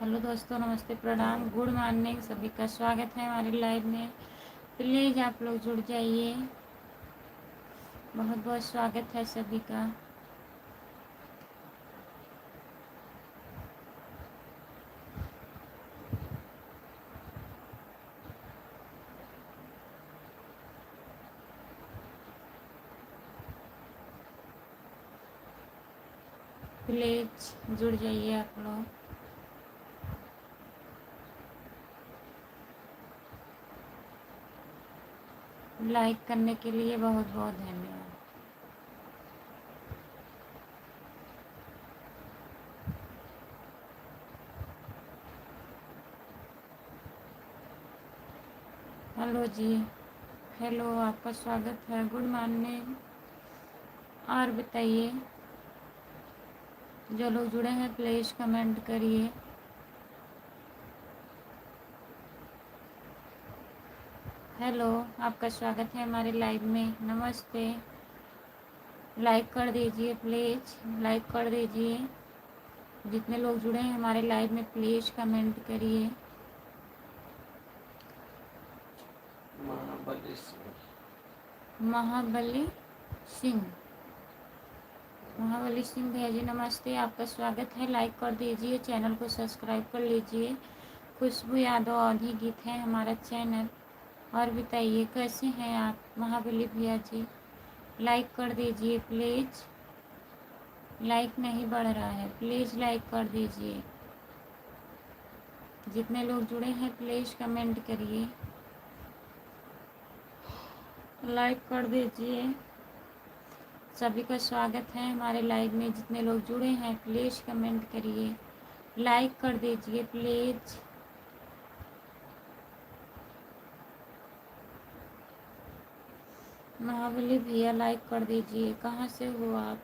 Hello दोस्तों, नमस्ते, प्रणाम, गुड मॉर्निंग। सभी का स्वागत है हमारे लाइव में। प्लीज़ आप लोग जुड़ जाइए। बहुत बहुत स्वागत है सभी का। प्लीज़ जुड़ जाइए आप लोग। लाइक करने के लिए बहुत बहुत धन्यवाद। हेलो जी, हेलो, आपका स्वागत है। Good morning. और बताइए, जो लोग जुड़े हैं प्लीज़ कमेंट करिए। हेलो, आपका स्वागत है हमारे लाइव में। नमस्ते। लाइक कर दीजिए, प्लीज़ लाइक कर दीजिए। जितने लोग जुड़े हैं हमारे लाइव में प्लीज़ कमेंट करिए। महाबली सिंह। महाबली सिंह, महाबली सिंह भैया जी नमस्ते, आपका स्वागत है। लाइक कर दीजिए, चैनल को सब्सक्राइब कर लीजिए। खुशबू यादव अवधी गीत है हमारा चैनल। और बताइए कैसे हैं आप महाबली भैया जी? लाइक कर दीजिए प्लीज़। लाइक नहीं बढ़ रहा है, प्लीज़ लाइक कर दीजिए। जितने लोग जुड़े हैं प्लीज़ कमेंट करिए, लाइक कर दीजिए। सभी का स्वागत है हमारे लाइव में। जितने लोग जुड़े हैं प्लीज़ कमेंट करिए, लाइक कर दीजिए प्लीज़। महाबली भैया लाइक कर दीजिए। कहाँ से हो आप?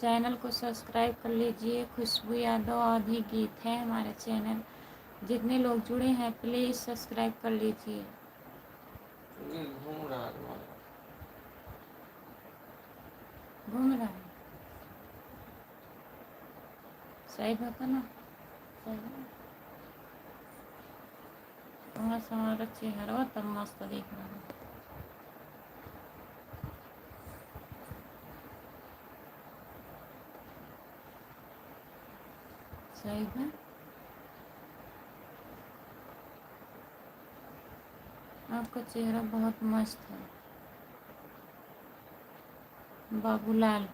चैनल को सब्सक्राइब कर लीजिए। खुशबू यादव अवधी गीत है हमारा चैनल। जितने लोग जुड़े हैं प्लीज़ सब्सक्राइब कर लीजिए। घूम रहा है। घूम रहा है, सही बात है ना? सही है। वहाँ से हमारा चेहरा तब मस्त दिख रहा है। सही है। आपका चेहरा बहुत मस्त है। बाबूलाल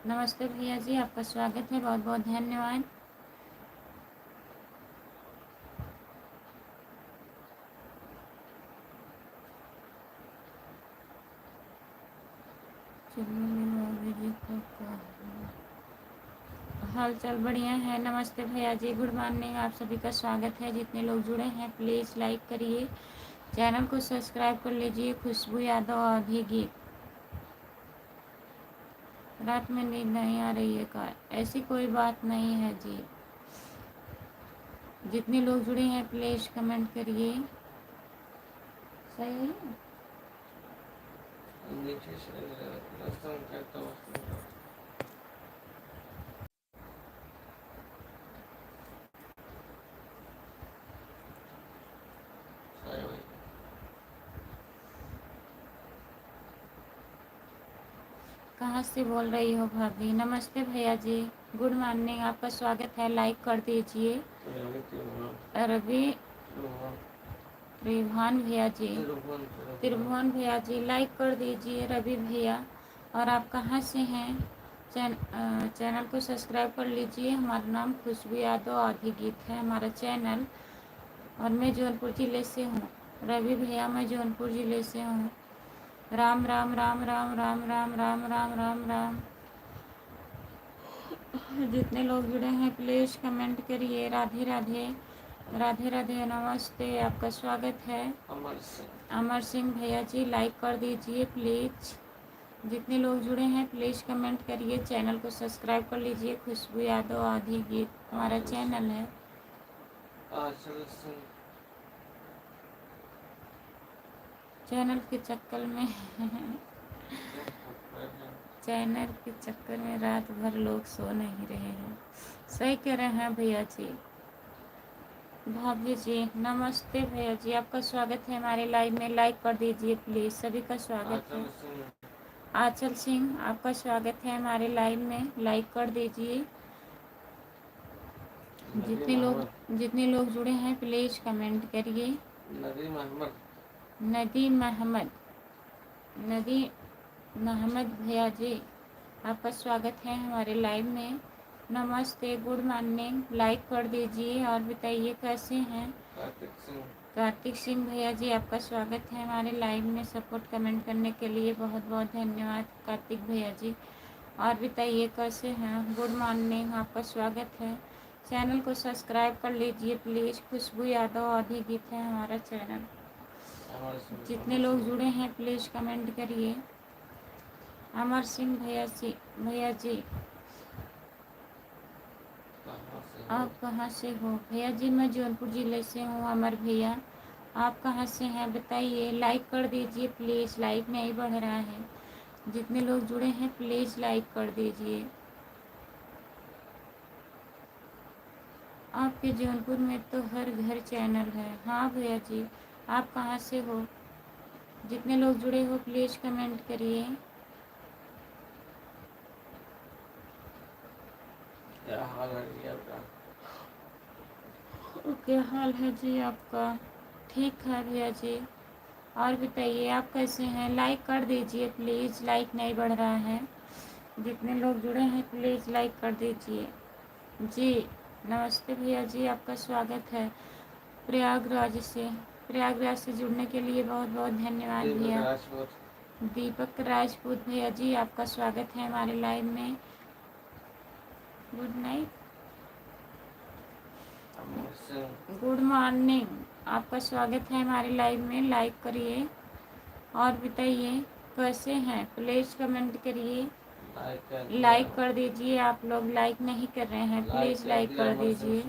नमस्ते भैया जी, आपका स्वागत है। बहुत बहुत धन्यवाद। हाल चाल बढ़िया है। नमस्ते भैया जी, गुड मॉर्निंग। आप सभी का स्वागत है। जितने लोग जुड़े हैं प्लीज़ लाइक करिए, चैनल को सब्सक्राइब कर लीजिए। खुशबू यादव अवधी गीत। रात में नींद नहीं आ रही है का? ऐसी कोई बात नहीं है जी। जितने लोग जुड़े हैं प्लीज़ कमेंट करिए। सही है। नीचे से रास्ता करता हूँ। कहाँ से बोल रही हो भाभी? नमस्ते भैया जी, गुड मॉर्निंग। आपका स्वागत है। लाइक कर दीजिए। रवि त्रिभुवन भैया जी, त्रिभुवन भैया जी लाइक कर दीजिए। रवि भैया, और आप कहाँ से हैं? चैनल को सब्सक्राइब कर लीजिए। हमारा नाम खुशबू यादव अवधी गीत है हमारा चैनल। और मैं जौनपुर ज़िले से हूँ। रवि भैया, मैं जौनपुर ज़िले से हूँ। राम राम राम राम राम राम राम राम राम राम। जितने लोग जुड़े हैं प्लीज़ कमेंट करिए। राधे राधे, राधे राधे, नमस्ते, आपका स्वागत है। अमर सिंह भैया जी लाइक कर दीजिए प्लीज़। जितने लोग जुड़े हैं प्लीज़ कमेंट करिए। चैनल को सब्सक्राइब कर लीजिए। खुशबू यादव अवधी गीत हमारा चैनल है। चैनल के चक्कर में चैनल के चक्कर में रात भर लोग सो नहीं रहे हैं। सही कह रहे हैं भैया जी। भाभी जी नमस्ते भैया जी, आपका स्वागत है हमारे लाइव में। लाइक कर दीजिए प्लीज़, सभी का स्वागत है। आचल सिंह, आंचल सिंह आपका स्वागत है हमारे लाइव में। लाइक कर दीजिए। नदीम अहमद, जितने लोग जुड़े हैं प्लीज़ कमेंट करिए। नदीम अहमद, नदीम अहमद, नदीम अहमद भैया जी आपका स्वागत है हमारे लाइव में। नमस्ते, गुड मॉर्निंग। लाइक कर दीजिए और बताइए कैसे हैं। कार्तिक सिंह, कार्तिक सिंह भैया जी आपका स्वागत है हमारे लाइव में। सपोर्ट कमेंट करने के लिए बहुत बहुत धन्यवाद कार्तिक भैया जी। और बताइए कैसे हैं। गुड मॉर्निंग, आपका स्वागत है। चैनल को सब्सक्राइब कर लीजिए प्लीज़। खुशबू यादव आधी गीत है हमारा चैनल। अमर सिंह, जितने लोग जुड़े हैं प्लीज़ कमेंट करिए। अमर सिंह भैया जी कहाँ से हो? आप कहाँ से हो। भैया जी मैं जौनपुर ज़िले से हूँ। अमर भैया आप कहाँ से हैं बताइए। लाइक कर दीजिए प्लीज़, लाइक नहीं बढ़ रहा है। जितने लोग जुड़े हैं प्लीज़ लाइक कर दीजिए। आपके जौनपुर में तो हर घर चैनल है। हाँ भैया जी, आप कहाँ से हो। जितने लोग जुड़े हो प्लीज़ कमेंट करिए। क्या हाल है जी आपका? क्या हाल है जी आपका। ठीक है भैया जी। और बताइए आप कैसे हैं। लाइक कर दीजिए प्लीज़, लाइक नहीं बढ़ रहा है। जितने लोग जुड़े हैं प्लीज़ लाइक कर दीजिए। जी नमस्ते भैया जी, आपका स्वागत है प्रयागराज से जुड़ने के लिए बहुत बहुत धन्यवाद दीपक भैया। राजपूत, दीपक राजपूत भैया जी आपका स्वागत है हमारे लाइव में। Good night, Amar Singh, good morning, आपका स्वागत है हमारे लाइव में। लाइक करिए और बताइए कैसे हैं। प्लीज़ कमेंट करिए। लाइक कर दीजिए। आप लोग लाइक नहीं कर रहे हैं, प्लीज़ लाइक कर दीजिए।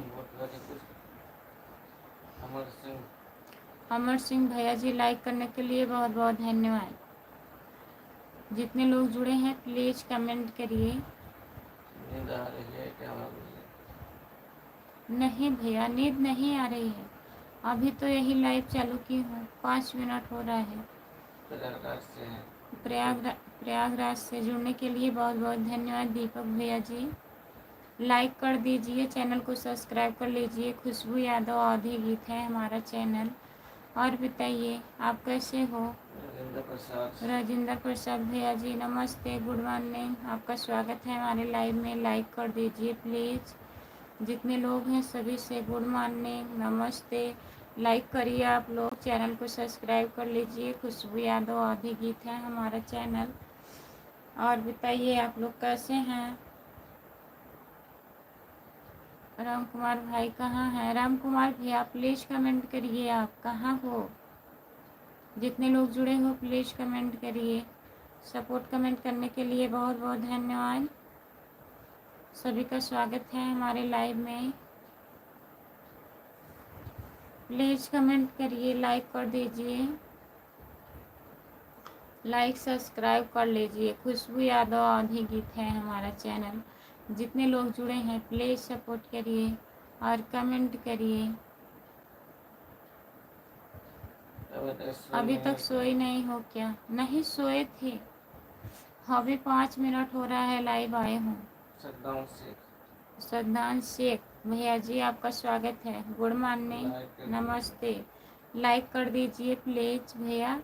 अमर सिंह, अमर सिंह भैया जी लाइक करने के लिए बहुत बहुत धन्यवाद। जितने लोग जुड़े हैं प्लीज़ कमेंट करिए। नींद आ रही है क्या मुझे? नहीं भैया नींद नहीं आ रही है, अभी तो यही लाइव चालू की हूँ। 5 मिनट हो रहा है। प्रयागराज से हैं। प्रयागराज से जुड़ने के लिए बहुत बहुत धन्यवाद दीपक भैया जी। लाइक कर दीजिए, चैनल को सब्सक्राइब कर लीजिए। खुशबू यादव आधी गीत है हमारा चैनल। और बताइए आप कैसे हो। राजेंद्र प्रसाद, राजेंद्र प्रसाद भैया जी नमस्ते, गुड मॉर्निंग, आपका स्वागत है हमारे लाइव में। लाइक कर दीजिए प्लीज़। जितने लोग हैं सभी से गुड मॉर्निंग, नमस्ते। लाइक करिए आप लोग, चैनल को सब्सक्राइब कर लीजिए। खुशबू यादव आधी गीत है हमारा चैनल। और बताइए आप लोग कैसे हैं। राम कुमार भाई कहाँ हैं। राम कुमार भैया प्लीज़ कमेंट करिए, आप कहाँ हो। जितने लोग जुड़े हो प्लीज़ कमेंट करिए। सपोर्ट कमेंट करने के लिए बहुत बहुत धन्यवाद। सभी का स्वागत है हमारे लाइव में। प्लीज़ कमेंट करिए, लाइक कर दीजिए। लाइक सब्सक्राइब कर लीजिए। खुशबू यादव आधी गीत है हमारा चैनल। जितने लोग जुड़े हैं प्लीज़ सपोर्ट करिए और कमेंट करिए। अभी तक सोई नहीं हो क्या। नहीं सोए थे, अभी 5 मिनट हो रहा है लाइव आए हूँ। सद्दाम शेख, सद्दाम शेख भैया जी आपका स्वागत है। गुड मॉर्निंग, नमस्ते। लाइक कर दीजिए प्लीज़ भैया।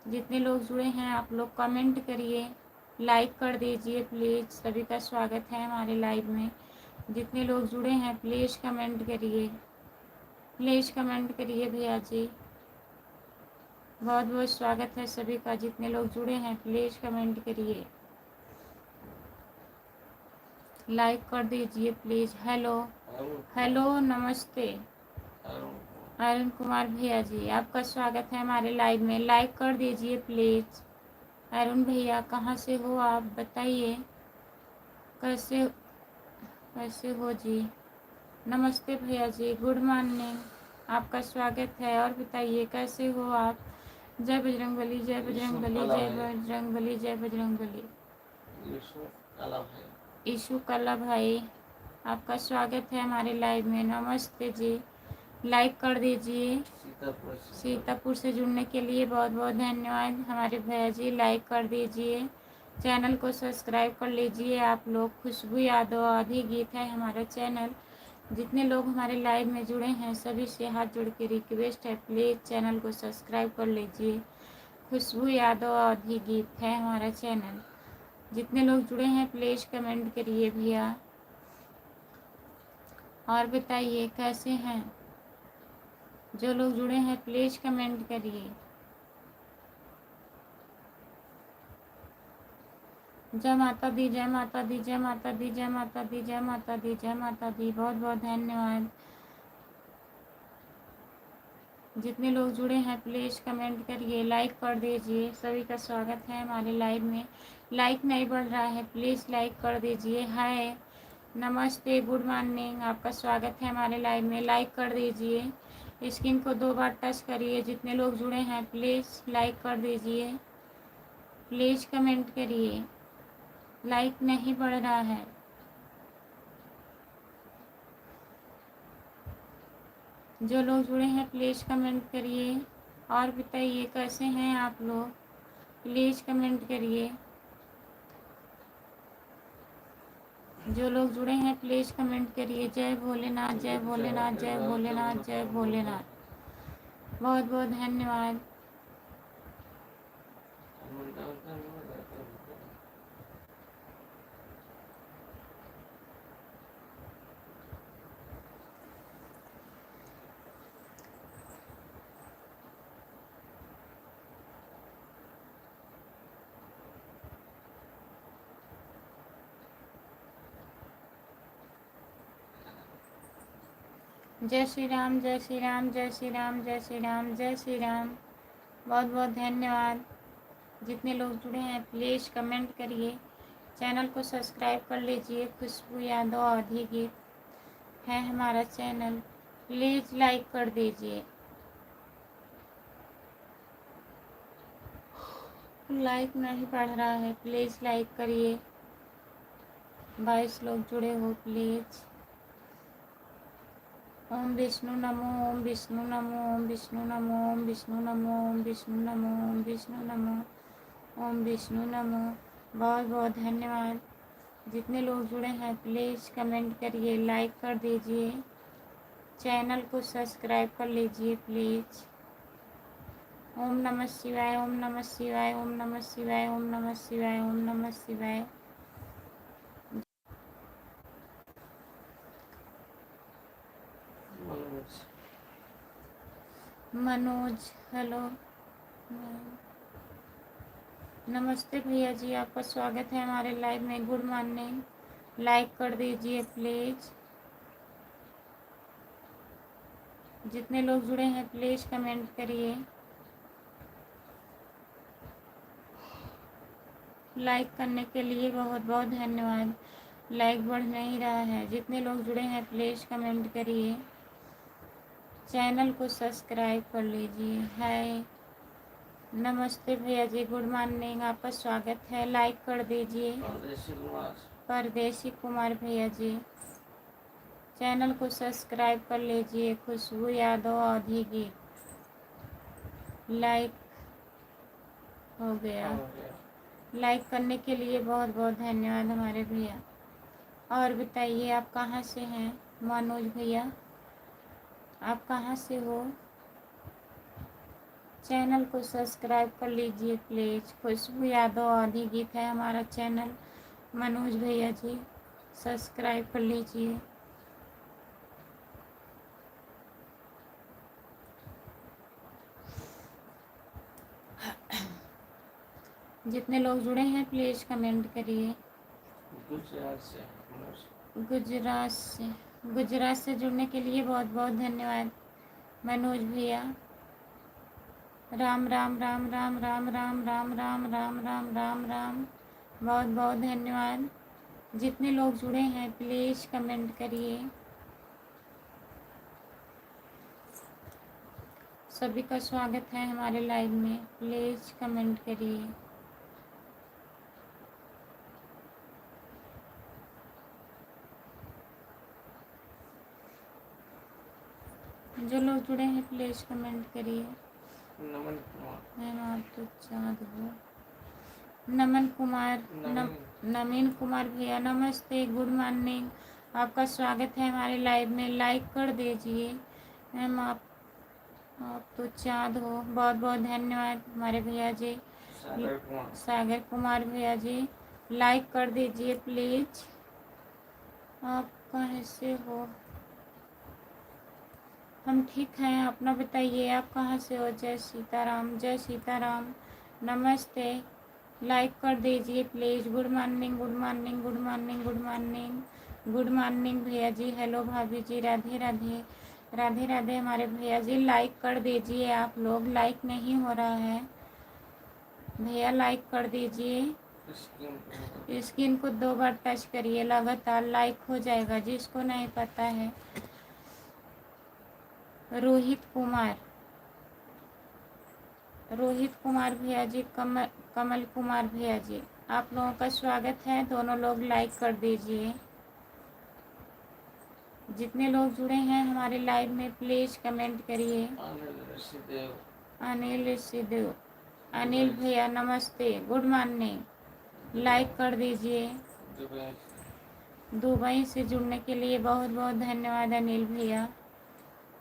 जितने लोग जुड़े हैं आप लोग कमेंट करिए, लाइक कर दीजिए प्लीज़। सभी का स्वागत है हमारे लाइव में। जितने लोग जुड़े हैं प्लीज़ कमेंट करिए, प्लीज़ कमेंट करिए भैया जी। बहुत बहुत स्वागत है सभी का। जितने लोग जुड़े हैं प्लीज़ कमेंट करिए, लाइक कर दीजिए प्लीज़। हेलो नमस्ते। अरुण कुमार भैया जी आपका स्वागत है हमारे लाइव में। लाइक कर दीजिए प्लीज़। अरुण भैया कहाँ से हो आप बताइए। कैसे कैसे हो जी। नमस्ते भैया जी, गुड मॉर्निंग, आपका स्वागत है। और बताइए कैसे हो आप। जय बजरंगबली, जय बजरंगबली, जय बजरंगबली, जय बजरंगबली। ईशु कला भाई, आपका स्वागत है हमारे लाइव में। नमस्ते जी, लाइक कर दीजिए। सीतापुर से जुड़ने के लिए बहुत बहुत धन्यवाद हमारे भैया जी। लाइक कर दीजिए, चैनल को सब्सक्राइब कर लीजिए आप लोग। खुशबू यादव आधी गीत है हमारा चैनल। जितने लोग हमारे लाइव में जुड़े हैं सभी से हाथ जोड़ के रिक्वेस्ट है, प्लीज़ चैनल को सब्सक्राइब कर लीजिए। खुशबू यादव आधी गीत है हमारा चैनल। जितने लोग जुड़े हैं प्लीज़ कमेंट करिए भैया, और बताइए कैसे हैं। जो लोग जुड़े हैं प्लीज़ कमेंट करिए। जय माता दी, जय माता दी, जय माता दी, जय माता दी, जय माता दी, जय माता दी। बहुत बहुत धन्यवाद। जितने लोग जुड़े हैं प्लीज़ कमेंट करिए, लाइक कर दीजिए। सभी का स्वागत है हमारे लाइव में। लाइक नहीं बढ़ रहा है, प्लीज़ लाइक कर दीजिए। हाय, नमस्ते, गुड मॉर्निंग, आपका स्वागत है हमारे लाइव में। लाइक कर दीजिए, स्क्रीन को 2 बार टच करिए। जितने लोग जुड़े हैं प्लीज़ लाइक कर दीजिए, प्लीज़ कमेंट करिए। लाइक नहीं बढ़ रहा है। जो लोग जुड़े हैं प्लीज़ कमेंट करिए, और बताइए कैसे हैं आप लोग। प्लीज़ कमेंट करिए। जो लोग जुड़े हैं प्लीज़ कमेंट करिए। जय भोलेनाथ, जय भोलेनाथ, जय भोलेनाथ, जय भोलेनाथ। बहुत बहुत धन्यवाद। जय श्री राम, जय श्री राम, जय श्री राम, जय श्री राम, जय श्री राम। बहुत बहुत धन्यवाद। जितने लोग जुड़े हैं प्लीज़ कमेंट करिए, चैनल को सब्सक्राइब कर लीजिए। खुशबू यादव आधी गीत है हमारा चैनल। प्लीज़ लाइक कर दीजिए। लाइक नहीं पढ़ रहा है, प्लीज़ लाइक करिए। 22 लोग जुड़े हो प्लीज़। ओम विष्णु नमो, ओम विष्णु नमो, ओम विष्णु नमो, ओम विष्णु नमो, ओम विष्णु नमो, ओम विष्णु नमो, ओम विष्णु नमो। बहुत बहुत धन्यवाद। जितने लोग जुड़े हैं प्लीज़ कमेंट करिए, लाइक कर दीजिए, चैनल को सब्सक्राइब कर लीजिए प्लीज़। ओम नमः शिवाय, ओम नमः शिवाय, ओम नमः शिवाय, ओम नमः शिवाय, ओम नमः शिवाय। मनोज, हेलो, नमस्ते भैया जी, आपका स्वागत है हमारे लाइव में। Good morning. लाइक कर दीजिए प्लीज़। जितने लोग जुड़े हैं प्लीज़ कमेंट करिए। लाइक करने के लिए बहुत बहुत धन्यवाद। लाइक बढ़ नहीं रहा है। जितने लोग जुड़े हैं प्लीज़ कमेंट करिए, चैनल को सब्सक्राइब कर लीजिए। हाय, नमस्ते भैया जी, गुड मॉर्निंग, आपका स्वागत है। लाइक कर दीजिए। परदेसी कुमार भैया जी, चैनल को सब्सक्राइब कर लीजिए। खुशबू यादव आधी गीत, लाइक हो गया। लाइक करने के लिए बहुत बहुत धन्यवाद हमारे भैया। और बताइए आप कहाँ से हैं। मनोज भैया, आप कहाँ से हो। चैनल को सब्सक्राइब कर लीजिए प्लीज़। खुशबू यादव आधी गीत है हमारा चैनल। मनोज भैया जी सब्सक्राइब कर लीजिए। जितने लोग जुड़े हैं प्लीज़ कमेंट करिए। गुजरात से जुड़ने के लिए बहुत बहुत धन्यवाद मनोज भैया। राम राम राम राम राम राम राम राम राम राम राम राम। बहुत बहुत धन्यवाद। जितने लोग जुड़े हैं प्लीज़ कमेंट करिए। सभी का स्वागत है हमारे लाइव में। प्लीज़ कमेंट करिए। जो लोग जुड़े हैं प्लीज़ कमेंट करिए। नमन कुमार, मैम आप तो चाँद हो। नमन कुमार, नवीन कुमार भैया नमस्ते, गुड मॉर्निंग, आपका स्वागत है हमारे लाइव में, लाइक कर दीजिए। मैम आप तो चाँद हो, बहुत बहुत धन्यवाद हमारे भैया जी। सागर कुमार भैया जी लाइक कर दीजिए प्लीज़। आप कहाँ से हो? हम ठीक हैं, अपना बताइए आप कहाँ से हो? जय सीताराम, जय सीताराम, नमस्ते, लाइक कर दीजिए please. Good morning, good morning, good morning, good morning, good morning भैया जी। हेलो भाभी जी, राधे राधे, राधे राधे हमारे भैया जी। लाइक कर दीजिए, आप लोग लाइक नहीं हो रहा है भैया, लाइक कर दीजिए। स्क्रीन को 2 बार टच करिए, लगातार लाइक हो जाएगा, जिसको नहीं पता है। रोहित कुमार भैया जी, कमल कुमार भैया जी, आप लोगों का स्वागत है। दोनों लोग लाइक कर दीजिए। जितने लोग जुड़े हैं हमारे लाइव में प्लीज़ कमेंट करिए। अनिल ऋषिदेव, अनिल भैया नमस्ते, गुड मॉर्निंग, लाइक कर दीजिए। दुबई से जुड़ने के लिए बहुत बहुत धन्यवाद अनिल भैया।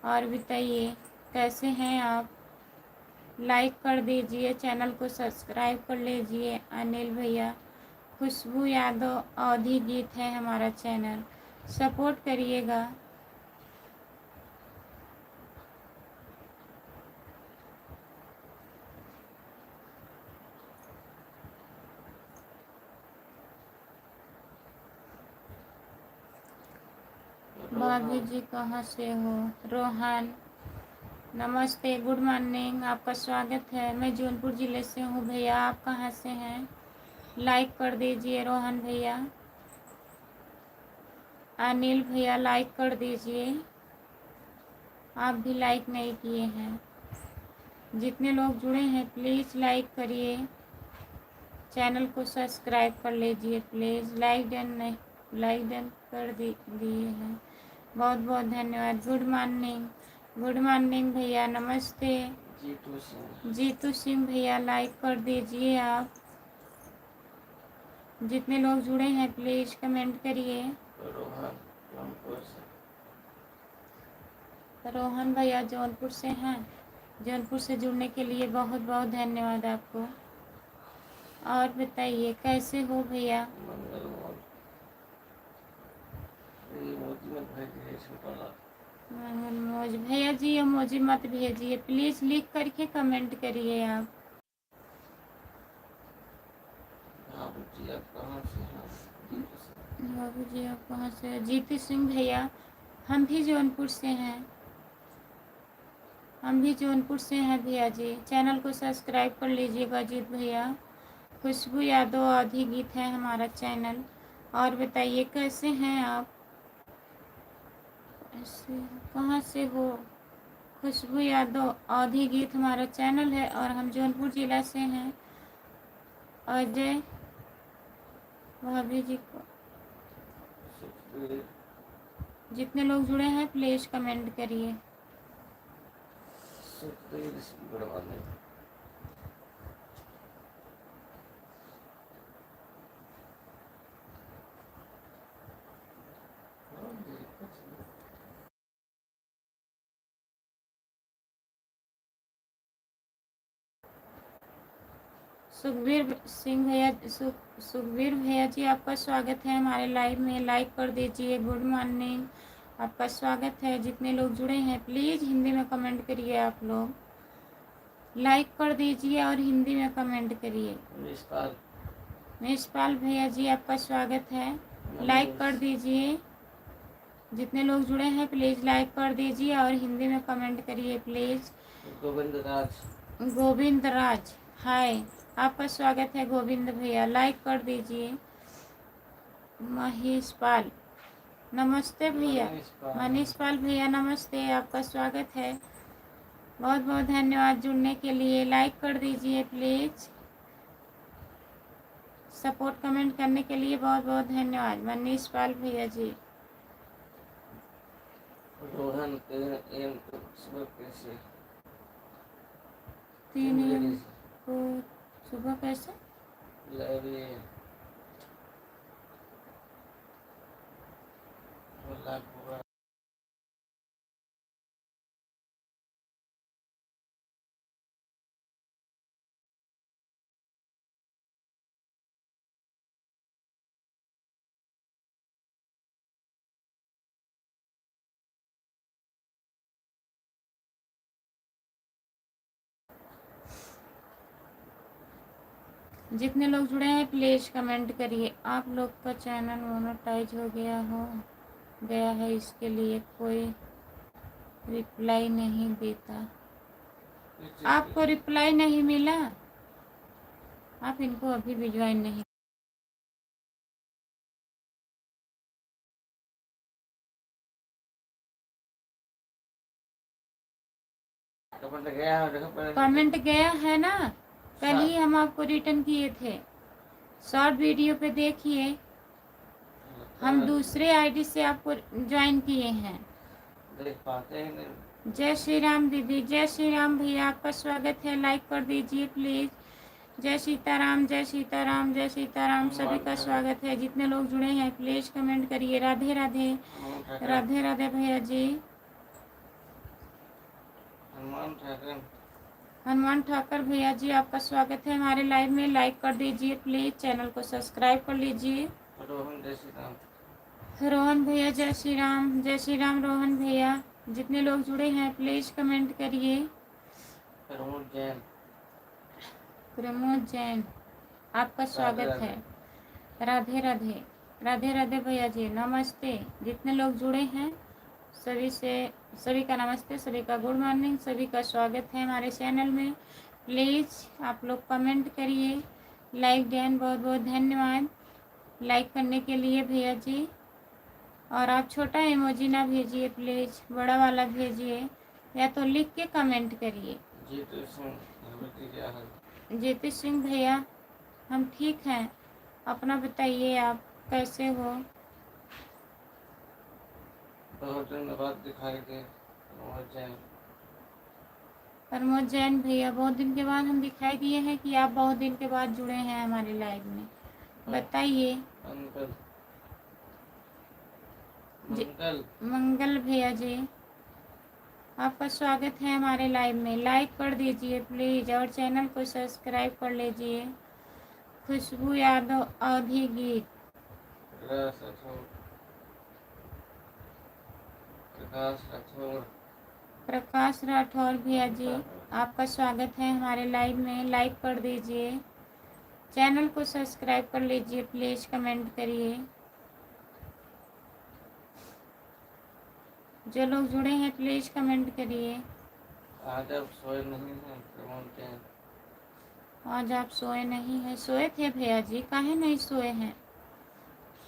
और बताइए कैसे हैं आप? लाइक कर दीजिए, चैनल को सब्सक्राइब कर लीजिए अनिल भैया। खुशबू यादव अवधी गीत है हमारा चैनल, सपोर्ट करिएगा। भाभी जी कहाँ से हो? रोहन नमस्ते, गुड मॉर्निंग, आपका स्वागत है। मैं जौनपुर ज़िले से हूँ भैया, आप कहाँ से हैं? लाइक कर दीजिए रोहन भैया। अनिल भैया लाइक कर दीजिए, आप भी लाइक नहीं किए हैं। जितने लोग जुड़े हैं प्लीज़ लाइक करिए, चैनल को सब्सक्राइब कर लीजिए प्लीज़। लाइक डन कर दिए हैं, बहुत बहुत धन्यवाद। गुड मॉर्निंग भैया नमस्ते। जीतू सिंह भैया लाइक कर दीजिए आप। जितने लोग जुड़े हैं प्लीज़ कमेंट करिए। रोहन भैया जौनपुर से हैं, जौनपुर से जुड़ने के लिए बहुत बहुत धन्यवाद आपको। और बताइए कैसे हो भैया? मोज भैया जी इमोजी मत भेजिए प्लीज़, लिख करके कमेंट करिए आप। बाबू जी आप कहाँ से? जीतू सिंह भैया हम भी जौनपुर से हैं, भैया जी। चैनल को सब्सक्राइब कर लीजिएगा जीत भैया। खुशबू यादव अवधी गीत है हमारा चैनल। और बताइए कैसे हैं आप? कहाँ से हो? खुशबू यादव अवधी गीत हमारा चैनल है और हम जौनपुर जिला से हैं। अजय भाभी जी को, जितने लोग जुड़े हैं प्लीज़ कमेंट करिए। सुखबीर भैया जी आपका स्वागत है हमारे लाइव में, लाइक कर दीजिए। गुड मॉर्निंग, आपका स्वागत है। जितने लोग जुड़े हैं प्लीज़ हिंदी में कमेंट करिए, आप लोग लाइक कर दीजिए और हिंदी में कमेंट करिए। मिसपाल भैया जी आपका स्वागत है, लाइक कर दीजिए। जितने लोग जुड़े हैं प्लीज़ लाइक कर दीजिए और हिंदी में कमेंट करिए प्लीज़। गोविंद राज हाय, आपका स्वागत है गोविंद भैया, लाइक कर दीजिए। महेश पाल नमस्ते भैया। मनीष पाल भैया नमस्ते, आपका स्वागत है। बहुत बहुत धन्यवाद जुड़ने के लिए, लाइक कर दीजिए प्लीज़। सपोर्ट कमेंट करने के लिए बहुत बहुत धन्यवाद मनीष पाल भैया जी। रोहन एम सुबह कैसे 3 AM बजे को सुबह कैसे? लाइब्रेरी लाख होगा। जितने लोग जुड़े हैं प्लीज़ कमेंट करिए। आप लोग का चैनल मोनेटाइज हो गया है, इसके लिए कोई रिप्लाई नहीं देता। आपको रिप्लाई नहीं मिला? आप इनको अभी भी ज्वाइन नहीं। कमेंट गया है ना, कल ही हम आपको रिटर्न किए थे। शॉर्ट वीडियो पे देखिए, हम दूसरे आईडी से आपको ज्वाइन किए हैं। देख पाते हैं नहीं। जय श्री राम दीदी, जय श्री राम भैया, आपका स्वागत है। लाइक कर दीजिए प्लीज। जय सीताराम, जय सीताराम, जय सीताराम, सभी का स्वागत है। जितने लोग जुड़े हैं प्लीज कमेंट करिए। राधे राधे, राधे राधे भैया जी। हनुमान ठाकर भैया जी, आपका स्वागत है हमारे लाइव में। लाइक कर दीजिए प्लीज, चैनल को सब्सक्राइब कर लीजिए। रोहन जय श्री राम। रोहन भैया जय श्री राम, जय श्री राम रोहन भैया। जितने लोग जुड़े हैं प्लीज कमेंट करिए। प्रमोद जैन, प्रमोद जैन, आपका स्वागत है। राधे राधे, राधे राधे भैया जी, नमस्ते। जितने लोग जुड़े हैं सभी का नमस्ते, सभी का गुड मॉर्निंग, सभी का स्वागत है हमारे चैनल में। प्लीज़ आप लोग कमेंट करिए। लाइक डैन, बहुत बहुत धन्यवाद लाइक करने के लिए भैया जी। और आप छोटा इमोजी ना भेजिए प्लीज़, बड़ा वाला भेजिए, या तो लिख के कमेंट करिए। जीती सिंह भैया, हम ठीक हैं, अपना बताइए आप कैसे हो? बहुत दिन बाद दिखाई दे प्रमोद जैन भैया, बहुत दिन के बाद हम दिखाई दिए हैं कि आप बहुत दिन के बाद जुड़े हैं हमारे लाइव में, बताइए। मंगल भैया जी, आपका स्वागत है हमारे लाइव में। लाइक कर दीजिए प्लीज और चैनल को सब्सक्राइब कर लीजिए। खुशबू यादव अवधि गीत, प्रकाश राठौर भैया जी, आपका स्वागत है हमारे लाइव में। लाइक कर दीजिए, चैनल को सब्सक्राइब कर लीजिए, प्लीज कमेंट करिए। जो लोग जुड़े हैं प्लीज कमेंट करिए। आज आप सोए नहीं हैं? आज आप सोए नहीं हैं? सोए थे भैया जी, काहे नहीं सोए हैं?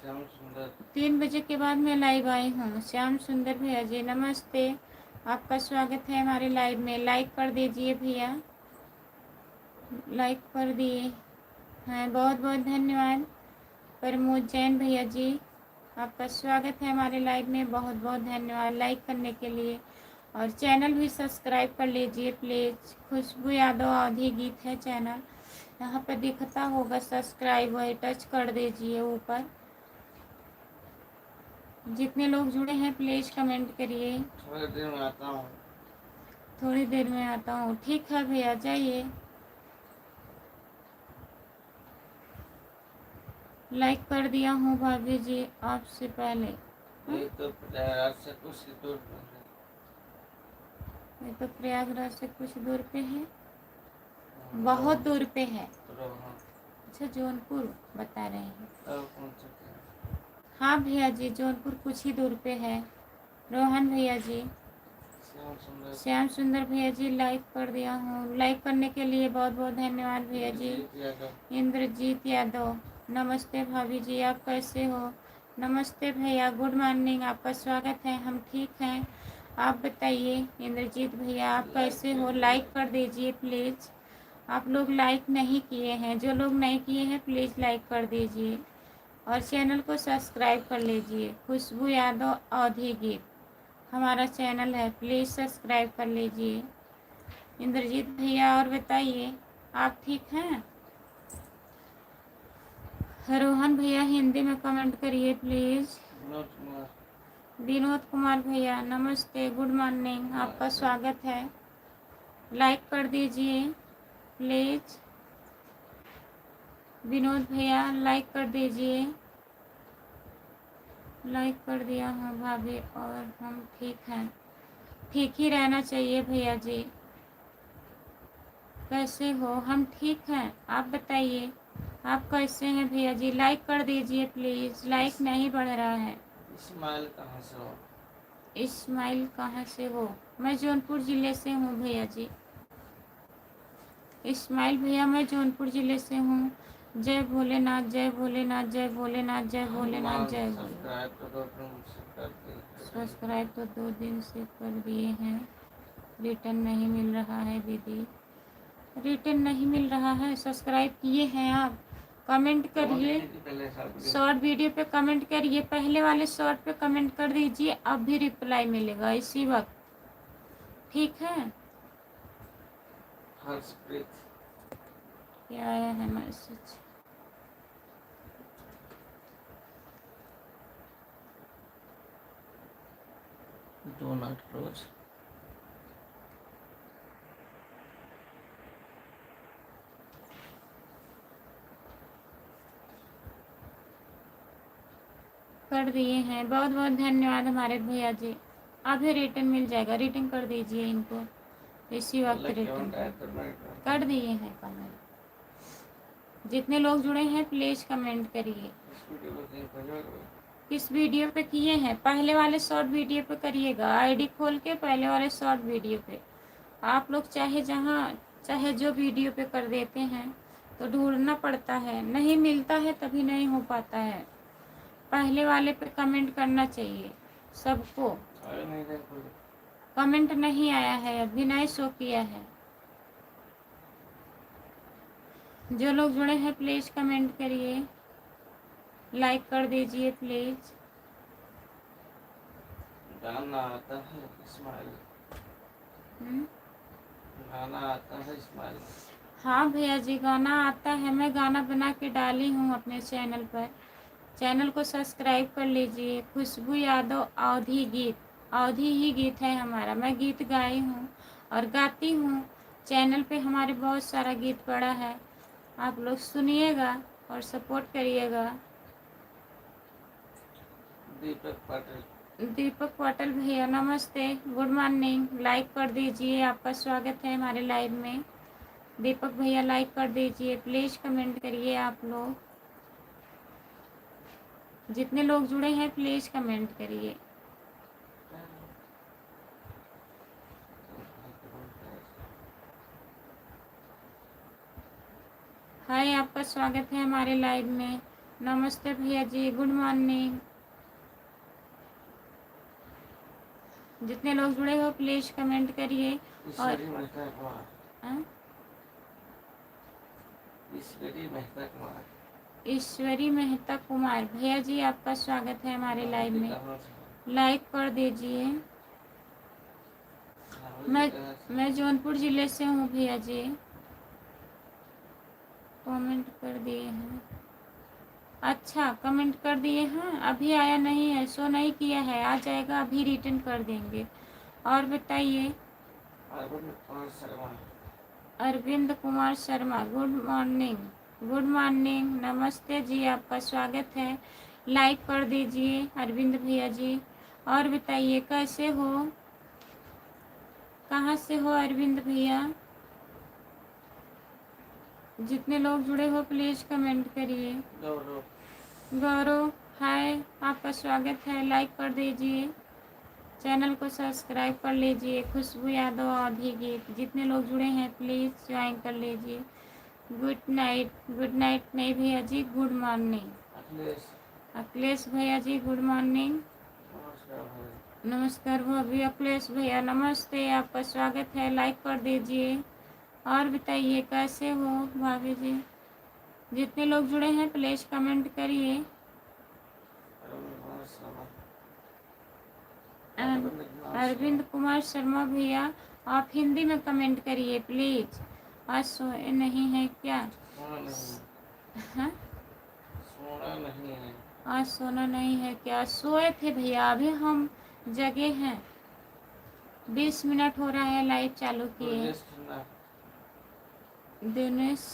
श्याम सुंदर, 3 बजे के बाद मैं लाइव आई हूँ। श्याम सुंदर भैया जी नमस्ते, आपका स्वागत है हमारे लाइव में। लाइक कर दीजिए भैया, लाइक कर दिए हैं, बहुत बहुत धन्यवाद। प्रमोद जैन भैया जी, आपका स्वागत है हमारे लाइव में, बहुत बहुत धन्यवाद लाइक करने के लिए। और चैनल भी सब्सक्राइब कर लीजिए प्लीज़। खुशबू यादव अवधि गीत है चैनल, यहाँ पर दिखता होगा सब्सक्राइब, वही टच कर दीजिए ऊपर। जितने लोग जुड़े हैं प्लीज़ कमेंट करिए। थोड़ी देर में आता हूँ। थोड़ी देर में आता हूँ, ठीक है भैया, जाइए। लाइक कर दिया हूँ भाभी जी आपसे पहले। ये तो प्रयागराज से कुछ दूर पे है। ये तो प्रयागराज से कुछ दूर पे है, बहुत दूर पे है। अच्छा, जौनपुर बता रहे हैं। हाँ भैया जी, जौनपुर कुछ ही दूर पे है। रोहन भैया जी, श्याम सुंदर भैया जी, लाइक कर दिया हूँ। लाइक करने के लिए बहुत बहुत धन्यवाद भैया जी। इंद्रजीत यादव, नमस्ते भाभी जी, आप कैसे हो? नमस्ते भैया, गुड मॉर्निंग, आपका स्वागत है। हम ठीक हैं, आप बताइए। इंद्रजीत भैया आप कैसे हो? लाइक कर दीजिए प्लीज़। आप लोग लाइक नहीं किए हैं, जो लोग नहीं किए हैं प्लीज़ लाइक कर दीजिए और चैनल को सब्सक्राइब कर लीजिए। खुशबू यादव अवधि गीत, हमारा चैनल है, प्लीज़ सब्सक्राइब कर लीजिए। इंद्रजीत भैया और बताइए, आप ठीक हैं? रोहन भैया हिंदी में कमेंट करिए प्लीज़। विनोद कुमार, विनोद कुमार भैया नमस्ते, गुड मॉर्निंग, आपका स्वागत है। लाइक कर दीजिए प्लीज़। विनोद भैया लाइक कर दीजिए। लाइक कर दिया हूँ भाभी, और हम ठीक हैं। ठीक ही रहना चाहिए भैया जी। कैसे हो? हम ठीक हैं, आप बताइए आप कैसे हैं भैया जी? लाइक कर दीजिए प्लीज़, लाइक नहीं बढ़ रहा है। इस्माइल कहाँ से हो? इस्माइल कहाँ से हो? मैं जौनपुर ज़िले से हूँ भैया जी। इस्माइल भैया मैं जौनपुर ज़िले से हूँ। जय भोलेनाथ, जय भोलेनाथ, जय भोलेनाथ, जय भोलेनाथ, जय भोलेनाथ। सब्सक्राइब तो 2 दिन से कर दिए हैं, रिटर्न नहीं मिल रहा है दीदी। रिटर्न नहीं मिल रहा है। सब्सक्राइब किए हैं आप? कमेंट करिए, शॉर्ट वीडियो पे कमेंट करिए। पहले वाले शॉर्ट पे कमेंट कर दीजिए, अब भी रिप्लाई मिलेगा इसी वक्त, ठीक है? क्या आया है मैसेज? Do not close. कर दिए हैं, बहुत बहुत धन्यवाद हमारे भैया जी। अभी रिटर्न मिल जाएगा, रिटर्न कर दीजिए इनको इसी वक्त। रिटर्न कर दिए हैं कमेंट। जितने लोग जुड़े हैं प्लीज़ कमेंट करिए। किस वीडियो पे किए हैं? पहले वाले शॉर्ट वीडियो पे करिएगा, आईडी खोल के पहले वाले शॉर्ट वीडियो पे। आप लोग चाहे जहाँ चाहे जो वीडियो पे कर देते हैं तो ढूंढना पड़ता है, नहीं मिलता है तभी नहीं हो पाता है। पहले वाले पे कमेंट करना चाहिए सबको। कमेंट नहीं आया है, अभी नहीं शो किया है। जो लोग जुड़े हैं प्लीज़ कमेंट करिए, लाइक कर दीजिए प्लीज़। गाना आता है इस्माइल? गाना आता है इस्माइल? हाँ भैया जी, गाना आता है। मैं गाना बना के डाली हूँ अपने चैनल पर। चैनल को सब्सक्राइब कर लीजिए। खुशबू यादव अवधी गीत, अवधी ही गीत है हमारा। मैं गीत गाई हूँ और गाती हूँ। चैनल पे हमारे बहुत सारा गीत पड़ा है, आप लोग सुनिएगा और सपोर्ट करिएगा। दीपक पाटिल, दीपक पाटिल भैया नमस्ते, गुड मॉर्निंग। लाइक कर दीजिए, आपका स्वागत है हमारे लाइव में। दीपक भैया लाइक कर दीजिए प्लीज़, कमेंट करिए आप लोग। जितने लोग जुड़े हैं प्लीज़ कमेंट करिए। हाय, आपका स्वागत है हमारे लाइव में। नमस्ते भैया जी, गुड मॉर्निंग। जितने लोग जुड़े हो प्लीज़ कमेंट करिए। और ईश्वरी मेहता कुमार भैया जी, आपका स्वागत है हमारे लाइव में। लाइक कर दीजिए। मैं जौनपुर ज़िले से हूँ भैया जी। कमेंट कर दिए हैं। अच्छा, कमेंट कर दिए हैं, अभी आया नहीं है, शो नहीं किया है, आ जाएगा, अभी रिटर्न कर देंगे। और बताइए। Arvind Kumar Sharma, good morning. Good morning, नमस्ते जी, आपका स्वागत है। लाइक कर दीजिए अरविंद भैया जी। और बताइए कैसे हो, कहाँ से हो अरविंद भैया? जितने लोग जुड़े हो प्लीज़ कमेंट करिए। गौरव हाय, आपका स्वागत है। लाइक कर दीजिए, चैनल को सब्सक्राइब कर लीजिए। खुशबू यादव अवधी गीत, जितने लोग जुड़े हैं प्लीज़ ज्वाइन कर लीजिए। गुड नाइट, गुड नाइट नहीं भैया जी, गुड मॉर्निंग। अखिलेश भैया जी गुड मॉर्निंग। नमस्कार भाभी। अखिलेश भैया नमस्ते, आपका स्वागत है। लाइक कर दीजिए। और बताइए कैसे हो भाभी जी? जितने लोग जुड़े हैं प्लीज़ कमेंट करिए। अरविंद कुमार शर्मा भैया, आप हिंदी में कमेंट करिए प्लीज। आज सोए नहीं है क्या? सोना नहीं, हाँ, सोना नहीं है। आज सोना नहीं है क्या? सोए थे भैया, अभी हम जगे हैं। 20 मिनट हो रहा है लाइव चालू किए। दुर्गेश खन्ना, दिनेश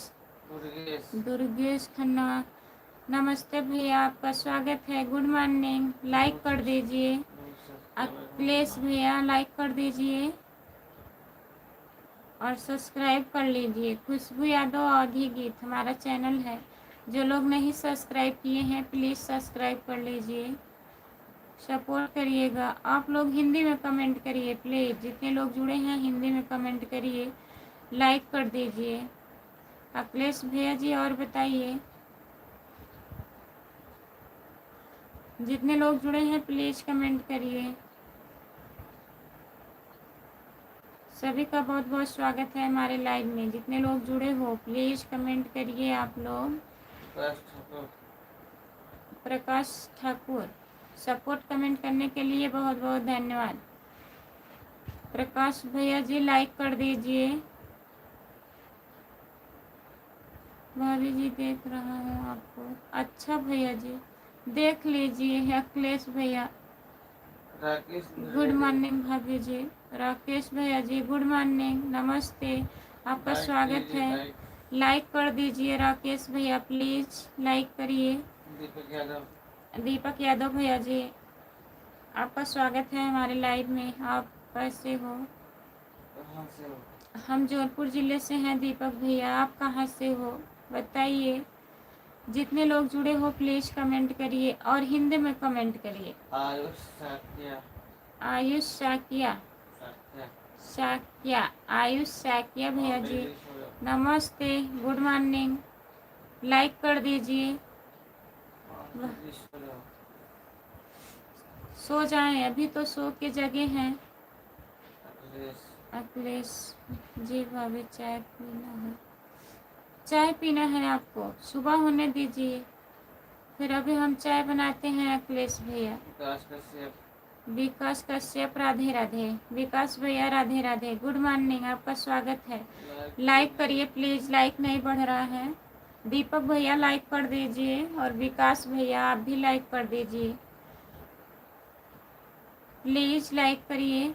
दुर्गेश, दुर्गेश खन्ना, नमस्ते भैया, आपका स्वागत है। गुड मॉर्निंग, लाइक कर दीजिए। अखिलेश भैया लाइक कर दीजिए और सब्सक्राइब कर लीजिए। खुशबू यादव अवधी गीत हमारा चैनल है, जो लोग नहीं सब्सक्राइब किए हैं प्लीज़ सब्सक्राइब कर लीजिए, सपोर्ट करिएगा। आप लोग हिंदी में कमेंट करिए प्लीज़, जितने लोग जुड़े हैं हिंदी में कमेंट करिए, लाइक कर दीजिए। अखिलेश भैया जी और बताइए, जितने लोग जुड़े हैं प्लीज़ कमेंट करिए। सभी का बहुत बहुत स्वागत है हमारे लाइव में। जितने लोग जुड़े हो प्लीज़ कमेंट करिए आप लोग। प्रकाश ठाकुर, सपोर्ट कमेंट करने के लिए बहुत बहुत धन्यवाद। प्रकाश भैया जी लाइक कर दीजिए। भाभी जी देख रहा हूँ आपको। अच्छा भैया जी देख लीजिए। अखिलेश भैया राकेश, गुड मॉर्निंग। भाभी जी, राकेश भैया जी गुड मॉर्निंग, नमस्ते, आपका स्वागत है। लाइक कर दीजिए राकेश भैया प्लीज़, लाइक करिए। दीपक यादव, दीपक यादव भैया जी, आपका स्वागत है हमारे लाइव में। आप कैसे हो? कहाँ से हो? हम जौनपुर ज़िले से हैं दीपक भैया, आप कहाँ से हो बताइए। जितने लोग जुड़े हो प्लीज़ कमेंट करिए और हिंदी में कमेंट करिए। आयुष साकिया, आयुष साकिया, साकिया, साकिया, आयुष साकिया भैया जी दिल्ली से हो। नमस्ते, गुड मॉर्निंग, लाइक कर दीजिए। दिल्ली से हो। सो जाएं, अभी तो सो के जगे हैं। अखिलेश, अखिलेश जी, भाभी चाय पीना है? चाय पीना है आपको? सुबह होने दीजिए, फिर अभी हम चाय बनाते हैं। अखिलेश भैया, विकास कश्यप, विकास कश्यप, राधे राधे। विकास भैया राधे राधे, गुड मॉर्निंग, आपका स्वागत है। लाइक करिए प्लीज़, लाइक नहीं बढ़ रहा है। दीपक भैया लाइक कर दीजिए और विकास भैया आप भी लाइक कर दीजिए प्लीज़, लाइक करिए।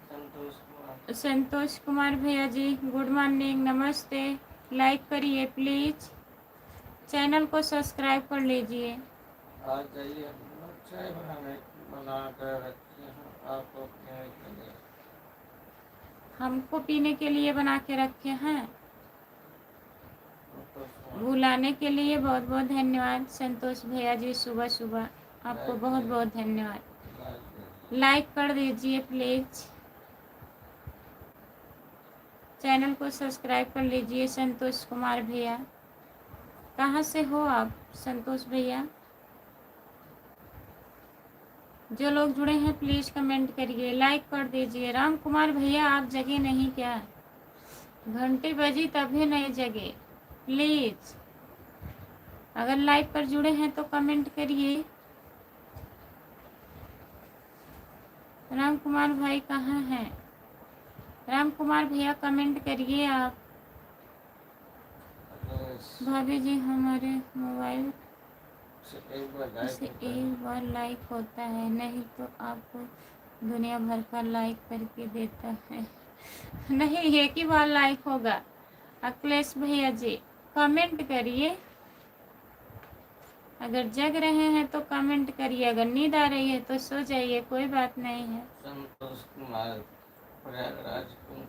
संतोष कुमार, संतोष कुमार भैया जी गुड मॉर्निंग, नमस्ते, लाइक करिए प्लीज़, चैनल को सब्सक्राइब कर लीजिए। आ जाइए, चाय बना कर रखे हैं आपको पीने के लिए। हमको पीने के लिए बना के रखे हैं। संतोष कुमार, बुलाने के लिए बहुत बहुत धन्यवाद संतोष भैया जी। सुबह सुबह आपको बहुत बहुत धन्यवाद। लाइक कर दीजिए प्लीज़, चैनल को सब्सक्राइब कर लीजिए। संतोष कुमार भैया, कहाँ से हो आप संतोष भैया? जो लोग जुड़े हैं प्लीज़ कमेंट करिए, लाइक कर दीजिए। राम कुमार भैया आप जगे नहीं क्या? घंटी बजी तभी नहीं जगे प्लीज़। अगर लाइव पर जुड़े हैं तो कमेंट करिए। राम कुमार भाई कहाँ हैं? राम कुमार भैया कमेंट करिए आप। अखिलेश, भाभी जी हमारे मोबाइल से एक बार लाइक से होता है। एक बार लाइक होता है, नहीं तो आपको दुनिया भर का लाइक करके देता है। नहीं, एक ही बार लाइक होगा। अखिलेश भैया जी कमेंट करिए। अगर जग रहे हैं तो कमेंट करिए, अगर नींद आ रही है तो सो जाइए, कोई बात नहीं है। संतोष कुमार, प्रयागराज कुंभ,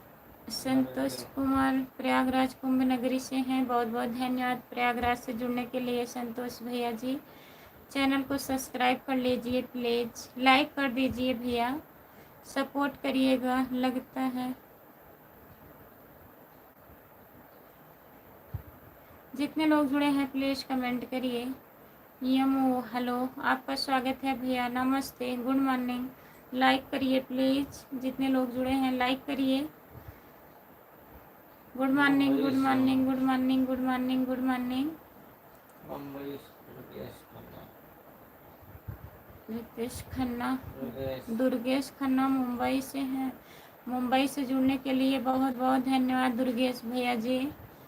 संतोष कुमार प्रयागराज कुंभ नगरी से हैं, बहुत बहुत धन्यवाद प्रयागराज से जुड़ने के लिए संतोष भैया जी। चैनल को सब्सक्राइब कर लीजिए प्लीज़, लाइक कर दीजिए भैया, सपोर्ट करिएगा। लगता है जितने लोग जुड़े हैं प्लीज़ कमेंट करिए। यमो हेलो, आपका स्वागत है भैया, नमस्ते, गुड मॉर्निंग, लाइक करिए प्लीज़। जितने लोग जुड़े हैं लाइक करिए। Good morning, good morning, good morning, good morning, good morning. Mumbai से दुर्गेश खन्ना, रितेश खन्ना, दुर्गेश, दुर्गेश खन्ना मुंबई से हैं। मुंबई से जुड़ने के लिए बहुत बहुत धन्यवाद दुर्गेश भैया जी।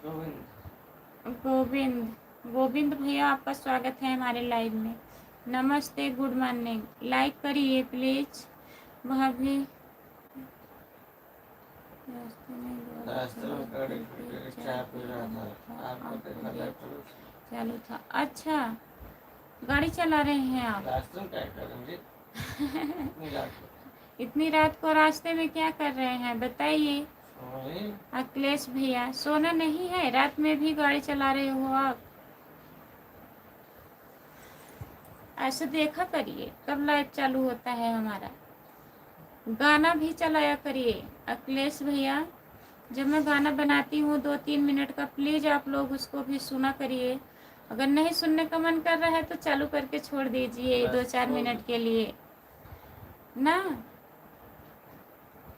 गोविंद, गोविंद, गोविंद भैया आपका स्वागत है हमारे लाइव में। नमस्ते, गुड मॉर्निंग। लाइक करिए प्लीज। भाभी रास्ते में गाड़ी खड़ी चाय पी रहा था, आपको देखा लैपटॉप चालू था। अच्छा, गाड़ी चला रहे हैं आप? रास्ते में क्या करेंगे इतनी रात को? इतनी रात को रास्ते में क्या कर रहे हैं बताइए। वही अखिलेश भैया, सोना नहीं है? रात में भी गाड़ी चला रहे हो आप? ऐसे देखा करिए कब लाइव चालू होता है हमारा। गाना भी चलाया करिए अखिलेश भैया। जब मैं गाना बनाती हूँ 2-3 मिनट का, प्लीज़ आप लोग उसको भी सुना करिए। अगर नहीं सुनने का मन कर रहा है तो चालू करके छोड़ दीजिए 2-4 मिनट के लिए ना।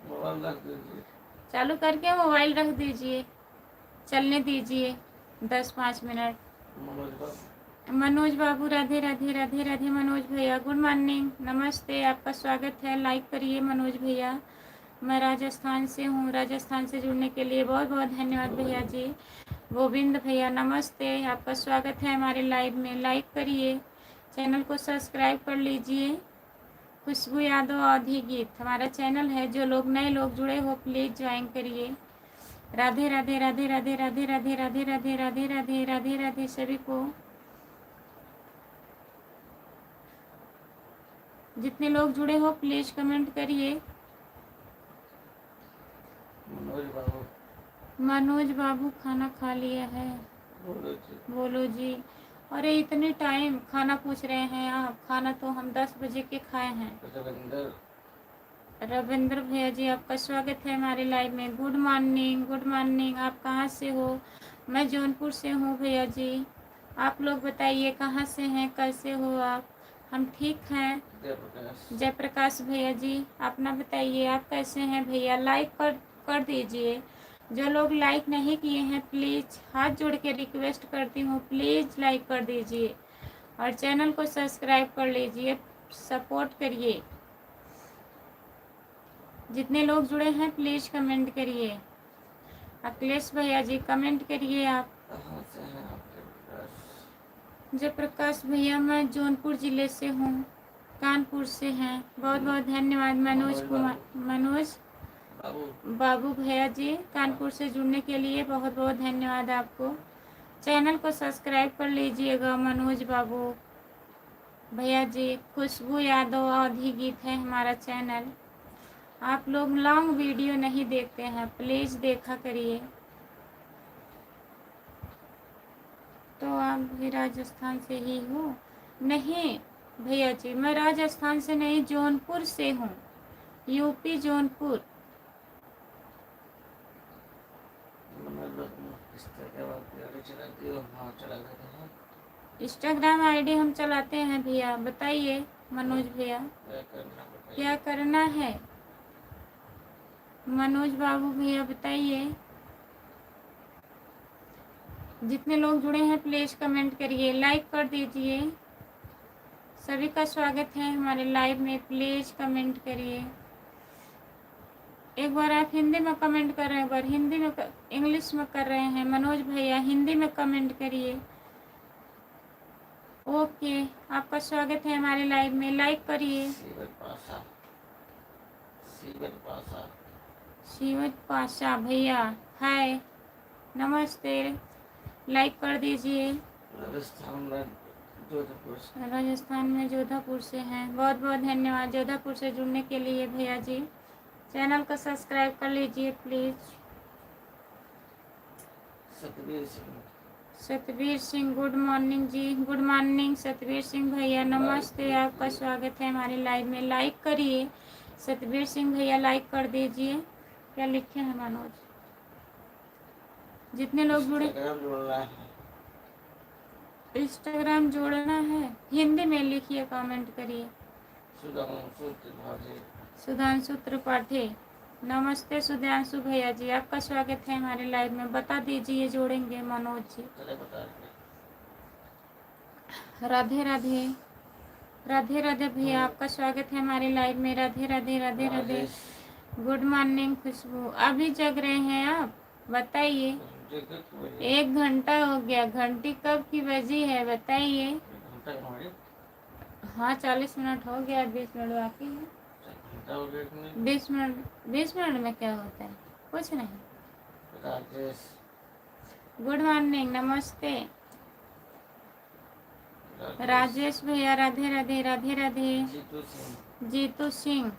मोबाइल रख दीजिए, चालू करके मोबाइल रख दीजिए, चलने दीजिए 10-5 मिनट। मनोज बाबू, मनोज बाबू, राधे राधे राधे राधे। मनोज भैया गुड मॉर्निंग, नमस्ते, आपका स्वागत है। लाइक करिए मनोज भैया। मैं राजस्थान से हूँ। राजस्थान से जुड़ने के लिए बहुत बहुत धन्यवाद भैया जी। गोविंद भैया नमस्ते, आपका स्वागत है हमारे लाइव में। लाइक करिए, चैनल को सब्सक्राइब कर लीजिए। खुशबू यादव आधी गीत हमारा चैनल है। जो लोग नए लोग जुड़े हो प्लीज़ ज्वाइन करिए। राधे राधे राधे राधे राधे राधे राधे राधे राधे राधे राधे राधे सभी को। जितने लोग जुड़े हो प्लीज़ कमेंट करिए। मनोज बाबू, मनोज बाबू खाना खा लिया है? बोलो जी, बोलो जी। अरे इतने टाइम खाना पूछ रहे हैं आप? खाना तो हम 10 बजे के खाए हैं। रविंदर, रविंद्र भैया जी आपका स्वागत है हमारे लाइव में। Good morning, good morning. आप कहाँ से हो? मैं जौनपुर से हूँ भैया जी। आप लोग बताइए कहाँ से हैं, कैसे हो आप? हम ठीक हैं। जयप्रकाश, जयप्रकाश भैया जी अपना बताइए, आप कैसे हैं भैया? लाइक कर दीजिए। जो लोग लाइक नहीं किए हैं प्लीज़ हाथ जोड़ के रिक्वेस्ट करती हूँ, प्लीज़ लाइक कर दीजिए और चैनल को सब्सक्राइब कर लीजिए, सपोर्ट करिए। जितने लोग जुड़े हैं प्लीज़ कमेंट करिए। अखिलेश भैया जी कमेंट करिए आप। कहाँ से हैं आप? जयप्रकाश, जयप्रकाश भैया मैं जौनपुर ज़िले से हूँ, कानपुर से हैं। बहुत बहुत धन्यवाद मनोज कुमार, मनोज बाबू, बाबू भैया जी कानपुर से जुड़ने के लिए बहुत बहुत धन्यवाद आपको। चैनल को सब्सक्राइब कर लीजिएगा मनोज बाबू भैया जी। खुशबू यादव आधी गीत है हमारा चैनल। आप लोग लॉन्ग वीडियो नहीं देखते हैं, प्लीज़ देखा करिए। तो आप भी राजस्थान से ही हो? नहीं भैया जी, मैं राजस्थान से नहीं, जौनपुर से हूँ, यूपी जौनपुर। इंस्टाग्राम आईडी हम चलाते हैं भैया, बताइए मनोज भैया क्या करना है? मनोज बाबू भैया बताइए। जितने लोग जुड़े हैं प्लीज़ कमेंट करिए, लाइक कर दीजिए। सभी का स्वागत है हमारे लाइव में, प्लीज़ कमेंट करिए। एक बार आप हिंदी में कमेंट कर रहे हैं, एक बार हिंदी में इंग्लिश में कर रहे हैं। मनोज भैया हिंदी में कमेंट करिए। ओके, आपका स्वागत है हमारे लाइव में, लाइक करिए। शिवत पाशा भैया हाय, नमस्ते, लाइक कर दीजिए। राजस्थान में जोधपुर से हैं। बहुत बहुत धन्यवाद जोधपुर से जुड़ने के लिए भैया जी। चैनल को सब्सक्राइब कर लीजिए please. Satbir Singh good morning जी। गुड मॉर्निंग सतबीर सिंह भैया, नमस्ते, आपका स्वागत है हमारे लाइव में। लाइक करिए सतबीर सिंह भैया, लाइक कर दीजिए। क्या लिखे हैं मनोज? जितने लोग जुड़े, इंस्टाग्राम जोड़ना है हिंदी में लिखिए, कमेंट करिए। सुधांशु त्रिपाठी नमस्ते सुधांशु भैया जी, आपका स्वागत है हमारे लाइव में। बता दीजिए जोड़ेंगे मनोज जी। राधे राधे। राधे राधे भैया, आपका स्वागत है हमारे लाइव में। राधे राधे राधे राधे। राजेश गुड मॉर्निंग खुशबू। अभी जग रहे हैं आप? बताइए। जगत वही 1 घंटा हो गया। घंटी कब की बजी है बताइए। घंटा हमारे हाँ 40 मिनट हो गया, 20 मिनट बाकी है। घंटा हो गया कि नहीं? 20 मिनट में क्या होता है? कुछ नहीं। राजेश गुड मॉर्निंग, नमस्ते राजेश भैया। Radhe Radhe Radhe Radhe. Jitu Singh Jitu Singh,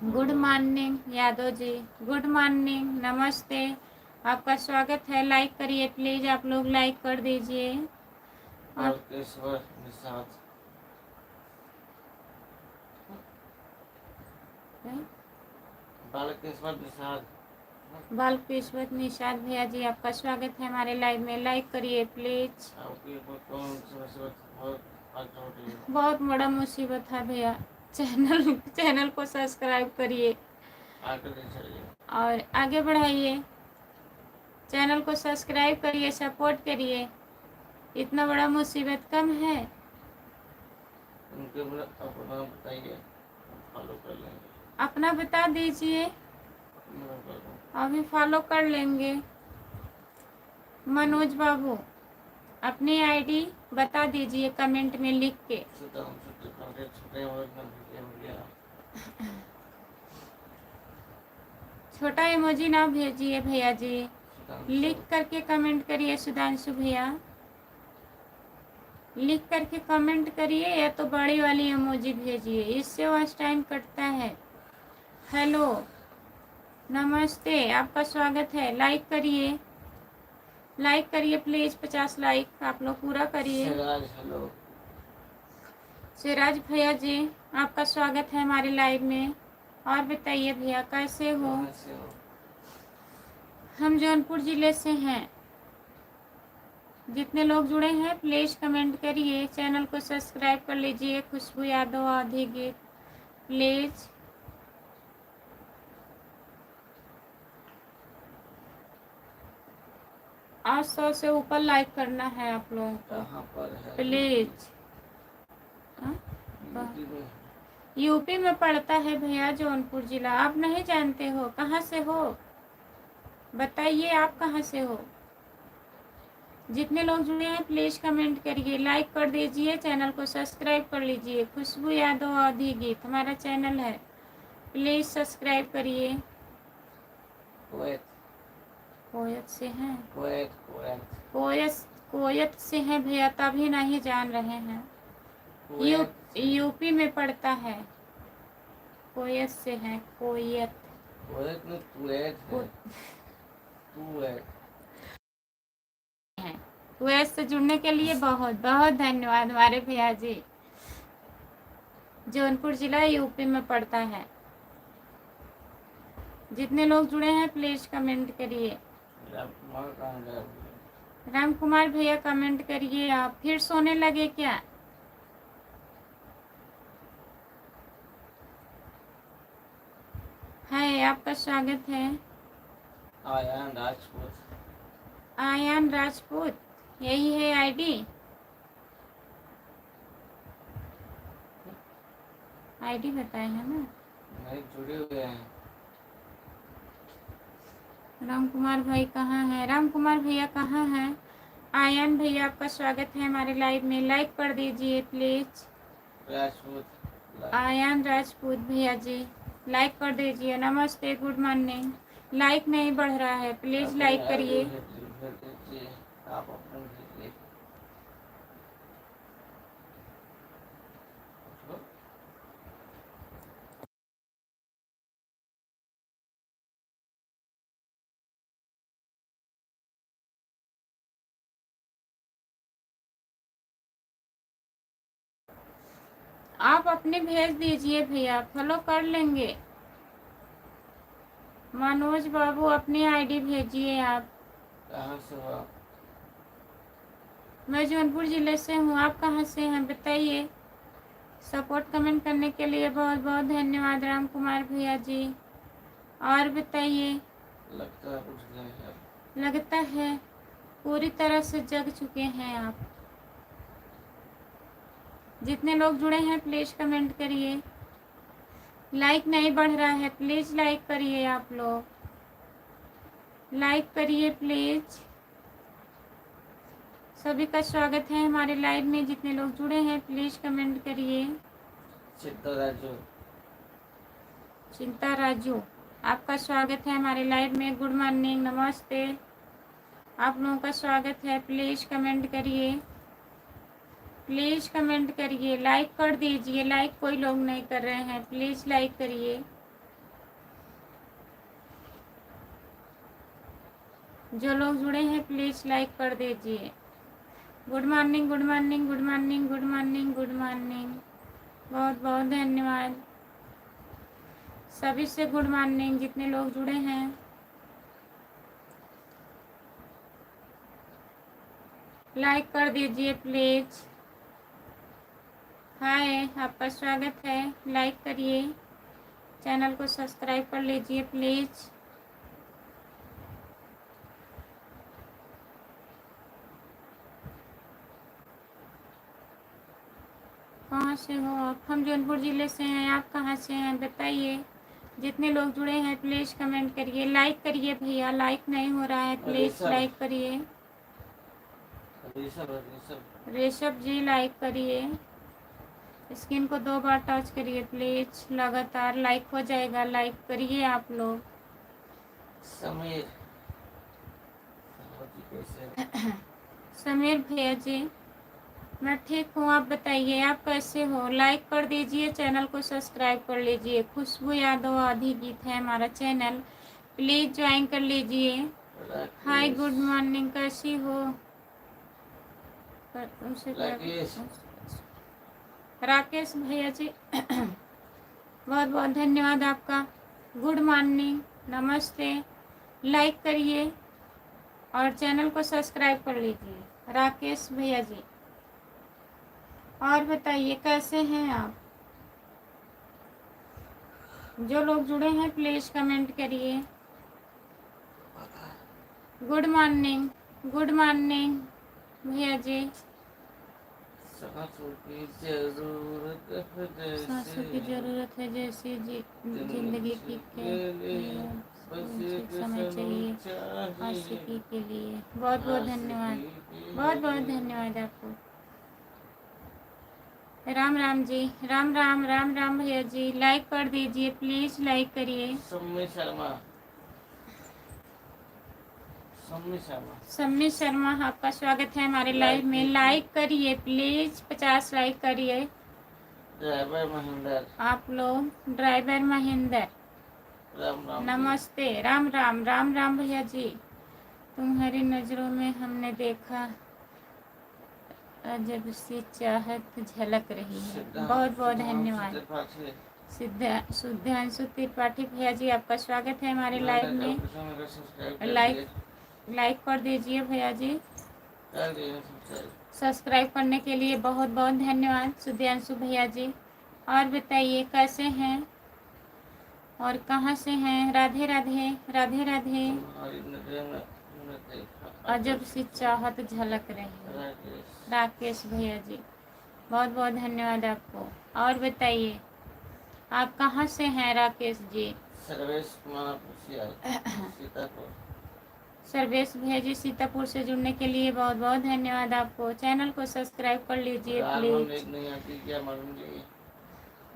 good morning. Yadav ji, good morning, नमस्ते, आपका स्वागत है। लाइक करिए प्लीज, आप लोग लाइक कर दीजिए। और बालकेश्वर निषाद बालकेश्वर निषाद बालकेश्वर निषाद भैया जी, आपका स्वागत है हमारे लाइव में। लाइक करिए प्लीज। आपके ऊपर कौन सी मुसीबत बहुत आगे हो रही है? बहुत बड़ा मुसीबत है भैया। चैनल को सब्सक्राइब करिए आगे नहीं चलिए। और आगे बढ़ाइए। चैनल को सब्सक्राइब करिए, सपोर्ट करिए। इतना बड़ा मुसीबत कम है। उनके अपना बताइए, फॉलो कर लेंगे। अपना बता दीजिए, मैं कर दूँ। अभी फॉलो कर लेंगे। मनोज बाबू, अपनी आईडी बता दीजिए कमेंट में लिख के। छोटे वर्ग में हो गया। छोटा इमोजी ना भेजिए भैया जी, लिख करके कमेंट करिए। सुधांशु भैया, लिख करके कमेंट करिए या तो बड़ी वाली इमोजी भेजिए, इससे वॉच टाइम कटता है। हेलो, नमस्ते, आपका स्वागत है। लाइक करिए, लाइक करिए प्लीज। 50 लाइक आप लोग पूरा करिए। हेलो सिराज भैया जी, आपका स्वागत है हमारे लाइव में। और बताइए भैया कैसे हो? हम जौनपुर ज़िले से हैं। जितने लोग जुड़े हैं प्लीज़ कमेंट करिए। चैनल को सब्सक्राइब कर लीजिए। खुशबू यादव आधी गीत प्लीज़। आज 100 से ऊपर लाइक करना है आप लोगों को प्लीज़। यूपी में पड़ता है भैया जौनपुर ज़िला। आप नहीं जानते हो? कहाँ से हो बताइए, आप कहाँ से हो? जितने लोग जुड़े हैं प्लीज़ कमेंट करिए, लाइक कर दीजिए, चैनल को सब्सक्राइब कर लीजिए। खुशबू यादव आधी गीत हमारा चैनल है, प्लीज़ सब्सक्राइब करिए। कोयत से हैं? कोयत से हैं भैया, तभी नहीं जान रहे हैं। यूपी में पड़ता है। कोयत से हैं। कोयत कुवैत से जुड़ने के लिए बहुत बहुत धन्यवाद हमारे भैया जी। जौनपुर जिला यूपी में पड़ता है। जितने लोग जुड़े हैं प्लीज कमेंट करिए। राम कुमार भैया कमेंट करिए। आप फिर सोने लगे क्या? हाय, आपका स्वागत है। आयान राजपूत, यही है आईडी बताए हैं ना? नहीं, जुड़े हुए हैं। राम कुमार भाई कहाँ हैं? राम कुमार भैया कहाँ हैं? आयन भैया, आपका स्वागत है हमारे लाइव में। लाइक कर दीजिए प्लीज। आयन राजपूत भैया जी, लाइक कर दीजिए। नमस्ते, गुड मॉर्निंग। लाइक नहीं बढ़ रहा है, प्लीज लाइक करिए। आप अपने भेज दीजिए भैया, फॉलो कर लेंगे। मनोज बाबू, अपनी आईडी भेजिए आप। कहाँ से हो? मैं जौनपुर ज़िले से हूँ। आप कहाँ से हैं बताइए। सपोर्ट कमेंट करने के लिए बहुत बहुत धन्यवाद राम कुमार भैया जी। और बताइए। लगता है कुछ नहीं है। लगता है पूरी तरह से जग चुके हैं आप। जितने लोग जुड़े हैं प्लीज़ कमेंट करिए। लाइक नहीं बढ़ रहा है, प्लीज़ लाइक करिए, आप लोग लाइक करिए प्लीज़। सभी का स्वागत है हमारे लाइव में। जितने लोग जुड़े हैं प्लीज़ कमेंट करिए। चिंता राजू, आपका स्वागत है हमारे लाइव में। गुड मॉर्निंग, नमस्ते, आप लोगों का स्वागत है। प्लीज़ कमेंट करिए, प्लीज़ कमेंट करिए, लाइक कर दीजिए। लाइक कोई लोग नहीं कर रहे हैं, प्लीज़ लाइक करिए। जो लोग जुड़े हैं प्लीज़ लाइक कर दीजिए। Good morning, good morning, good morning, good morning, good morning, बहुत बहुत धन्यवाद सभी से। गुड मॉर्निंग जितने लोग जुड़े हैं। लाइक कर दीजिए प्लीज़। हाय, आपका स्वागत है। लाइक करिए, चैनल को सब्सक्राइब कर लीजिए प्लीज़। कहाँ से हो आप? हम जौनपुर ज़िले से हैं। आप कहाँ से हैं बताइए। जितने लोग जुड़े हैं प्लीज़ कमेंट करिए, लाइक करिए भैया। लाइक नहीं हो रहा है, प्लीज़ लाइक करिए। ऋषभ जी लाइक करिए। स्क्रीन को 2 बार टच करिए प्लीज़, लगातार लाइक हो जाएगा। लाइक करिए आप लोग। समीर भैया जी, मैं ठीक हूँ, आप बताइए आप कैसे हो। लाइक कर दीजिए, चैनल को सब्सक्राइब कर लीजिए। खुशबू यादव आधी गीत है हमारा चैनल, प्लीज़ ज्वाइन कर लीजिए। हाय, गुड मॉर्निंग, कैसी हो? राकेश भैया जी बहुत बहुत धन्यवाद आपका। गुड मॉर्निंग, नमस्ते, लाइक करिए और चैनल को सब्सक्राइब कर लीजिए राकेश भैया जी। और बताइए कैसे हैं आप? जो लोग जुड़े हैं प्लीज़ कमेंट करिए। गुड मॉर्निंग, गुड मॉर्निंग भैया जी। सांसों की जरूरत है जैसे जिंदगी की समय चाहिए आशिकी के लिए। बहुत बहुत धन्यवाद, बहुत बहुत धन्यवाद आपको। राम राम जी, राम राम, राम राम भैया जी। लाइक कर दीजिए प्लीज़, लाइक करिए। सम्मी शर्मा, आपका स्वागत है हमारे लाइव में। लाइक करिए प्लीज़, 50 लाइक करिए। ड्राइवर महेंद्र, आप लोग ड्राइवर महेंद्र, नमस्ते। राम राम, राम राम भैया जी। तुम्हारी नज़रों में हमने देखा अजब सी चाहत झलक रही है। बहुत बहुत धन्यवाद। सुधांशु त्रिपाठी भैया जी, आपका स्वागत है हमारे लाइव में। लाइक कर दीजिए भैया जी। सब्सक्राइब करने के लिए बहुत बहुत धन्यवाद सुधांशु भैया जी। और बताइए कैसे हैं और कहाँ से हैं? राधे राधे, राधे राधे। अजब सी चाहत झलक रही है, राकेश भैया जी, बहुत बहुत धन्यवाद आपको। और बताइए आप कहाँ से हैं राकेश जी? सर्वेश भैया जी सीतापुर से जुड़ने के लिए बहुत बहुत धन्यवाद आपको। चैनल को सब्सक्राइब कर लीजिए प्लीज।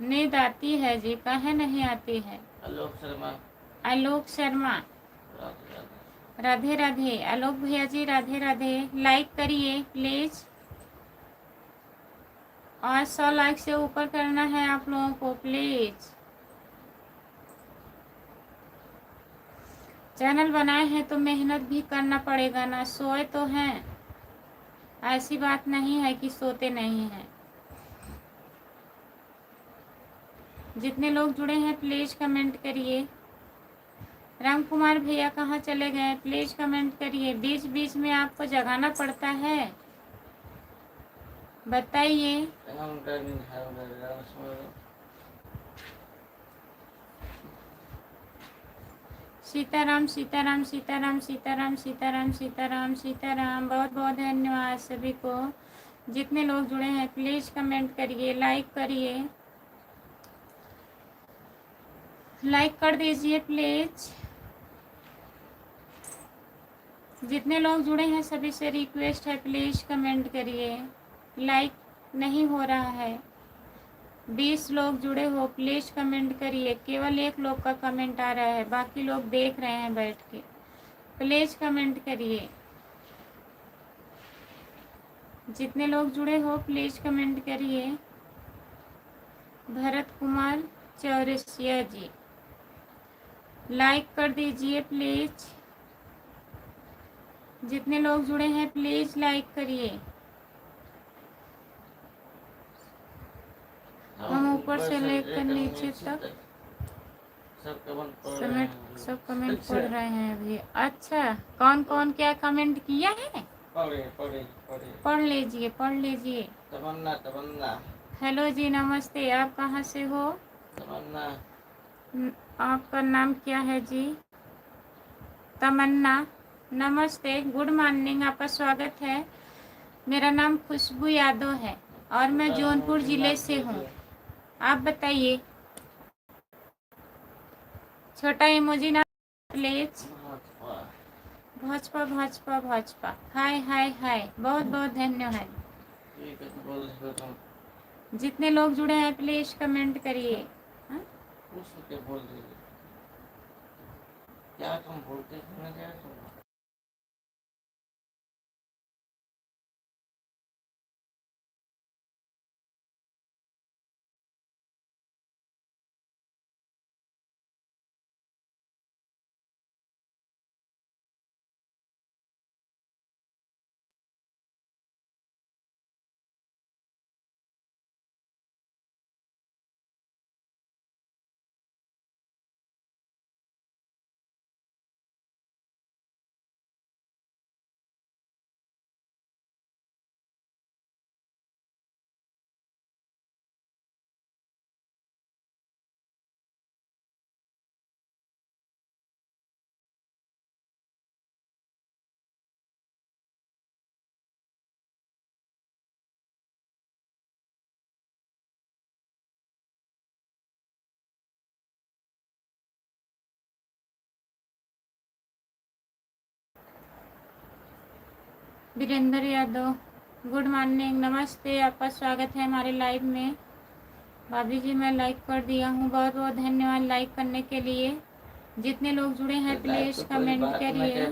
नींद आती है जी, काहे नहीं आती है? आलोक शर्मा, आलोक शर्मा, राधे राधे। आलोक भैया जी राधे राधे। लाइक करिए प्लीज, और 100 लाइक से ऊपर करना है आप लोगों को प्लीज। चैनल बनाए हैं तो मेहनत भी करना पड़ेगा ना, सोए तो हैं, ऐसी बात नहीं है कि सोते नहीं हैं। जितने लोग जुड़े हैं प्लीज कमेंट करिए। राम कुमार भैया कहाँ चले गए? प्लीज कमेंट करिए। बीच बीच में आपको जगाना पड़ता है, बताइए। सीताराम सीताराम सीताराम सीताराम सीताराम सीताराम सीताराम, बहुत बहुत धन्यवाद सभी को जितने लोग जुड़े हैं प्लीज़ कमेंट करिए, लाइक करिए, लाइक कर दीजिए प्लीज़। जितने लोग जुड़े हैं सभी से रिक्वेस्ट है प्लीज़ कमेंट करिए। लाइक नहीं हो रहा है। 20 लोग जुड़े हो प्लीज़ कमेंट करिए। केवल 1 लोग का कमेंट आ रहा है, बाकी लोग देख रहे हैं बैठ के। प्लीज़ कमेंट करिए। जितने लोग जुड़े हो प्लीज़ कमेंट करिए। भरत कुमार चौरसिया जी, लाइक कर दीजिए प्लीज़। जितने लोग जुड़े हैं प्लीज़ लाइक करिए। हम ऊपर से लेकर नीचे तक सब कमेंट पढ़ रहे हैं अभी। अच्छा, कौन कौन क्या कमेंट किया है? पढ़ लीजिए। तमन्ना। हेलो जी, नमस्ते। आप कहाँ से हो? तमन्ना। आपका नाम क्या है जी? तमन्ना। नमस्ते, गुड मॉर्निंग, आपका स्वागत है। मेरा नाम खुशबू यादव है और मैं जौनपुर ज़िले से हूँ। आप बताइए। छोटा इमोजी ना प्लीज। भाजपा। हाय, बहुत बहुत धन्यवाद। जितने लोग जुड़े हैं प्लीज कमेंट करिए। क्या तुम बोलते सुना क्या तुम? वीरेंद्र यादव, गुड मॉर्निंग, नमस्ते, आपका स्वागत है हमारे लाइव में। भाभी जी, मैं लाइक कर दिया हूँ, बहुत बहुत धन्यवाद लाइक करने के लिए। जितने लोग जुड़े हैं प्लीज़ कमेंट करिए।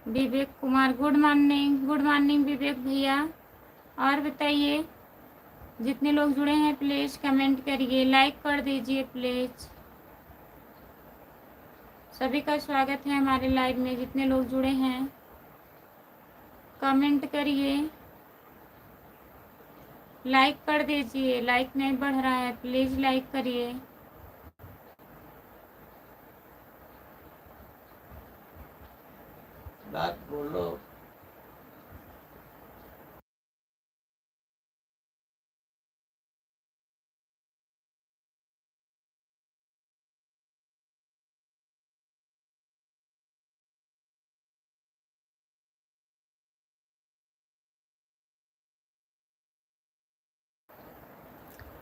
विवेक कुमार, गुड मॉर्निंग विवेक भैया। और बताइए, जितने लोग जुड़े हैं प्लीज़ कमेंट करिए, लाइक कर दीजिए प्लीज़। सभी का स्वागत है हमारे लाइव में। जितने लोग जुड़े हैं कमेंट करिए, लाइक कर दीजिए। लाइक नहीं बढ़ रहा है, प्लीज़ लाइक करिए। बात बोलो।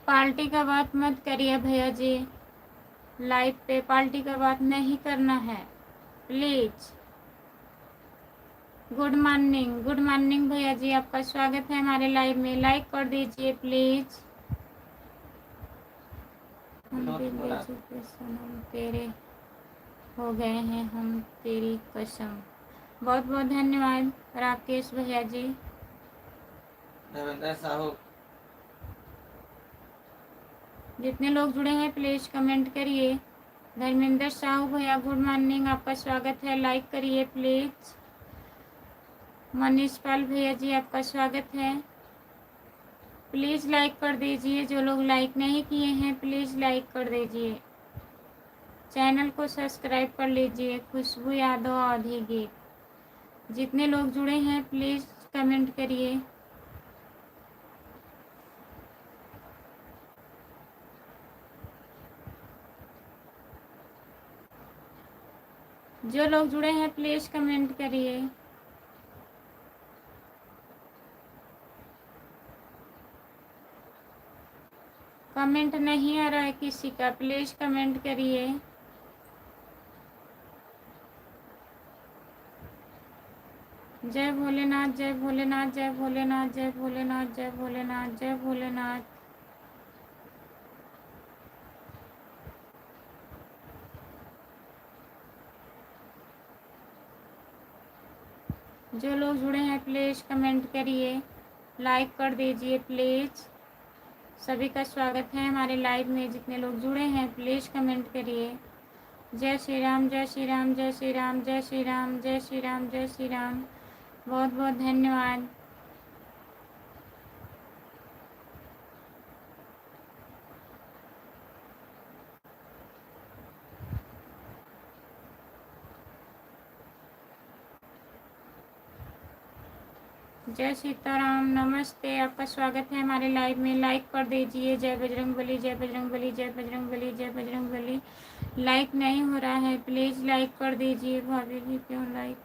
पार्टी का बात मत करिए भैया जी, लाइव पे पार्टी का बात नहीं करना है प्लीज़। गुड मॉर्निंग भैया जी, आपका स्वागत है हमारे लाइव में। लाइक कर दीजिए प्लीज़। हम सनम तेरे हो गए हैं हम तेरी कसम। बहुत बहुत धन्यवाद राकेश भैया जी। देवेंद्र साहू, जितने लोग जुड़े हैं प्लीज़ कमेंट करिए। धर्मेंद्र साहू भैया गुड मॉर्निंग, आपका स्वागत है, लाइक करिए प्लीज़। मनीष पाल भैया जी आपका स्वागत है, प्लीज़ लाइक कर दीजिए। जो लोग लाइक नहीं किए हैं प्लीज़ लाइक कर दीजिए। चैनल को सब्सक्राइब कर लीजिए। खुशबू यादव आधी गीत। जितने लोग जुड़े हैं प्लीज़ कमेंट करिए। जो लोग जुड़े हैं प्लीज़ कमेंट करिए। कमेंट नहीं आ रहा है किसी का, प्लीज़ कमेंट करिए। जय भोलेनाथ, जय भोलेनाथ, जय भोलेनाथ, जय भोलेनाथ, जय भोलेनाथ, जय भोलेनाथ। जो लोग जुड़े हैं प्लीज़ कमेंट करिए, लाइक कर दीजिए प्लीज़। सभी का स्वागत है हमारे लाइव में। जितने लोग जुड़े हैं प्लीज़ कमेंट करिए। जय श्री राम, जय श्री राम, जय श्री राम, जय श्री राम, जय श्री राम, जय श्री राम। बहुत बहुत धन्यवाद। जय सीताराम, नमस्ते, आपका स्वागत है हमारे लाइव में। लाइक कर दीजिए। जय बजरंगबली, जय बजरंगबली, जय बजरंगबली, जय बजरंगबली। लाइक नहीं हो रहा है, प्लीज़ लाइक कर दीजिए। भाभी जी क्यों लाइक?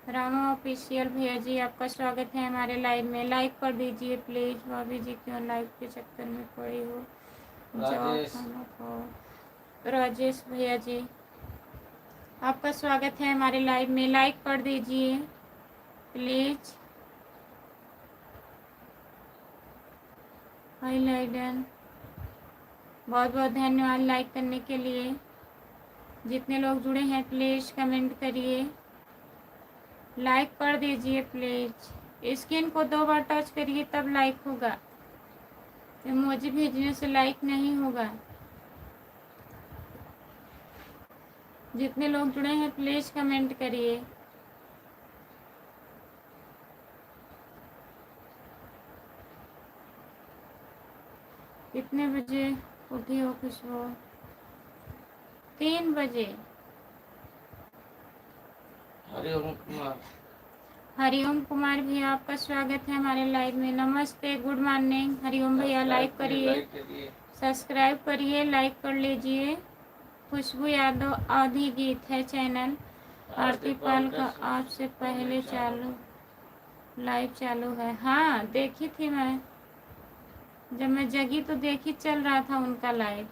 रामा ऑफिशियल भैया जी आपका स्वागत है हमारे लाइव में। लाइक कर दीजिए प्लीज़। भाभी जी क्यों लाइव के चक्कर में पड़ी हो? राजेश भैया जी आपका स्वागत है हमारे लाइव में। लाइक कर दीजिए प्लीज़। हाय लाइडन, बहुत बहुत धन्यवाद लाइक करने के लिए। जितने लोग जुड़े हैं प्लीज़ कमेंट करिए, लाइक कर दीजिए प्लीज़। स्क्रीन को 2 बार टच करिए तब लाइक होगा, इमोजी भेजने से लाइक नहीं होगा। जितने लोग जुड़े हैं प्लीज़ कमेंट करिए। कितने बजे उठी हो खुशबू? 3 बजे। हरिओम कुमार भैया आपका स्वागत है हमारे लाइव में। नमस्ते, गुड मॉर्निंग। हरिओम भैया लाइक करिए, सब्सक्राइब करिए, लाइक कर लीजिए। खुशबू यादव आधी गीत है चैनल। आरती पाल का आपसे पहले लाइव चालू है। हाँ देखी थी मैं, जब मैं जगी तो देखी चल रहा था उनका लाइव।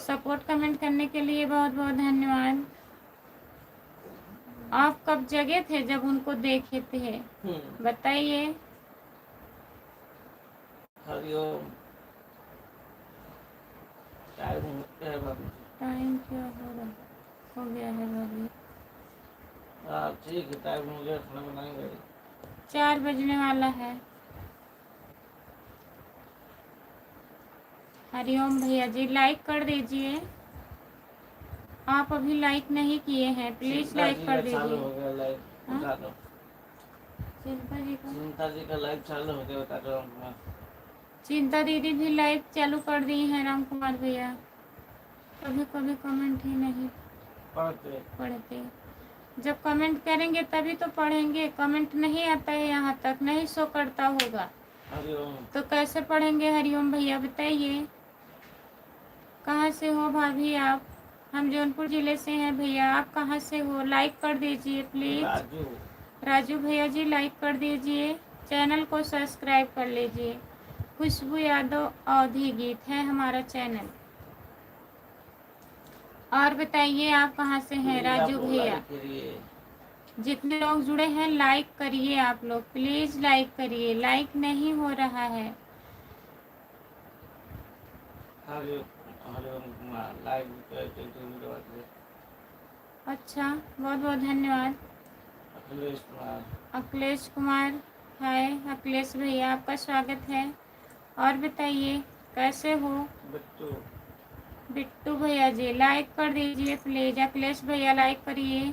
सपोर्ट कमेंट करने के लिए बहुत बहुत धन्यवाद। आप कब जगे थे जब उनको देखे थे बताइए। टाइम क्या हो गया है भाभी? ठीक है, टाइम हो गया, खाना बनाएंगे। 4 बजने वाला है। हरिओम भैया जी लाइक कर दीजिए। आप अभी लाइक नहीं किए हैं, प्लीज लाइक कर दीजिए। चिंता जी का लाइव चालू हो गया, बता दो। चिंता दीदी भी लाइव चालू कर दी है राम कुमार भैया। कभी कभी कमेंट ही नहीं पढ़ते। जब कमेंट करेंगे तभी तो पढ़ेंगे। कमेंट नहीं आता है, यहाँ तक नहीं शो करता होगा तो कैसे पढ़ेंगे? हरिओम भैया बताइए, कहाँ से हो भाभी आप? हम जौनपुर जिले से हैं भैया, आप कहाँ से हो? लाइक कर दीजिए प्लीज। राजू भैया जी लाइक कर दीजिए, चैनल को सब्सक्राइब कर लीजिए। खुशबू यादव अवधी गीत है हमारा चैनल। और बताइए आप कहाँ से हैं राजू भैया? जितने लोग जुड़े हैं लाइक करिए, आप लोग प्लीज लाइक करिए। लाइक नहीं हो रहा है। अच्छा, बहुत बहुत धन्यवाद। अखिलेश कुमार। अखिलेश कुमार, हाय अखिलेश भैया, आपका स्वागत है। और बताइए कैसे हो? बिट्टू। बिट्टू भैया जी लाइक कर दीजिए प्लीज। अखिलेश भैया लाइक करिए।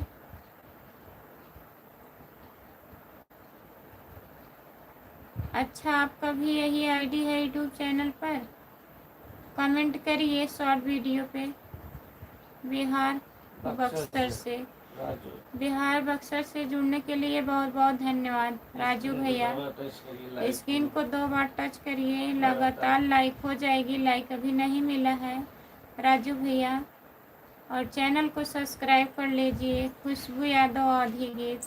अच्छा, आपका भी यही आईडी है यूट्यूब चैनल पर? कमेंट करिए शॉर्ट वीडियो पे। बिहार बक्सर से, राजू। बिहार बक्सर से जुड़ने के लिए बहुत बहुत धन्यवाद राजू भैया। स्क्रीन को 2 बार टच करिए, लगातार लाइक हो जाएगी। लाइक अभी नहीं मिला है राजू भैया। और चैनल को सब्सक्राइब कर लीजिए। खुशबू यादव आधी गीत।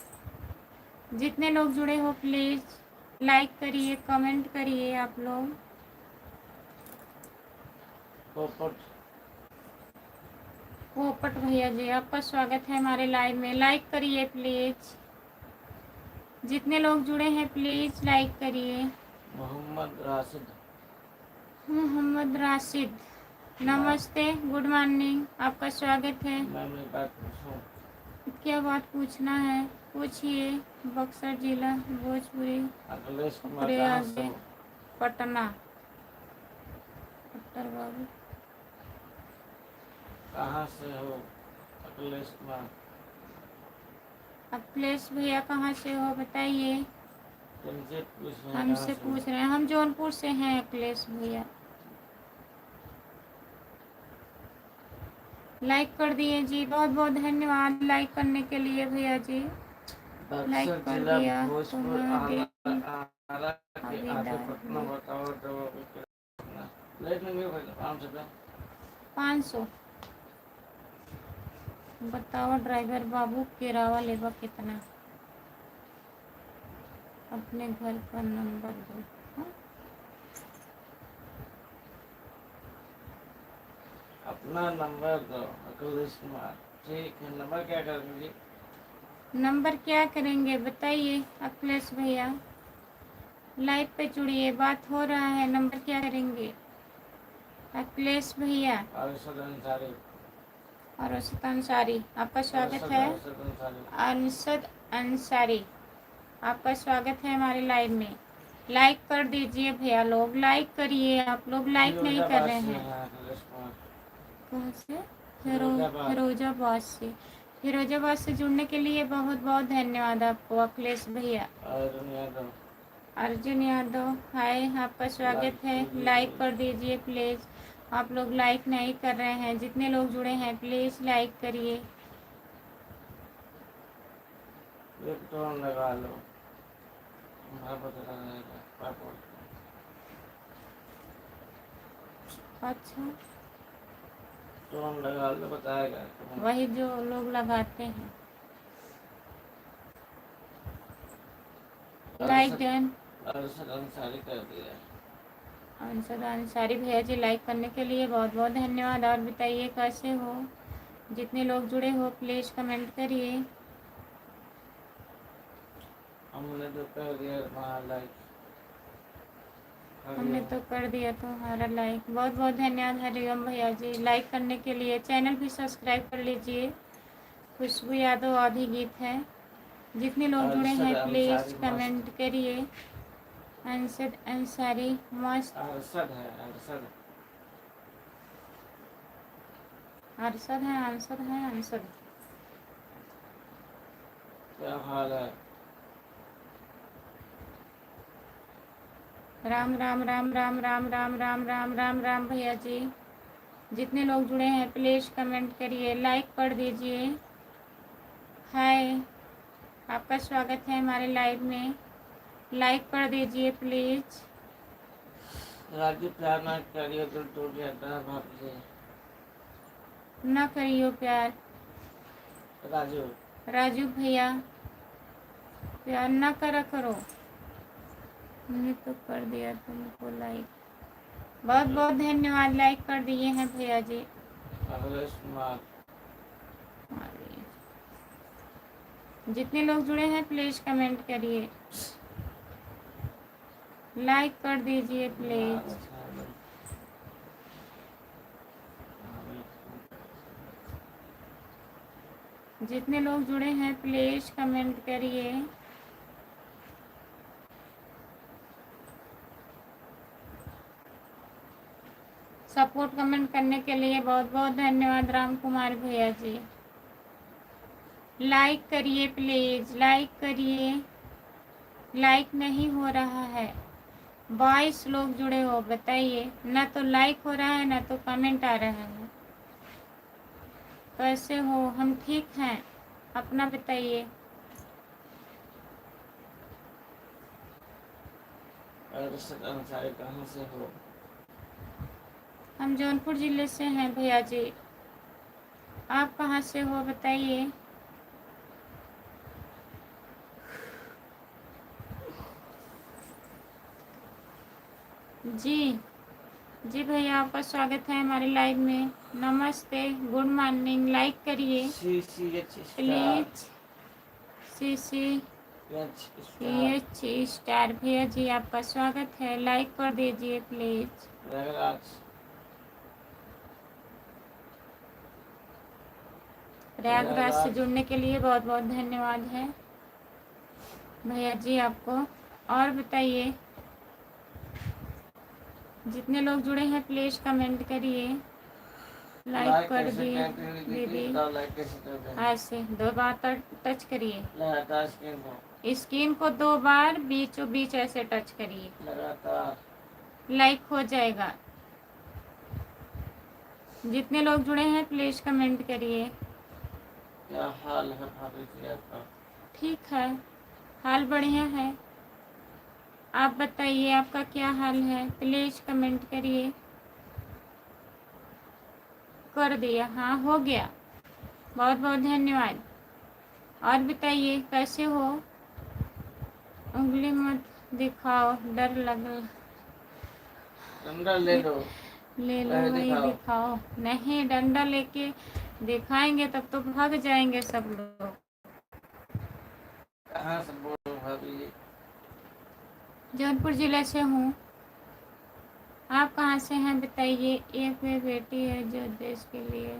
जितने लोग जुड़े हो प्लीज़ लाइक करिए, कमेंट करिए आप लोग। पोपट भैया जी आपका स्वागत है हमारे लाइव में। लाइक करिए प्लीज़। जितने लोग जुड़े हैं प्लीज़ लाइक करिए। मोहम्मद राशिद। मोहम्मद राशिद, नमस्ते, गुड मॉर्निंग, आपका स्वागत है। मैम एक बात पूछूं? क्या बात पूछना है? पूछिए। बक्सर जिला भोजपुरी, अखिलेश कुमार ऊपरे कहाँ से आगे हो? पटना। उत्तर बाबू, कहाँ से हो अखिलेश कुमार? अखिलेश भैया कहाँ से हो बताइए? तुमसे पूछ रहे हैं, हमसे कहाँ से हो? पूछ रहे हैं। हम जौनपुर से हैं अखिलेश भैया। लाइक कर दिए जी, बहुत बहुत धन्यवाद लाइक करने के लिए भैया जी। लाइक बक्सर कर जिला भैया तो भोजपुर मैं आरा के आगे पटना। बताओ तो लेट लेंगे 500 500। बताओ ड्राइवर बाबू किराया लेबा कितना? अपने घर का नंबर दो। हाँ? अपना नंबर दो अखिलेश कुमार। ठीक है, नंबर क्या करेंगे? नंबर क्या करेंगे बताइए अखिलेश भैया। लाइव पे जुड़िए, बात हो रहा है। नंबर क्या करेंगे अखिलेश भैया? अरशद अंसारी। और अर्शद अंसारी, आपका स्वागत है। अरशद अंसारी, आपका स्वागत है हमारे लाइव में। लाइक कर दीजिए भैया लोग, लाइक करिए। आप लोग लाइक नहीं कर रहे हैं। कहाँ से? फिरोजाबाद से। फिरोजाबाद से जुड़ने के लिए बहुत बहुत धन्यवाद आपको अखिलेश भैया। अर्जुन यादव, हाय, आपका स्वागत है। लाइक कर दीजिए प्लीज़। आप लोग लाइक नहीं कर रहे हैं। जितने लोग जुड़े हैं प्लीज़ लाइक करिए। एक टोन लगा लो। अच्छा, टोन लगा लो, बताएगा। वही जो लोग लगाते हैं। Like done. अरशद अंसारी कर दिया। अरशद अंसारी भैया जी लाइक करने के लिए बहुत बहुत धन्यवाद। और बताइए कैसे हो? जितने लोग जुड़े हो प्लीज़ कमेंट करिए। हमने तो कर दिया लाइक। हमने तो कर दिया तुम्हारा लाइक। बहुत बहुत धन्यवाद हरिओम भैया जी लाइक करने के लिए। चैनल भी सब्सक्राइब कर लीजिए। खुशबू यादव आधी गीत है। जितने लोग जुड़े हैं प्लीज़ कमेंट करिए। अरशद अंसारी मस्त। अरशद है, अरशद। अरशद है, अरशद है, अरशद। क्या हाल है? राम राम राम राम राम राम राम राम राम राम भैया जी। जितने लोग जुड़े हैं प्लीज़ कमेंट करिए, लाइक कर दीजिए। हाय, आपका स्वागत है हमारे लाइव में। लाइक कर दीजिए प्लीज़। राजू प्यार ना करिए तो टूट जाता है भाभी। ना करियो प्यार राजू। राजू भैया, प्यार ना करा करो। हमने तो कर दिया तुमको लाइक। बहुत बहुत धन्यवाद लाइक कर दिए हैं भैया जी। अखिलेश कुमार। जितने लोग जुड़े हैं प्लीज़ कमेंट करिए, लाइक कर दीजिए प्लीज़। जितने लोग जुड़े हैं प्लीज़ कमेंट करिए। सपोर्ट कमेंट करने के लिए बहुत बहुत धन्यवाद राम कुमार भैया जी। लाइक करिए प्लीज़, लाइक करिए। लाइक नहीं हो रहा है। 22 लोग जुड़े हो, बताइए। ना तो लाइक हो रहा है ना तो कमेंट आ रहा है। कैसे हो? हम ठीक हैं, अपना बताइए। कहाँ से हो? हम जौनपुर ज़िले से हैं भैया जी। आप कहाँ से हो बताइए। जी जी भैया, आपका स्वागत है हमारे लाइव में। नमस्ते, गुड मॉर्निंग। लाइक करिए प्लीज। CC स्टार भैया जी, आपका स्वागत है। लाइक कर दीजिए प्लीज। प्रयागराज से जुड़ने के लिए बहुत बहुत धन्यवाद है भैया जी आपको। और बताइए, जितने लोग जुड़े हैं प्लीज कमेंट करिए। लाइक कर दिए दीदी। ऐसे 2 बार टच करिए। स्क्रीन को 2 बार बीचों बीच ऐसे टच करिए, लाइक हो जाएगा। जितने लोग जुड़े हैं प्लीज कमेंट करिए। क्या हाल है भाभी जी आपका? ठीक है, हाल बढ़िया है। आप बताइए आपका क्या हाल है, प्लीज कमेंट करिए। कर दिया? हाँ, हो गया। बहुत बहुत धन्यवाद। और बताइए कैसे हो? उंगली मत दिखाओ, डर लग। डंडा ले लो। ले लो भाई, दिखाओ। नहीं, डंडा लेके दिखाएंगे तब तो भाग जाएंगे सब लोग। कहाँ से बोल रहे हो भाभी जी? जौनपुर जिले से हूँ। आप कहाँ से हैं बताइए। एक वे बेटी है जो देश के लिए।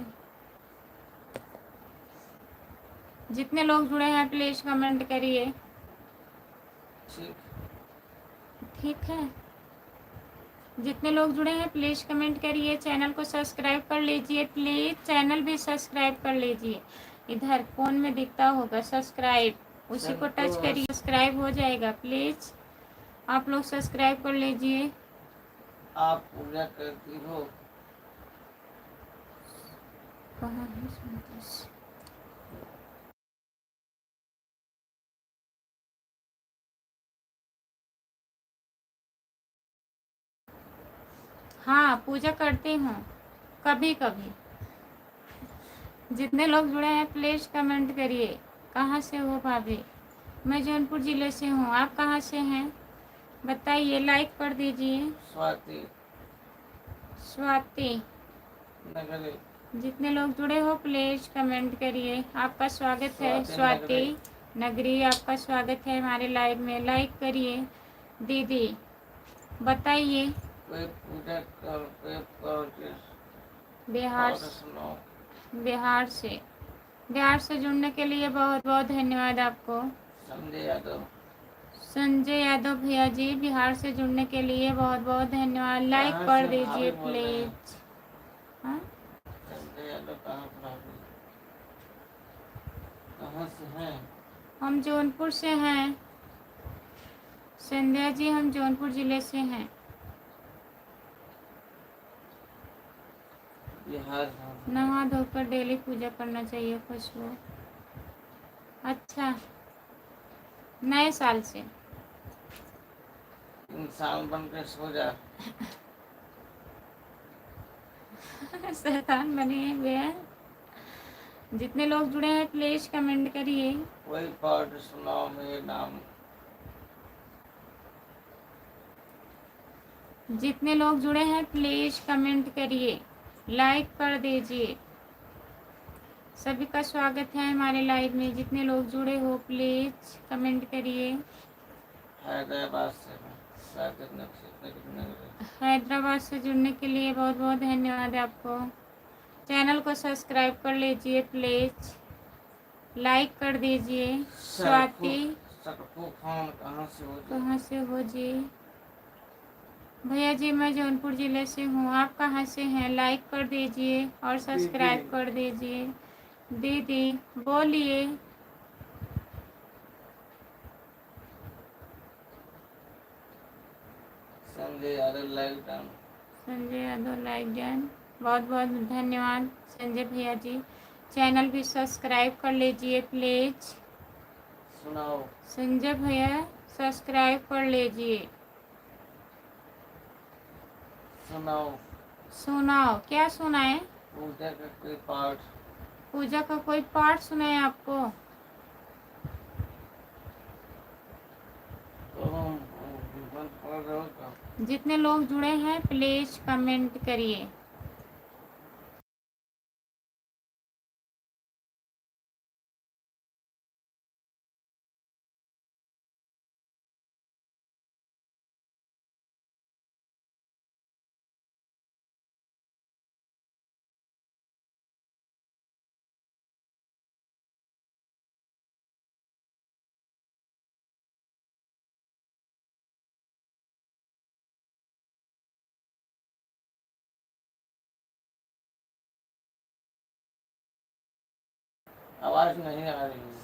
जितने लोग जुड़े हैं प्लीज कमेंट करिए। ठीक है, जितने लोग जुड़े हैं प्लीज कमेंट करिए। चैनल को सब्सक्राइब कर लीजिए प्लीज। चैनल भी सब्सक्राइब कर लीजिए। इधर फोन में दिखता होगा सब्सक्राइब, उसी को टच करिए, सब्सक्राइब हो जाएगा। प्लीज आप लोग सब्सक्राइब कर लीजिए। आप पूजा करती हो? कहाँ है संतोष? हाँ, पूजा करती हूँ कभी कभी। जितने लोग जुड़े हैं प्लीज कमेंट करिए। कहाँ से हो भाभी? मैं जौनपुर जिले से हूँ। आप कहाँ से हैं बताइए। लाइक कर दीजिए। स्वाति नगरी। जितने लोग जुड़े हो प्लीज कमेंट करिए। आपका स्वागत है स्वाति नगरी, आपका स्वागत है हमारे लाइव में। लाइक करिए दीदी। बताइए। बिहार से जुड़ने के लिए बहुत बहुत धन्यवाद आपको। संजय यादव भैया जी, बिहार से जुड़ने के लिए बहुत बहुत धन्यवाद। लाइक कर दीजिए प्लीज। हाँ, कहाँ से हैं? हम जौनपुर से हैं संध्या जी, हम जौनपुर जिले से हैं। बिहार। नहा धोकर डेली पूजा करना चाहिए खुशबू। अच्छा, नए साल से इंसान बनकर सो जा। शैतान बने हुए हैं। जितने लोग जुड़े हैं प्लीज कमेंट करिए। कोई पाठ सुनाओ मेरे नाम। जितने लोग जुड़े हैं प्लीज कमेंट करिए। लाइक कर दीजिए। सभी का स्वागत है हमारे लाइव में। जितने लोग जुड़े हो प्लीज कमेंट करिए। हैदराबाद से जुड़ने के लिए बहुत बहुत धन्यवाद आपको। चैनल को सब्सक्राइब कर लीजिए प्लीज। लाइक कर दीजिए। स्वाति सकफू खान कहाँ से हो जी? कहाँ से हो जी? भैया जी मैं जौनपुर ज़िले से हूँ। आप कहाँ से हैं? लाइक कर दीजिए और सब्सक्राइब कर दीजिए। दीदी बोलिए। Sanjay Yadav like done. Sanjay Yadav like done. बहुत बहुत धन्यवाद संजय भैया जी। चैनल भी सब्सक्राइब कर लीजिए प्लीज़। सुनाओ संजय भैया सब्सक्राइब कर लीजिए। सुनाओ सुनाओ क्या सुनाए? पूजा का कोई पाठ। पूजा का कोई पाठ सुनाए आपको? तो हम बंद पढ़ रहे हो का? जितने लोग जुड़े हैं प्लीज़ कमेंट करिए। आवाज नहीं आ रही है।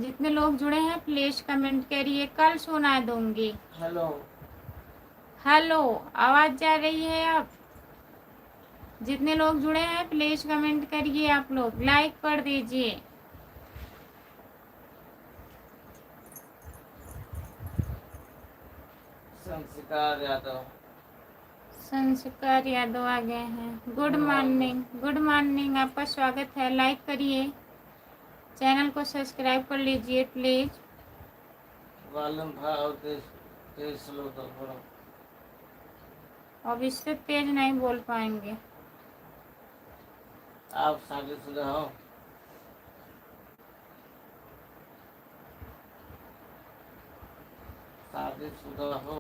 जितने लोग जुड़े हैं प्लीज़ कमेंट करिए, कल सुना दूंगी। हेलो हेलो आवाज़ जा रही है अब? जितने लोग जुड़े हैं प्लीज़ कमेंट करिए। आप लोग लाइक कर दीजिए। संस्कार यादव। संस्कार यादव आ गए हैं। Good morning. गुड मॉर्निंग आपका स्वागत है। लाइक करिए। चैनल को सब्सक्राइब कर लीजिए प्लीज़। वालम भाव तेज स्लो तो थोड़ा। अब इससे तेज नहीं बोल पाएंगे। आप शादीशुदा हो? शादीशुदा हो?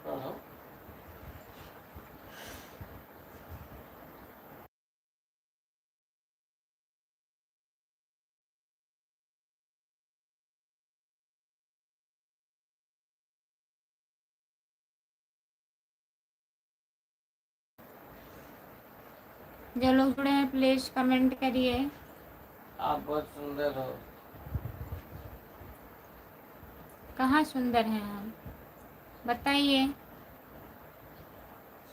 पढ़ो। जो लोग जुड़े हैं प्लीज़ कमेंट करिए। आप बहुत सुंदर हो। कहाँ सुंदर हैं हम? बताइए।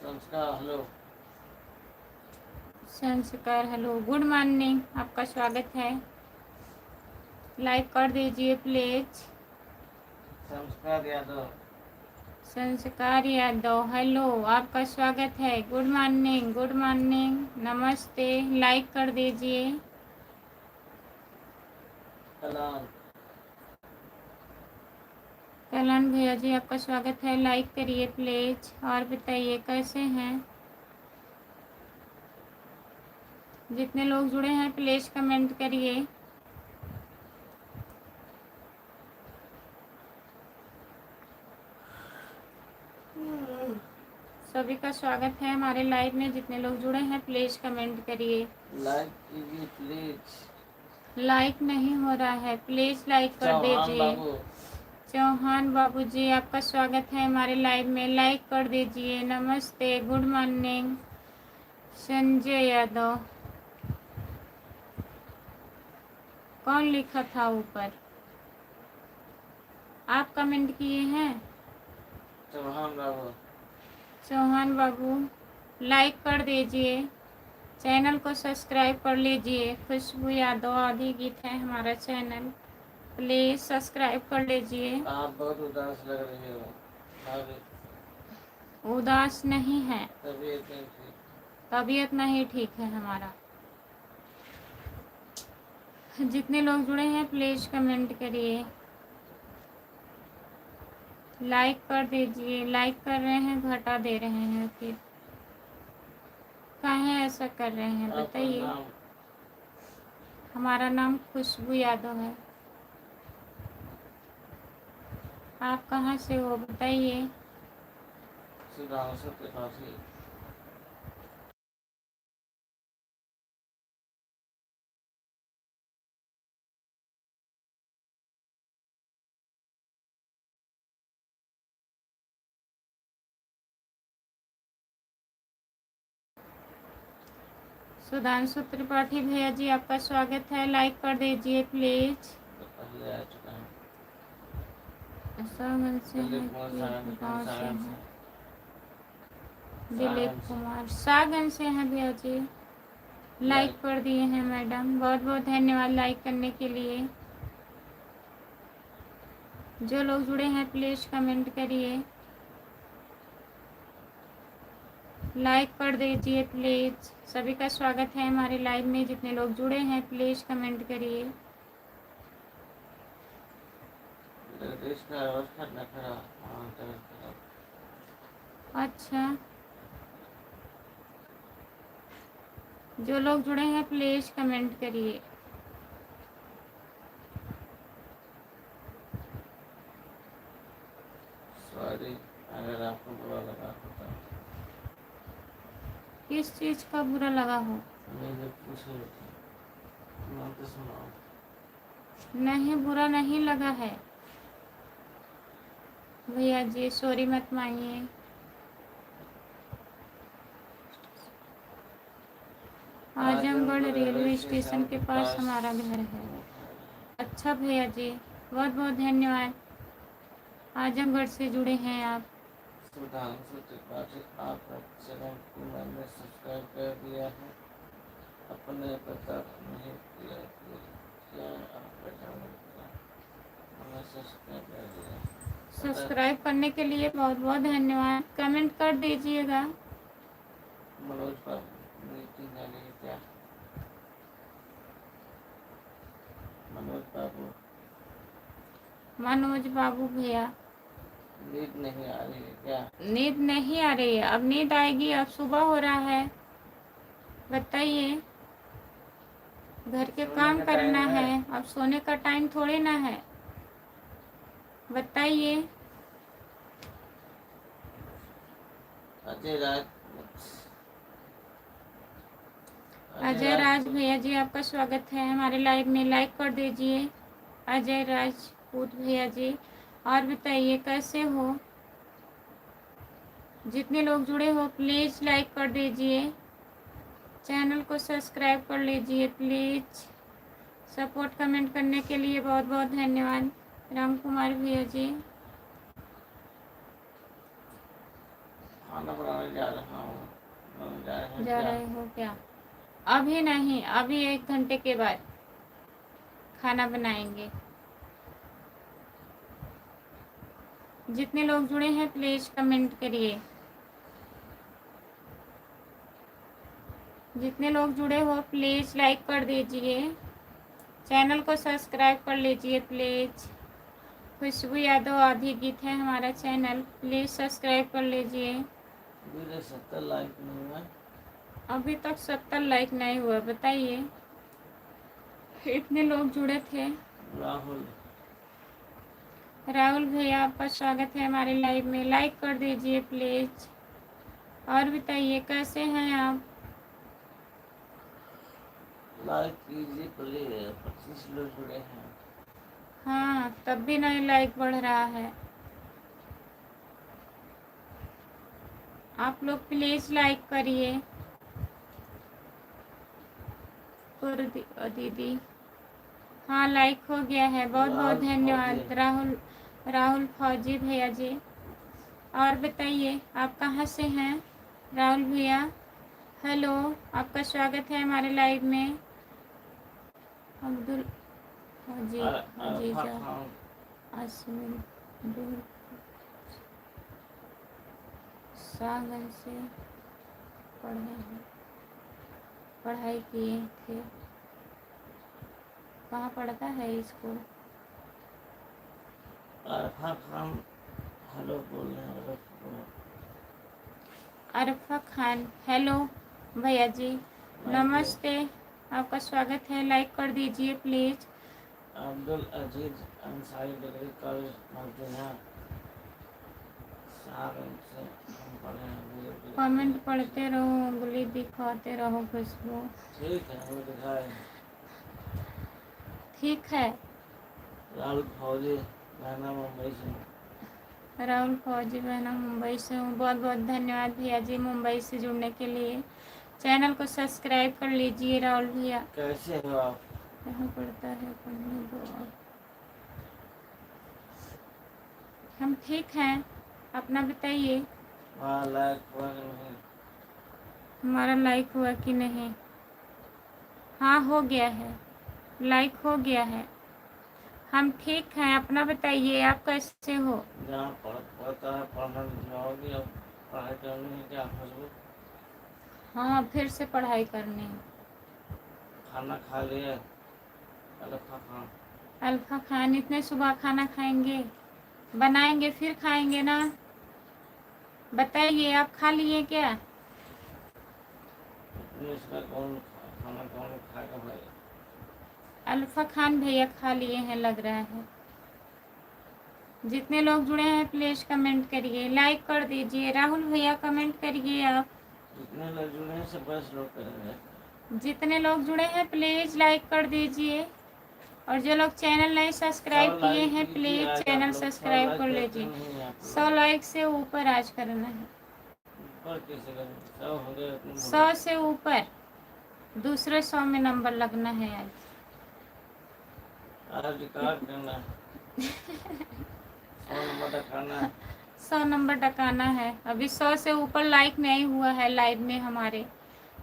संस्कार हेलो। संस्कार हेलो। गुड मॉर्निंग आपका स्वागत है। लाइक कर दीजिए प्लीज़। संस्कार यादव। संस्कार यादव हेलो आपका स्वागत है। Good morning. गुड मॉर्निंग नमस्ते। लाइक कर दीजिए। कलाम। कल्याण भैया जी आपका स्वागत है। लाइक करिए प्लीज़ और बताइए कैसे हैं? जितने लोग जुड़े हैं प्लीज़ कमेंट करिए। सभी का स्वागत है हमारे लाइव में। जितने लोग जुड़े हैं प्लीज़ कमेंट करिए। लाइक कीजिए प्लीज। लाइक नहीं हो रहा है, प्लीज़ लाइक कर चौहान दीजिए। बाबू। चौहान बाबू जी आपका स्वागत है हमारे लाइव में। लाइक कर दीजिए। नमस्ते। Good morning. संजय यादव कौन लिखा था ऊपर? आप कमेंट किए हैं? चौहान बाबू। चौहान बाबू लाइक कर दीजिए। चैनल को सब्सक्राइब कर लीजिए। खुशबू यादव आदि गीत है हमारा चैनल, प्लीज़ सब्सक्राइब कर लीजिए। आप बहुत उदास लग रहे हो। भाभी उदास नहीं है, तबीयत नहीं ठीक। तबीयत नहीं ठीक है हमारा। जितने लोग जुड़े हैं प्लीज़ कमेंट करिए। लाइक कर दीजिए। लाइक कर रहे हैं घटा दे रहे हैं फिर। ऐसा कर रहे हैं आपका बताइए? नाम? हमारा नाम खुशबू यादव है। आप कहाँ से हो बताइए? सुधांशु त्रिपाठी। सुधांशु त्रिपाठी भैया जी, आपका स्वागत है। लाइक कर दीजिए प्लीज। तो पहले आ चुका है। सागन से है दिलीप कुमार कि सागन गाँव से सागन है? से दिलीप सागन से। कुमार सागन से हैं भैया जी। लाइक कर दिए हैं मैडम, बहुत बहुत धन्यवाद लाइक करने के लिए। जो लोग जुड़े हैं प्लीज़ कमेंट करिए, लाइक कर दीजिए प्लीज़। सभी का स्वागत है हमारे लाइव में। जितने लोग जुड़े हैं प्लीज़ कमेंट करिए। जगदीश का अवस्था न खड़ा। हाँ, खड़ा। अच्छा, जो लोग जुड़े हैं प्लीज़ कमेंट करिए। सॉरी अगर आपको बुरा लगा होता। किस चीज़ का बुरा लगा हो? मैं जब पूछ रही थी मैं तो सुनाओ। नहीं, बुरा नहीं लगा है भैया जी, सॉरी मत मानिए। आजमगढ़ रेलवे स्टेशन के पास हमारा घर है। अच्छा भैया जी, बहुत बहुत धन्यवाद। आजमगढ़ से जुड़े हैं आप। सुधांशु त्रिपाठी, आपका चैनल को मैंने सब्सक्राइब कर दिया है। अपने पता नहीं किया कि क्या आपका चैनल का मैंने सब्सक्राइब कर दिया। सब्सक्राइब करने के लिए बहुत बहुत धन्यवाद। कमेंट कर दीजिएगा। मनोज पर मीटिंग आ रही है क्या? मनोज बाबू मनोज बाबू भैया, नींद नहीं आ रही है क्या? नींद नहीं आ रही है? अब नींद आएगी, अब सुबह हो रहा है। बताइए, घर के काम करना है, अब सोने का टाइम थोड़ी ना है। बताइए। अजय राज अजय राज भैया जी, आपका स्वागत है हमारे लाइव में। लाइक कर दीजिए अजय राजपूत भैया जी। और बताइए कैसे हो? जितने लोग जुड़े हो प्लीज़ लाइक कर दीजिए, चैनल को सब्सक्राइब कर लीजिए प्लीज़। सपोर्ट कमेंट करने के लिए बहुत बहुत धन्यवाद। राम कुमार भैया जी, खाना बनाने जा रहा हूँ। जा रहे हो क्या? अभी नहीं, अभी 1 घंटे के बाद खाना बनाएंगे। जितने लोग जुड़े हैं प्लीज़ कमेंट करिए। जितने लोग जुड़े हो प्लीज़ लाइक कर दीजिए, चैनल को सब्सक्राइब कर लीजिए प्लीज़। खुशबू यादव आधी गीत है हमारा चैनल, प्लीज़ सब्सक्राइब कर लीजिए। मेरे 70 लाइक नहीं हुआ। अभी तक 70 लाइक नहीं हुआ, बताइए। इतने लोग जुड़े थे। राहुल भैया, आपका स्वागत है हमारे लाइव में। लाइक कर दीजिए प्लीज़। और बताइए कैसे हैं आप? लाइक कीजिए प्लीज। 25 लोग जुड़े हैं। हाँ, तब भी नहीं लाइक बढ़ रहा है। आप लोग प्लीज़ लाइक करिए। दीदी, हाँ लाइक हो गया है, बहुत बहुत धन्यवाद राहुल फौजी भैया जी। और बताइए आप कहाँ से हैं राहुल भैया? हेलो, आपका स्वागत है हमारे लाइव में। अब्दुल अजीजा आसमिन दूर सागन से पढ़ाई किए थे। कहाँ पढ़ता है स्कूल? अरफा खान हेलो बोल रहे हैं। अरफा खान हेलो भैया जी नमस्ते, आपका स्वागत है। लाइक कर दीजिए please. Abdul Aziz Ansari degree college मजदूर सारण से हम पढ़े हैं। कमेंट पढ़ते रहो, उंगली दिखाते रहो खुशबू। ठीक है, वो दिखाए। ठीक है। लाल फौजी बहना मुंबई से। राहुल फौजी बहना मुंबई से हूँ। बहुत बहुत धन्यवाद भैया जी मुंबई से जुड़ने के लिए। चैनल को सब्सक्राइब कर लीजिए राहुल भैया। कैसे हो आप? यहाँ पढ़ता है, पढ़ने दो आप। हम ठीक हैं, अपना बताइए। वहाँ लायक हुआ कि नहीं? हमारा लाइक हुआ कि नहीं? हाँ हो गया है, लाइक हो गया है। हम ठीक हैं, अपना बताइए आप कैसे हो? जहाँ पढ़ता है पढ़ना जाओगी अब पढ़ाई करनी है क्या खुशबू? हाँ फिर से पढ़ाई करनी है। खाना खा लिया? अल्फा खान। अल्फा खान इतने सुबह खाना खाएंगे? बनाएंगे फिर खाएंगे ना। बताइए आप खा लिए क्या? इसका खाना कौन खाएगा भाई? अल्फा खान भैया खा लिए हैं लग रहा है। जितने लोग जुड़े हैं प्लीज कमेंट करिए, लाइक कर दीजिए। राहुल भैया कमेंट करिए आप। जितने लोग जुड़े हैं सब बस लोग करेंगे। जितने लोग जुड़े हैं प्लीज लाइक कर दीजिए। और जो लोग चैनल नहीं सब्सक्राइब किए हैं प्लीज चैनल सब्सक्राइब कर लीजिए। 100 लाइक से ऊपर आज करना है। 100 से ऊपर, दूसरे 100 में नंबर लगना है आज। रिकॉर्ड करना है। 100 नंबर डकाना है। 100 नंबर डकाना है। अभी 100 से ऊपर लाइक नहीं हुआ है लाइव में हमारे,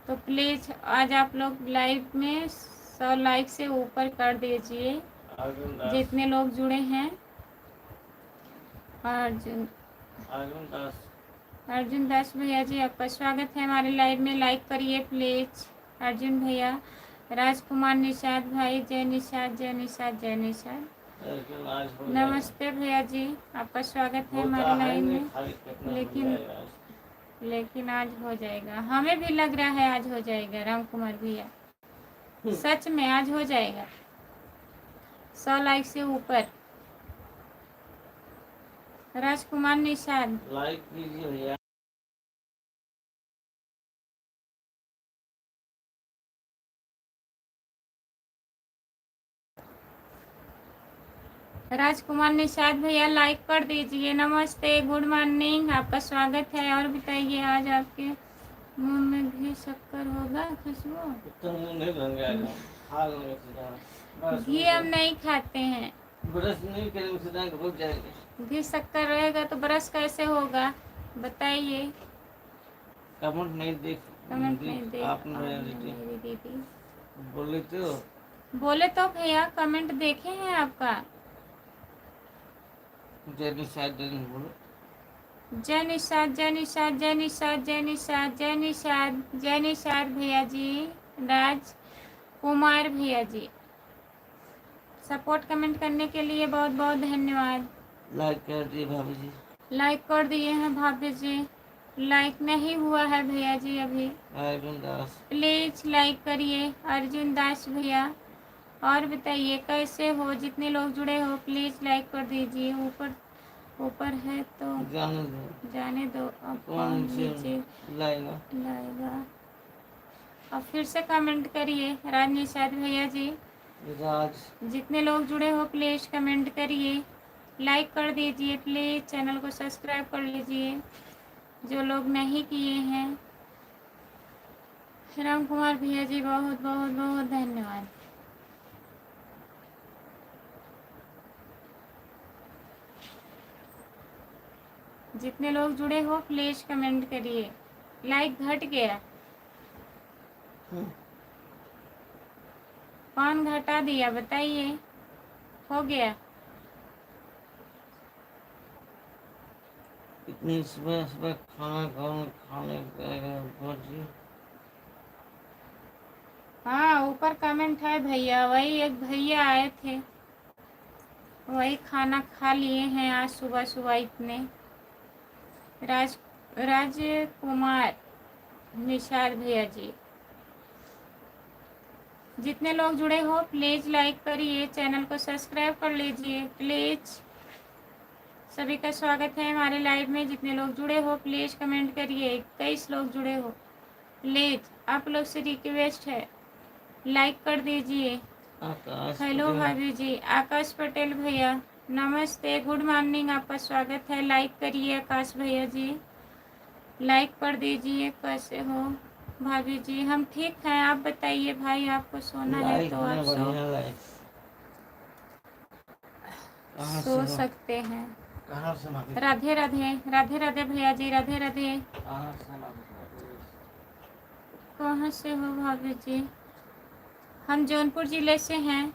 तो प्लीज आज आप लोग लाइव में 100 लाइक से ऊपर कर दीजिए जितने लोग जुड़े हैं। अर्जुन दास भैया जी आपका स्वागत है हमारे लाइव में। लाइक करिए प्लीज अर्जुन भैया। राजकुमार निषाद भाई, जय निषाद जय निषाद जय निषाद। नमस्ते भैया जी, आपका स्वागत है हमारे लाइव में। लेकिन आज हो जाएगा, हमें भी लग रहा है आज हो जाएगा राम कुमार भैया। सच में आज हो जाएगा 100 लाइक से ऊपर। राजकुमार निषाद लाइक कीजिए भैया। राजकुमार निषाद भैया लाइक कर दीजिए। नमस्ते, गुड मॉर्निंग, आपका स्वागत है। और बताइए आज आपके मुंह में घी शक्कर होगा खुशबू? घी हम नहीं खाते हैं। ब्रश नहीं करेंगे रुक जाएंगे। घी शक्कर रहेगा तो ब्रश कैसे होगा बताइए? कमेंट नहीं देख आपने मेरी दीदी बोले तो भैया कमेंट देखे हैं आपका। जय निषाद बोलो। जय निषाद जय निषाद जय निषाद जय निषाद जय निषाद जय निषाद भैया जी। राज कुमार भैया जी सपोर्ट कमेंट करने के लिए बहुत बहुत धन्यवाद। लाइक कर दिए भाभी जी। लाइक कर दिए हैं भाभी जी। लाइक नहीं हुआ है भैया जी अभी। अर्जुन दास प्लीज लाइक करिए अर्जुन दास भैया। और बताइए कैसे हो? जितने लोग जुड़े हो प्लीज लाइक कर दीजिए। ऊपर है तो जाने दो अब कौन नीचे लाएगा। अब फिर से कमेंट करिए राज निषाद भैया जी। जितने लोग जुड़े हो प्लीज कमेंट करिए, लाइक कर दीजिए प्लीज। चैनल को सब्सक्राइब कर लीजिए जो लोग नहीं किए हैं। राम कुमार भैया जी बहुत बहुत बहुत धन्यवाद। जितने लोग जुड़े हो प्लीज कमेंट करिए। लाइक घट गया, कौन घटा दिया बताइए? हो गया। इतनी सुबह सुबह खाना कौन खाने पहुंची? हाँ ऊपर कमेंट है भैया, वही एक भैया आए थे, वही खाना खा लिए हैं आज सुबह सुबह। इतने राजकुमार निषाद भैया जी, जितने लोग जुड़े हो प्लीज लाइक करिए, चैनल को सब्सक्राइब कर लीजिए प्लीज। सभी का स्वागत है हमारे लाइव में। जितने लोग जुड़े हो प्लीज कमेंट करिए। 21 लोग जुड़े हो, प्लीज आप लोग से रिक्वेस्ट है लाइक कर दीजिए। आकाश हेलो पटेल। भाभी जी, आकाश पटेल भैया नमस्ते, गुड मॉर्निंग, आपका स्वागत है। लाइक करिए आकाश भैया जी, लाइक कर दीजिए। कैसे हो भाभी जी? हम ठीक हैं, आप बताइए भाई, आपको सोना है लाइक तो ने आप बढ़िया लाइक। कहाँ से सो हो? सकते हैं। कहाँ से मांगे? राधे राधे, राधे राधे भैया जी, राधे राधे। कहाँ से मांगे? कहाँ से हो भाभी जी? हम जौनपुर जिले से हैं।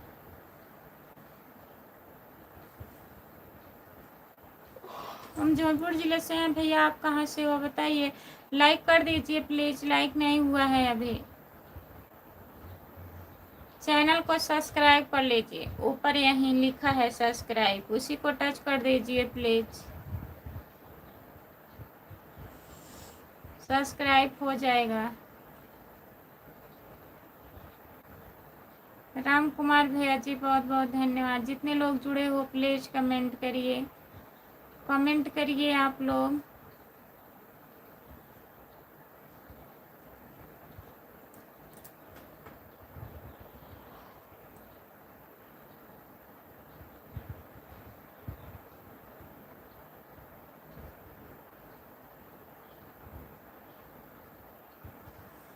हम जौनपुर जिले से हैं भैया, आप कहाँ से हो बताइए। लाइक कर दीजिए प्लीज, लाइक नहीं हुआ है अभी। चैनल को सब्सक्राइब कर लीजिए, ऊपर यहीं लिखा है सब्सक्राइब, उसी को टच कर दीजिए प्लीज, सब्सक्राइब हो जाएगा। राम कुमार भैया जी बहुत बहुत धन्यवाद। जितने लोग जुड़े हो प्लीज कमेंट करिए, कमेंट करिए आप लोग।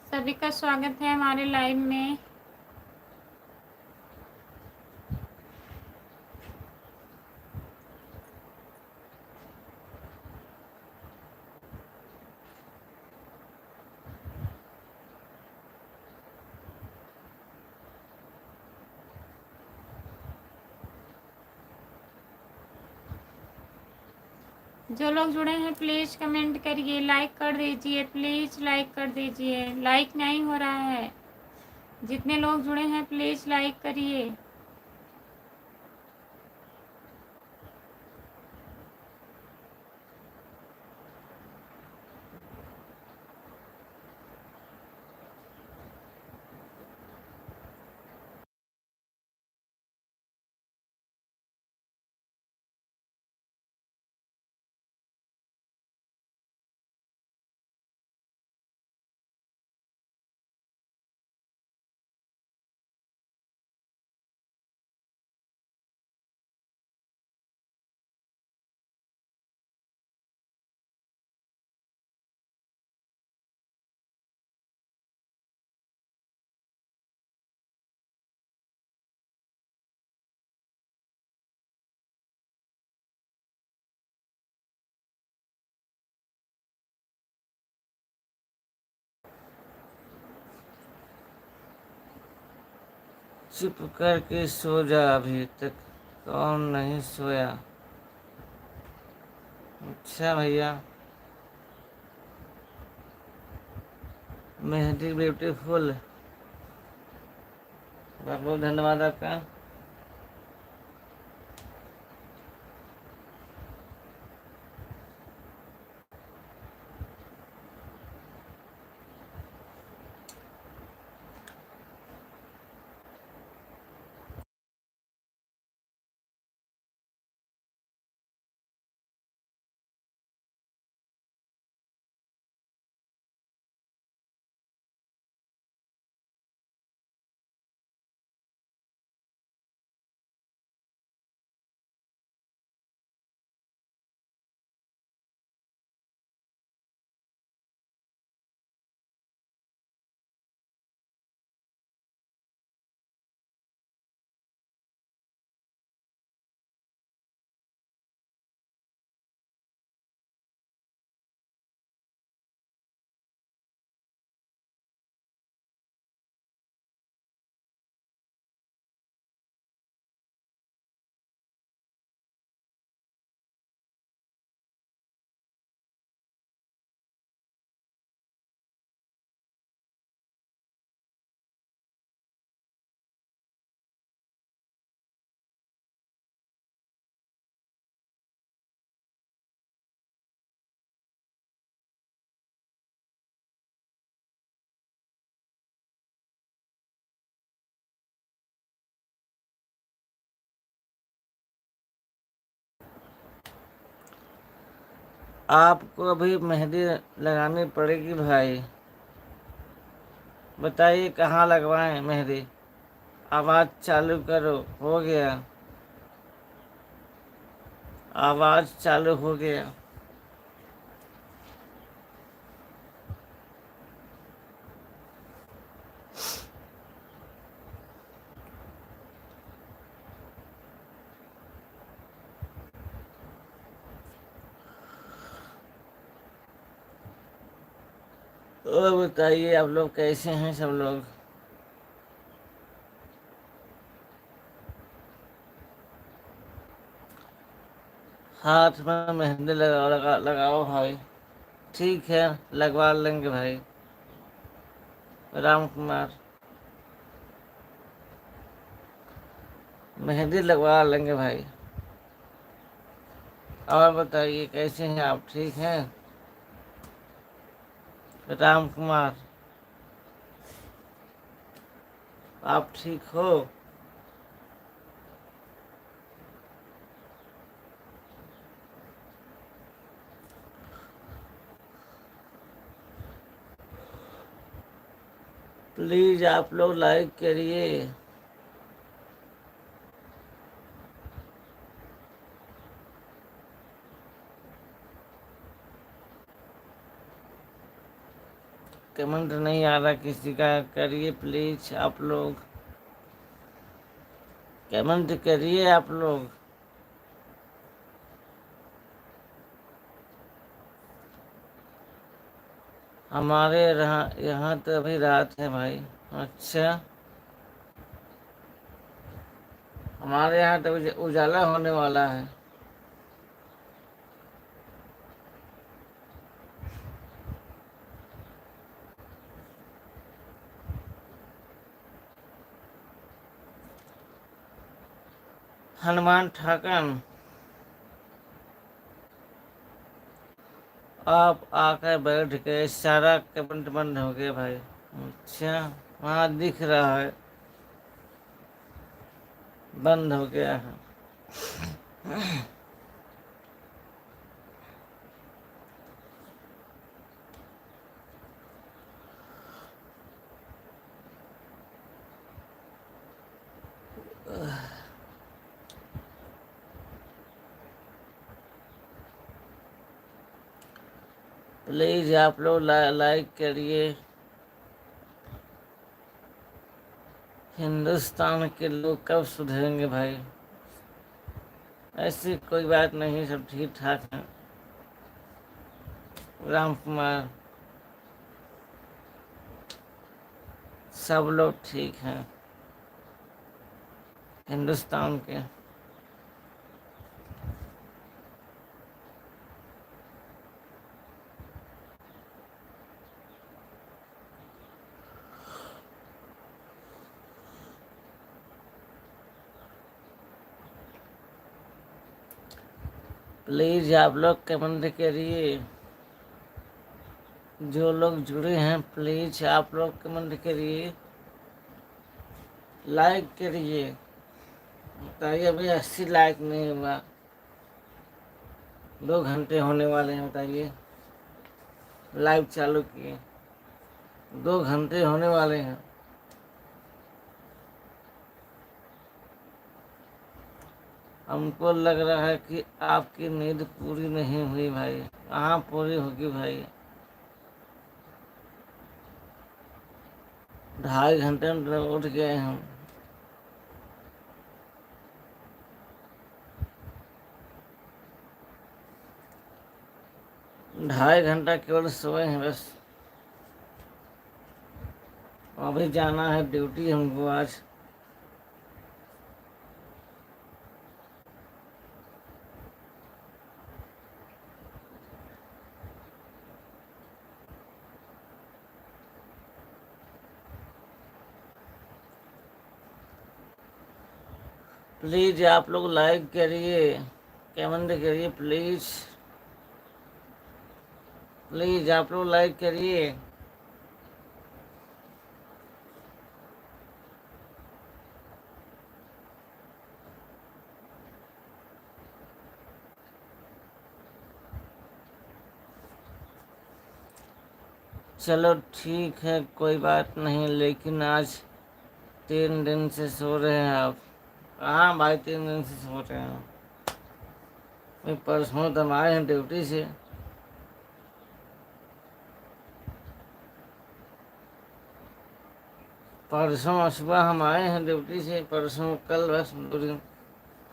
सभी का स्वागत है हमारे लाइव में। जो लोग जुड़े हैं प्लीज कमेंट करिए, लाइक कर दीजिए प्लीज, लाइक कर दीजिए। लाइक नहीं हो रहा है। जितने लोग जुड़े हैं प्लीज लाइक करिए। चुप करके सो जा, अभी तक कौन नहीं सोया? अच्छा भैया, मेहंदी ब्यूटीफुल, बहुत बहुत धन्यवाद आपका। आपको अभी मेहंदी लगानी पड़ेगी भाई। बताइए कहाँ लगवाएं मेहंदी। आवाज़ चालू करो। हो गया। आवाज़ चालू हो गया। और बताइए आप लोग कैसे हैं सब लोग। हाथ में मेहंदी लगाओ भाई। ठीक है, लगवा लेंगे भाई। राम कुमार, मेहंदी लगवा लेंगे भाई। और बताइए कैसे हैं आप, ठीक हैं। राम कुमार, आप ठीक हो। प्लीज आप लोग लाइक करिए। कमेंट नहीं आ रहा किसी का, करिए प्लीज आप लोग। कमेंट करिए आप लोग। हमारे यहाँ तो अभी रात है भाई। अच्छा, हमारे यहाँ तो उजाला होने वाला है। हनुमान ठाकन, आप आकर बैठ गए, सारा कमेंट बंद हो गया भाई। अच्छा, वहाँ दिख रहा है बंद हो गया है। प्लीज आप लोग लाइक करिए। हिंदुस्तान के लोग कब सुधरेंगे भाई। ऐसी कोई बात नहीं, सब ठीक ठाक है। राम कुमार, सब लोग ठीक हैं हिंदुस्तान के। प्लीज आप लोग कमेंट करिए। जो लोग जुड़े हैं प्लीज आप लोग कमेंट करिए, लाइक करिए। बताइए अभी 80 लाइक नहीं हुआ। 2 घंटे होने वाले हैं, बताइए लाइव चालू किए। 2 घंटे होने वाले हैं। हमको लग रहा है कि आपकी नींद पूरी नहीं हुई भाई। कहाँ पूरी होगी भाई। 2.5 घंटे में उठ गए हम। ढाई घंटा केवल सोए हैं बस। अभी जाना है ड्यूटी हमको आज। प्लीज आप लोग लाइक करिए, कमेंट करिए प्लीज। प्लीज आप लोग लाइक करिए। चलो ठीक है, कोई बात नहीं, लेकिन आज 3 दिन से सो रहे हैं आप। हाँ भाई, 3 दिन से सो रहे हैं। भाई परसों तो हम आए हैं ड्यूटी से। परसों सुबह हम आए हैं ड्यूटी से, परसों कल बस 2 दिन,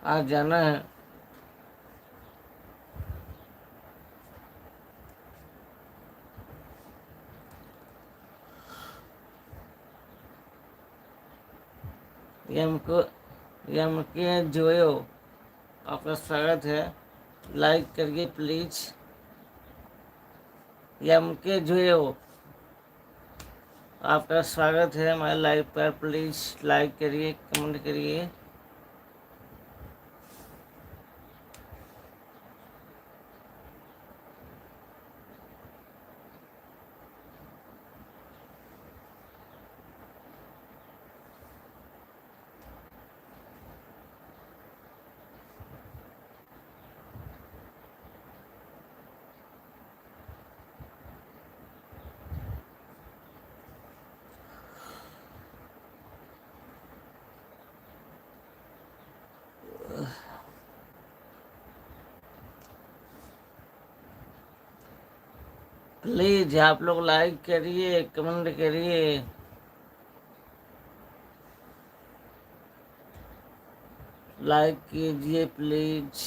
आज जाना है। यम के जोयो, आपका स्वागत है, लाइक करिए प्लीज। यम के जोयो, आपका स्वागत है हमारे लाइव पर, प्लीज लाइक करिए, कमेंट करिए। प्लीज आप लोग लाइक करिए, कमेंट करिए। लाइक कीजिए प्लीज।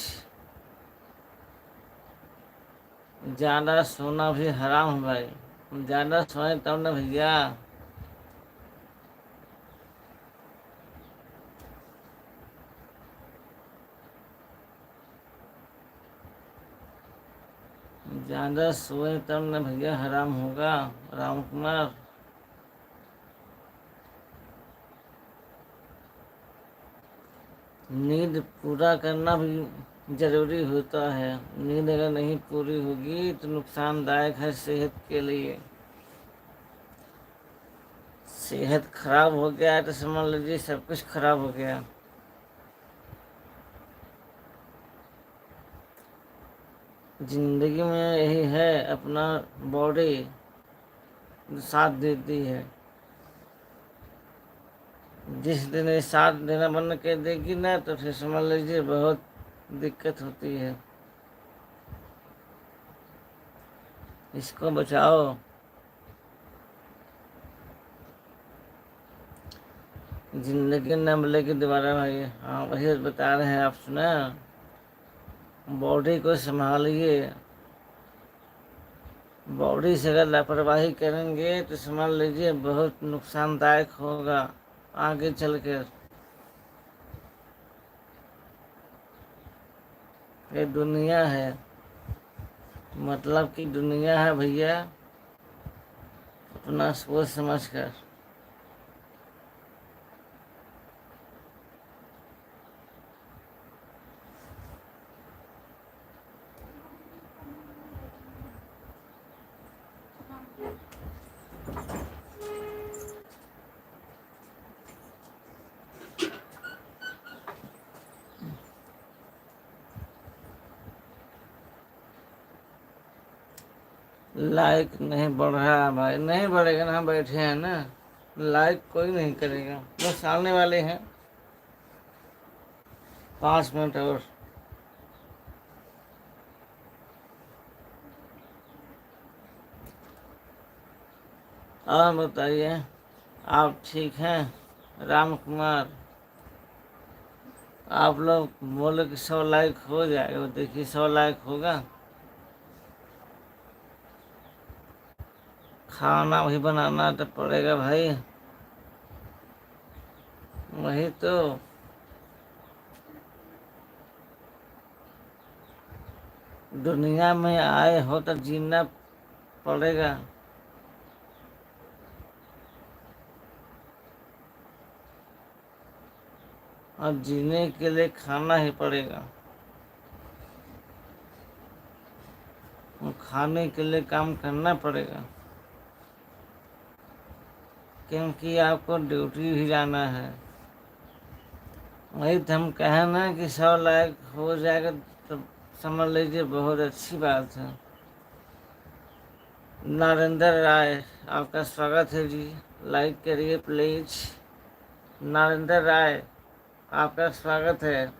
ज़्यादा सोना भी हराम है भाई, ज़्यादा सोए तब ना भैया। ज़्यादा सोए तब ना भैया, हराम होगा। राम कुमार, नींद पूरा करना भी जरूरी होता है। नींद अगर नहीं पूरी होगी तो नुकसानदायक है सेहत के लिए। सेहत खराब हो गया तो समझ लीजिए सब कुछ खराब हो गया। जिंदगी में यही है, अपना बॉडी साथ देती है। जिस दिन ये साथ देना बंद कर देगी ना, तो फिर समझ लीजिए बहुत दिक्कत होती है। इसको बचाओ। जिंदगी न मिलेगी दोबारा भाई। हाँ वही बता रहे हैं, आप सुना। बॉडी को संभालिए। बॉडी से अगर लापरवाही करेंगे तो समझ लीजिए बहुत नुकसानदायक होगा आगे चलकर। ये दुनिया है, मतलब कि दुनिया है भैया, अपना सोच समझ कर। लाइक नहीं बढ़ रहा भाई, नहीं बढ़ेगा ना, बैठे हैं ना। लाइक कोई नहीं करेगा, बस आने वाले हैं 5 मिनट और। बताइए, आप ठीक हैं राम कुमार? आप लोग बोले कि 100 लाइक हो जाएगा, देखिए 100 लाइक होगा। खाना वही बनाना तो पड़ेगा भाई, वही तो। दुनिया में आए हो तो जीना पड़ेगा, और जीने के लिए खाना ही पड़ेगा। और खाने के लिए काम करना पड़ेगा, क्योंकि आपको ड्यूटी भी जाना है। वही तो हम कहें ना कि 100 लाइक हो जाएगा तो समझ लीजिए बहुत अच्छी बात है। नरेंद्र राय, आपका स्वागत है जी। लाइक करिए प्लीज। नरेंद्र राय, आपका स्वागत है,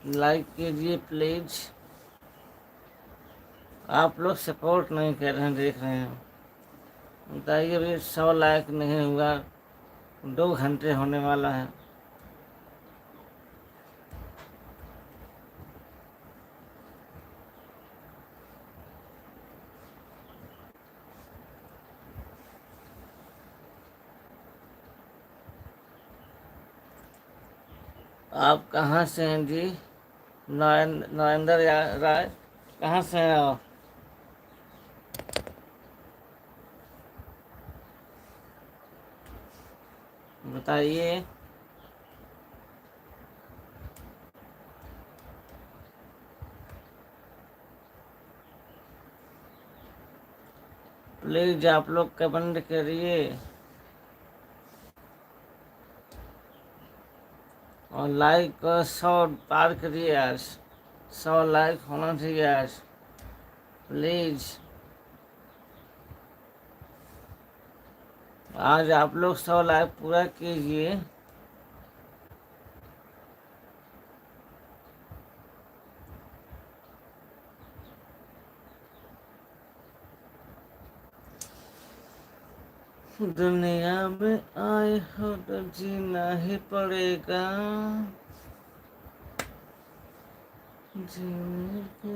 लाइक कीजिए प्लीज। आप लोग सपोर्ट नहीं कर रहे हैं, देख रहे हैं। बताइए, अभी 100 लाइक नहीं हुआ, 2 घंटे होने वाला है। आप कहाँ से हैं जी? नरेंद्र राय, कहाँ से हैं आप? बताइए। प्लीज आप लोग कमेंट करिए और लाइक 100 पार करिए आज। 100 लाइक होना चाहिए आज, प्लीज। आज आप लोग 100 लाइक पूरा कीजिए। दुनिया में आए हो तो जीना ही पड़ेगा, जीने के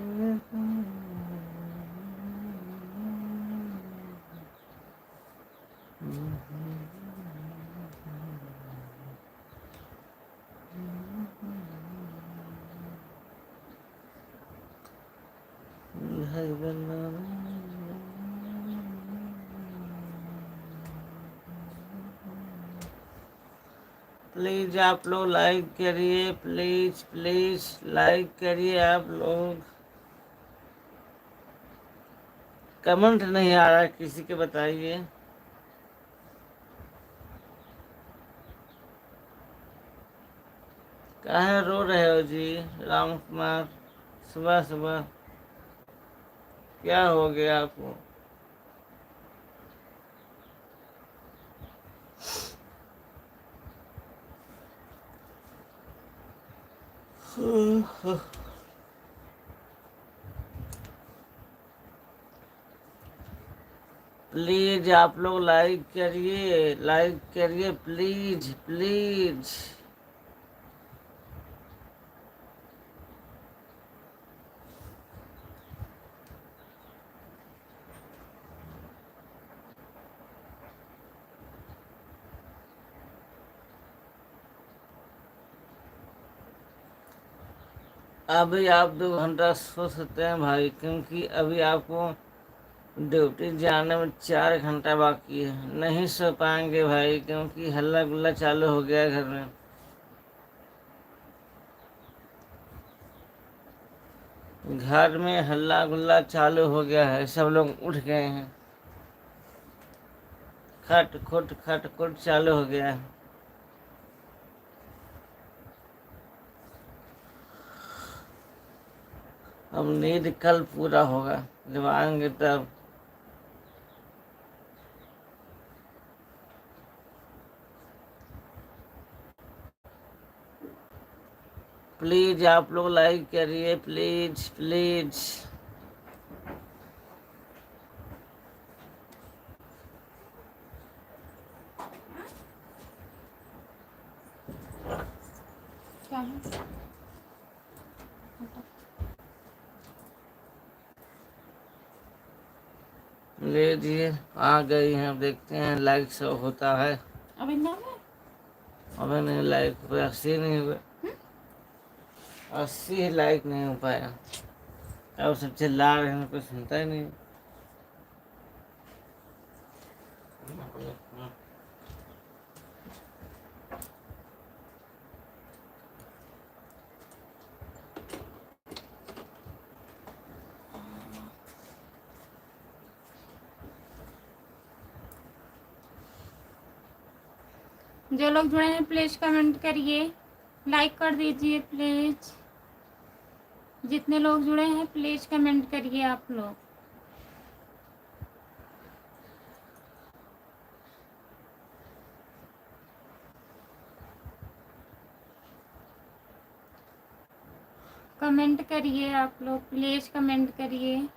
भाई बना। प्लीज आप लोग लाइक करिए, प्लीज प्लीज लाइक करिए आप लोग। कमेंट नहीं आ रहा है किसी के, बताइए। काहे रो रहे हो जी राम कुमार, सुबह सुबह क्या हो गया आपको? प्लीज आप लोग लाइक करिए, लाइक करिए प्लीज प्लीज। अभी आप 2 घंटा सो सकते हैं भाई, क्योंकि अभी आपको ड्यूटी जाने में 4 घंटा बाकी है। नहीं सो पाएंगे भाई, क्योंकि हल्ला गुल्ला चालू हो गया है घर में। घर में हल्ला गुल्ला चालू हो गया है, सब लोग उठ गए हैं। खट खुट चालू हो गया है। अब नींद कल पूरा होगा, जब आएंगे तब। प्लीज आप लोग लाइक करिए, प्लीज प्लीज। क्या है? ले दिए, आ गई हैं, देखते हैं लाइक शो होता है। अभी ना है? अबे नहीं, लाइक हुए 80 नहीं हुए, 80 लाइक नहीं हो पाया। अब सब चिल्ला रहे हैं, कोई सुनता ही नहीं। जो लोग जुड़े हैं प्लीज कमेंट करिए, लाइक कर दीजिए प्लीज। जितने लोग जुड़े हैं प्लीज कमेंट करिए आप लोग। कमेंट करिए आप लोग, प्लीज कमेंट करिए।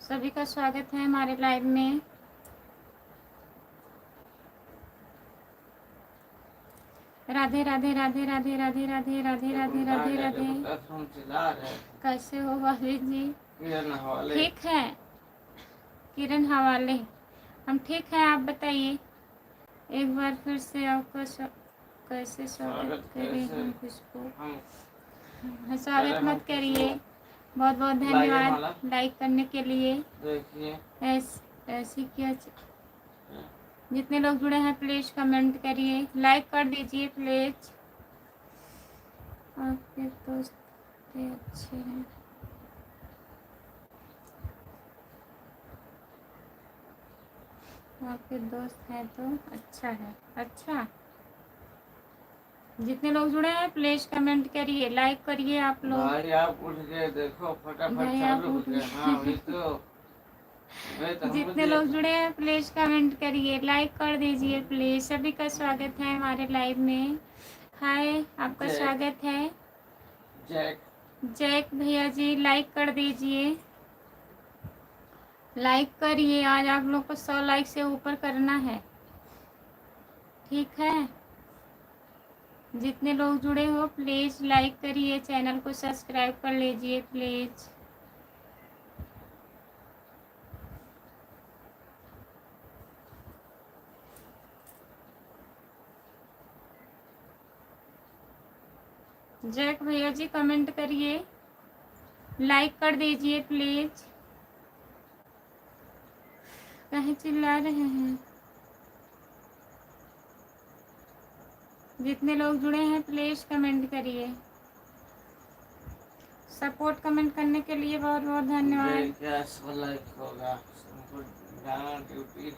सभी का स्वागत है हमारे लाइव में। राधे राधे राधे राधे राधे राधे राधे राधे राधे राधे। कैसे हो भाभी जी? ठीक है किरण हवाले, हम ठीक हैं, आप बताइए। एक बार फिर से आपको कैसे स्वागत करें हम किसको? स्वागत मत करिए, बहुत बहुत धन्यवाद लाइक करने के लिए। ऐसी क्या जितने लोग जुड़े हैं प्लीज कमेंट करिए, लाइक कर दीजिए प्लीज। आपके दोस्त अच्छे हैं। आपके दोस्त हैं तो अच्छा है। अच्छा, जितने लोग जुड़े हैं प्लीज कमेंट करिए, लाइक करिए आप लोग। भाई आप उठ गए, देखो फटाफट चालू हो गया। हाँ वही तो जितने लोग जुड़े हैं प्लीज कमेंट करिए, लाइक कर दीजिए प्लीज। सभी का स्वागत है हमारे लाइव में। हाय, आपका स्वागत है। जैक भैया जी लाइक कर दीजिए, लाइक करिए। आज आप लोग को 100 लाइक से ऊपर करना है, ठीक है? जितने लोग जुड़े हो प्लीज लाइक करिए, चैनल को सब्सक्राइब कर लीजिए प्लीज। जैक भैया जी कमेंट करिए, लाइक कर दीजिए प्लीज। कहीं चिल्ला रहे हैं? जितने लोग जुड़े हैं प्लीज कमेंट करिए। सपोर्ट कमेंट करने के लिए बहुत बहुत धन्यवाद। क्या 100 लाइक होगा? गाना ड्यूटी।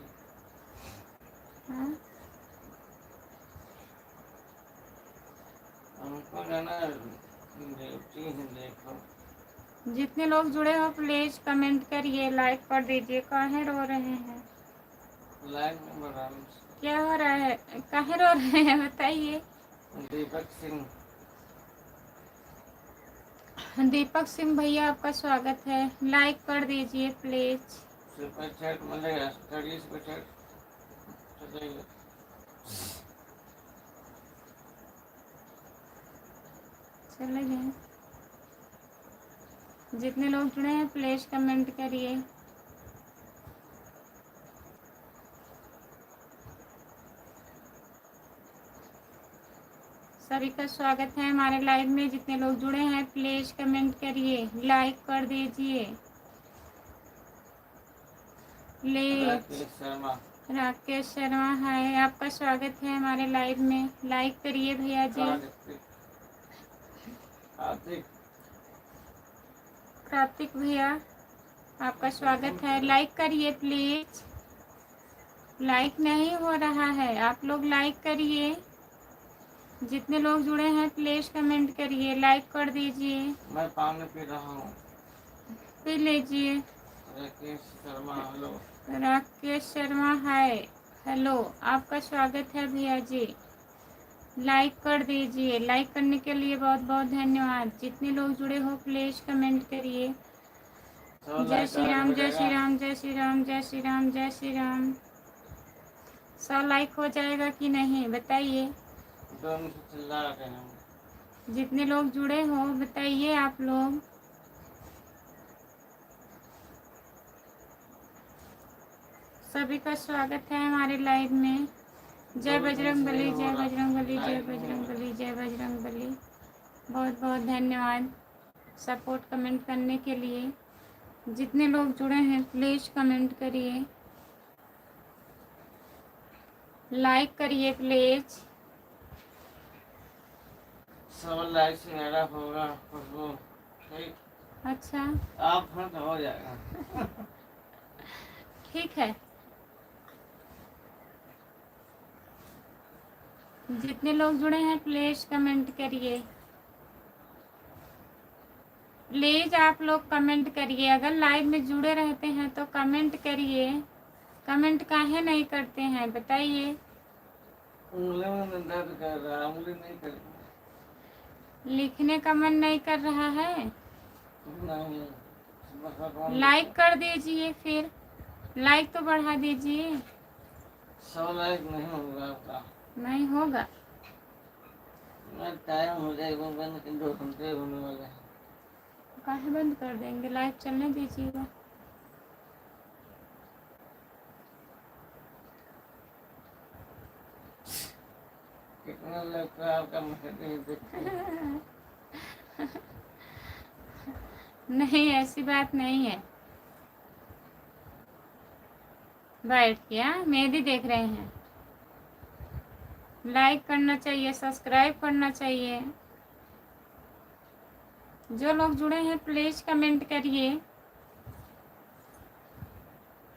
हमको गाना ड्यूटी है, देखो। जितने लोग जुड़े हो प्लीज कमेंट करिए, लाइक कर दीजिए। काहे रो रहे हैं? लाइक में बढ़ा। क्या हो रहा है? काहे रो रहे हैं बताइए। दीपक सिंह भैया आपका स्वागत है, लाइक कर दीजिए प्लीज। सुपर चैट मिलेगा, स्टडी सुपर चैट चलेगा। चले गए। जितने लोग जुड़े हैं प्लीज कमेंट करिए। सभी का स्वागत है हमारे लाइव में। जितने लोग जुड़े हैं प्लीज कमेंट करिए, लाइक कर दीजिए। राकेश शर्मा है, आपका स्वागत है हमारे लाइव में। लाइक करिए भैया जी। कार्तिक भैया आपका स्वागत है, लाइक करिए प्लीज। लाइक नहीं हो रहा है, आप लोग लाइक करिए। जितने लोग जुड़े हैं प्लीज कमेंट करिए, लाइक कर दीजिए। मैं पानी पी रहा हूँ, पी लीजिए। राकेश शर्मा हेलो। राकेश शर्मा है, हेलो, आपका स्वागत है भैया जी। लाइक कर दीजिए, लाइक करने के लिए बहुत बहुत धन्यवाद। जितने लोग जुड़े हो प्लीज कमेंट करिए। जय श्री राम जय श्री राम जय श्री राम जय श्री राम जय श्री राम। 100 लाइक हो जाएगा कि नहीं बताइए। दोनों से चिल्ला रहे हैं। जितने लोग जुड़े हो बताइए आप लोग। सभी का स्वागत है हमारे लाइव में। जय बजरंग बली जय बजरंग बली जय बजरंग बली जय बजरंग बली। बहुत बहुत धन्यवाद सपोर्ट कमेंट करने के लिए। जितने लोग जुड़े हैं प्लीज कमेंट करिए, लाइक करिए प्लीज। 100 लाइक से मेरा होगा खुशबू, ठीक? अच्छा, आप हैं तो हो जाएगा। ठीक है। जितने लोग जुड़े हैं प्लीज कमेंट करिए, प्लीज आप लोग कमेंट करिए। अगर लाइव में जुड़े रहते हैं तो कमेंट करिए। कमेंट काहे नहीं करते हैं बताइए। उंगली में दर्द कर रहा है, उंगली नहीं कर रही। लिखने का मन नहीं कर रहा है? नहीं, लाइक कर दीजिए, फिर लाइक तो बढ़ा दीजिए। 100 लाइक नहीं होगा आपका। नहीं होगा? टाइम हो जाएगा, 2 घंटे होने वाले हैं। काहे बंद कर देंगे, लाइव चलने दीजिएगा। कितना लगता है आपका मैसेज देखते? नहीं, ऐसी बात नहीं है। बैठ गया, मेहंदी देख रहे हैं। लाइक करना चाहिए, सब्सक्राइब करना चाहिए। जो लोग जुड़े हैं प्लीज कमेंट करिए,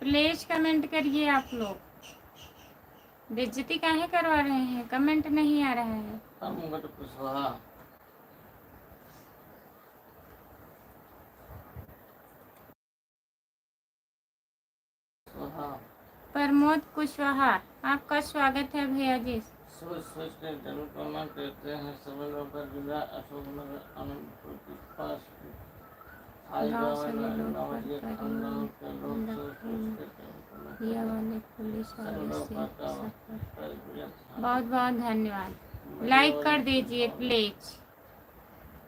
प्लीज कमेंट करिए। आप लोग बेइज्जती काहे करवा रहे हैं? कमेंट नहीं आ रहा है। प्रमोद कुशवाहा, आपका स्वागत है भैया जी। सोच सोच कर जरूर प्रमाण करते हैं। सभी लोग का जिला अशोकनगर अनंतपुर के पास गाँव सभी लोग वाले पुलिस वाले से बहुत बहुत धन्यवाद। लाइक कर दीजिए प्लीज,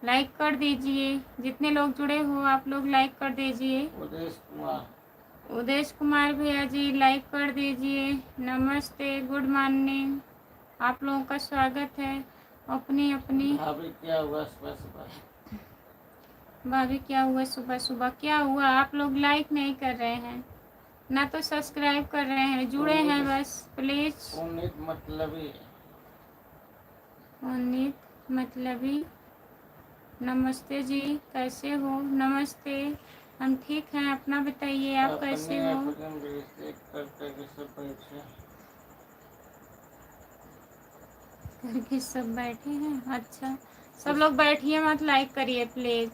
लाइक कर दीजिए। जितने लोग जुड़े हो आप लोग लाइक कर दीजिए। उदेश कुमार भैया जी लाइक कर दीजिए। नमस्ते, गुड मॉर्निंग, आप लोगों का स्वागत है। अपनी अपनी भाभी क्या हुआ सुबह सुबह? भाभी क्या हुआ सुबह सुबह? क्या हुआ? आप लोग लाइक नहीं कर रहे हैं ना तो सब्सक्राइब कर रहे हैं, जुड़े हैं बस। प्लीज उन्नीत मतलबी नमस्ते जी, कैसे हो? नमस्ते, हम ठीक हैं। अपना बताइए, आप कैसे हो? करके सब बैठे हैं। अच्छा, सब लोग बैठिए मत, लाइक करिए प्लीज।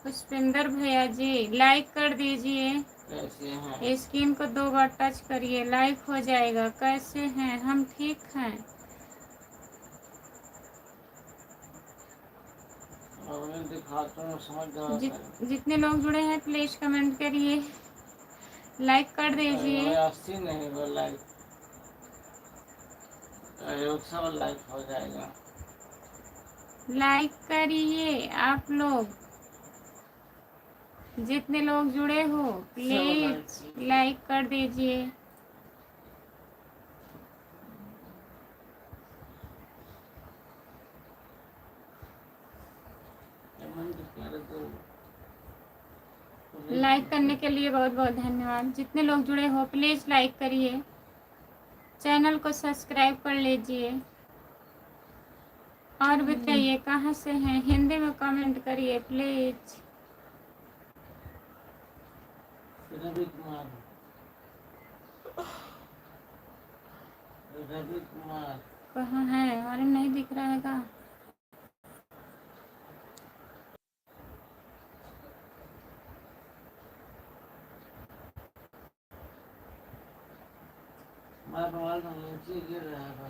पुष्पेंद्र भैया जी लाइक कर दीजिए। कैसे हैं? स्क्रीन को 2 बार टच करिए, लाइक हो जाएगा। कैसे हैं? हम ठीक हैं। जितने लोग जुड़े हैं प्लीज कमेंट करिए, लाइक कर दीजिए। 80 नहीं वो लाइक लाइक हो जाएगा। लाइक करिए आप लोग, जितने लोग जुड़े हो प्लीज लाइक कर दीजिए। लाइक करने के लिए बहुत बहुत धन्यवाद। जितने लोग जुड़े हो प्लीज लाइक करिए, चैनल को सब्सक्राइब कर लीजिए। और बताइए कहाँ से हैं? हिंदी में कमेंट करिए प्लीज। रवि कुमार कहाँ है? अरे नहीं दिख रहा है का? नीचे गिर रहा था।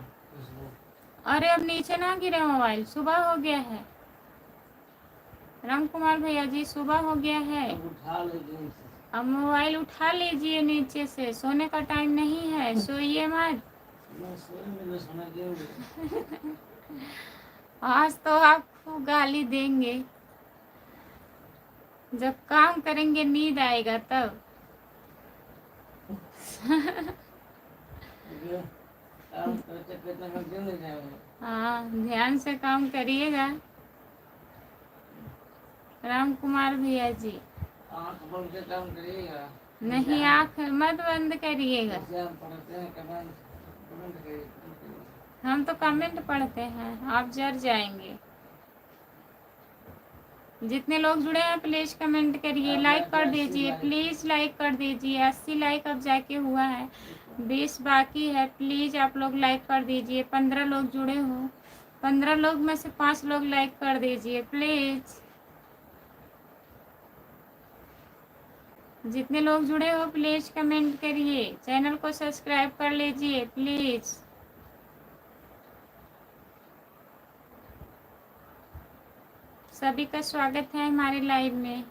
अरे अब नीचे ना गिरे मोबाइल, सुबह हो गया है। राम कुमार भैया जी सुबह हो गया है, उठा लीजिए। अब मोबाइल उठा लीजिए नीचे से। सोने का टाइम नहीं है, सोइए मत। आज तो आपको गाली देंगे, जब काम करेंगे नींद आएगा तब। हाँ, ध्यान से काम करिएगा। राम कुमार भैया जी आँख बंद के काम करिएगा। नहीं, आँख मत बंद करिएगा। हम तो कमेंट पढ़ते हैं, आप जर जाएंगे। जितने लोग जुड़े हैं प्लीज कमेंट करिए, लाइक कर दीजिए, प्लीज लाइक कर दीजिए। 80 लाइक अब जाके हुआ है। 20 बाकी है, प्लीज़ आप लोग लाइक कर दीजिए। 15 लोग जुड़े हो, 15 लोग में से 5 लोग लाइक कर दीजिए प्लीज़। जितने लोग जुड़े हो प्लीज़ कमेंट करिए, चैनल को सब्सक्राइब कर लीजिए प्लीज़। सभी का स्वागत है हमारे लाइव में।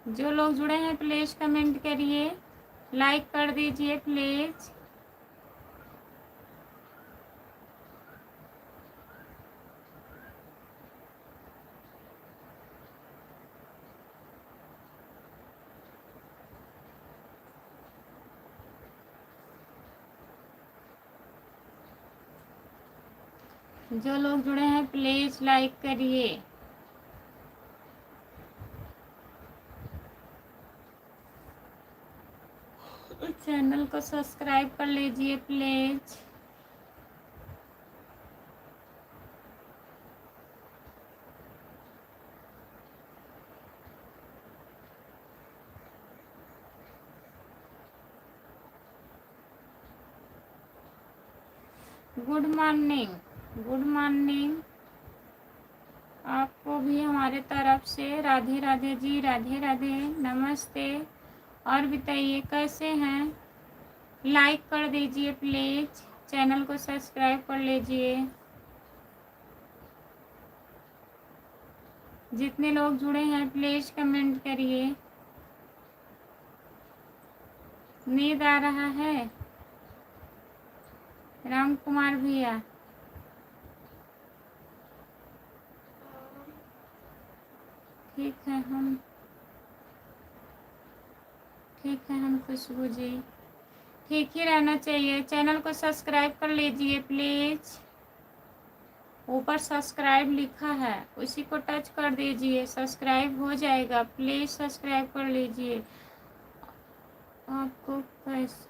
जो लोग जुड़े हैं प्लीज़ कमेंट करिए, लाइक कर दीजिए प्लीज़। जो लोग जुड़े हैं प्लीज़ लाइक करिए। चैनल को सब्सक्राइब कर लीजिए please. Good morning, good morning. आपको भी हमारे तरफ से राधे राधे जी, राधे राधे, नमस्ते। और बताइए कैसे हैं? लाइक कर दीजिए प्लीज़, चैनल को सब्सक्राइब कर लीजिए। जितने लोग जुड़े हैं प्लीज़ कमेंट करिए। नींद आ रहा है राम कुमार भैया? ठीक है हम खुशबू जी, ठीक ही रहना चाहिए। चैनल को सब्सक्राइब कर लीजिए प्लीज़। ऊपर सब्सक्राइब लिखा है, उसी को टच कर दीजिए, सब्सक्राइब हो जाएगा। प्लीज़ सब्सक्राइब कर लीजिए। आपको कैसे?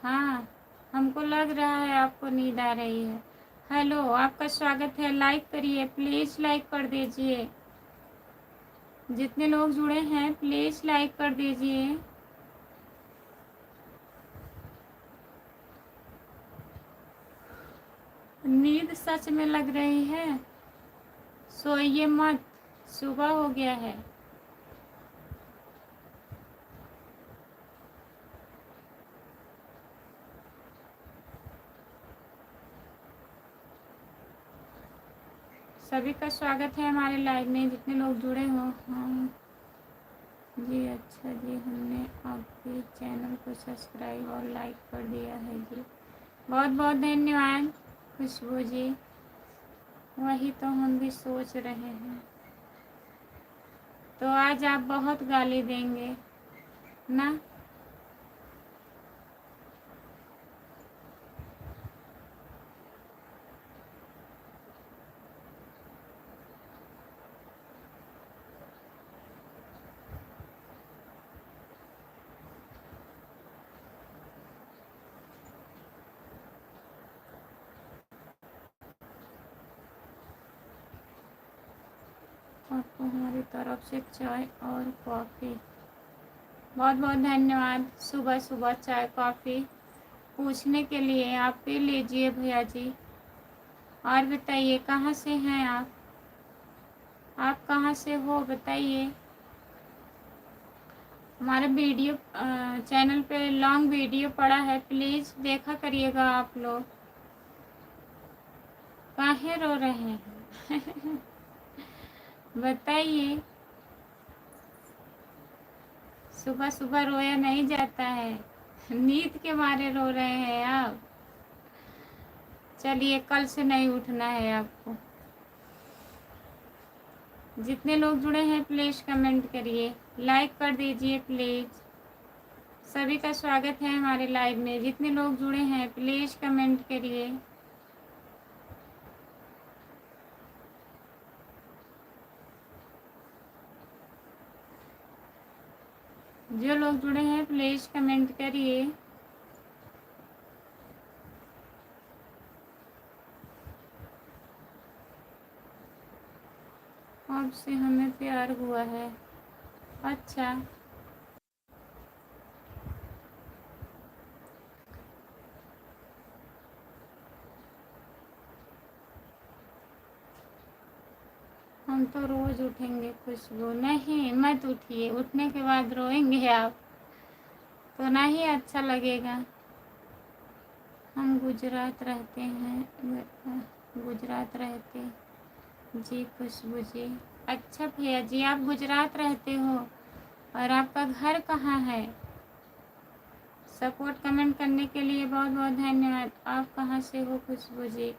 हाँ, हमको लग रहा है आपको नींद आ रही है। हेलो, आपका स्वागत है। लाइक करिए प्लीज़, लाइक कर दीजिए। जितने लोग जुड़े हैं प्लीज़ लाइक कर दीजिए। नींद सच में लग रही है? सोइए मत, सुबह हो गया है। सभी का स्वागत है हमारे लाइव में, जितने लोग जुड़े हो। हाँ जी, अच्छा जी, हमने आपके चैनल को सब्सक्राइब और लाइक कर दिया है जी। बहुत बहुत धन्यवाद खुशबू जी। वही तो हम भी सोच रहे हैं। तो आज आप बहुत गाली देंगे ना? आपको हमारी तरफ से चाय और कॉफ़ी। बहुत बहुत धन्यवाद। सुबह सुबह चाय कॉफ़ी पूछने के लिए। आप पी लीजिए भैया जी। और बताइए कहाँ से हैं आप कहाँ से हो बताइए। हमारा वीडियो चैनल पे लॉन्ग वीडियो पड़ा है, प्लीज़ देखा करिएगा आप लोग। काहे रो रहे हैं? बताइए। सुबह सुबह रोया नहीं जाता है, नींद के मारे रो रहे हैं आप। चलिए, कल से नहीं उठना है आपको। जितने लोग जुड़े हैं प्लीज़ कमेंट करिए, लाइक कर दीजिए प्लीज़। सभी का स्वागत है हमारे लाइव में। जितने लोग जुड़े हैं प्लीज़ कमेंट करिए। जो लोग जुड़े हैं प्लीज़ कमेंट करिए। आपसे हमें प्यार हुआ है। अच्छा, हम तो रोज़ उठेंगे खुशबू। नहीं मत उठिए, उठने के बाद रोएंगे आप तो नहीं अच्छा लगेगा। हम गुजरात रहते हैं, गुजरात रहते जी खुशबू जी। अच्छा भैया जी, आप गुजरात रहते हो और आपका घर कहाँ है? सपोर्ट कमेंट करने के लिए बहुत बहुत धन्यवाद। आप कहाँ से हो खुशबू जी?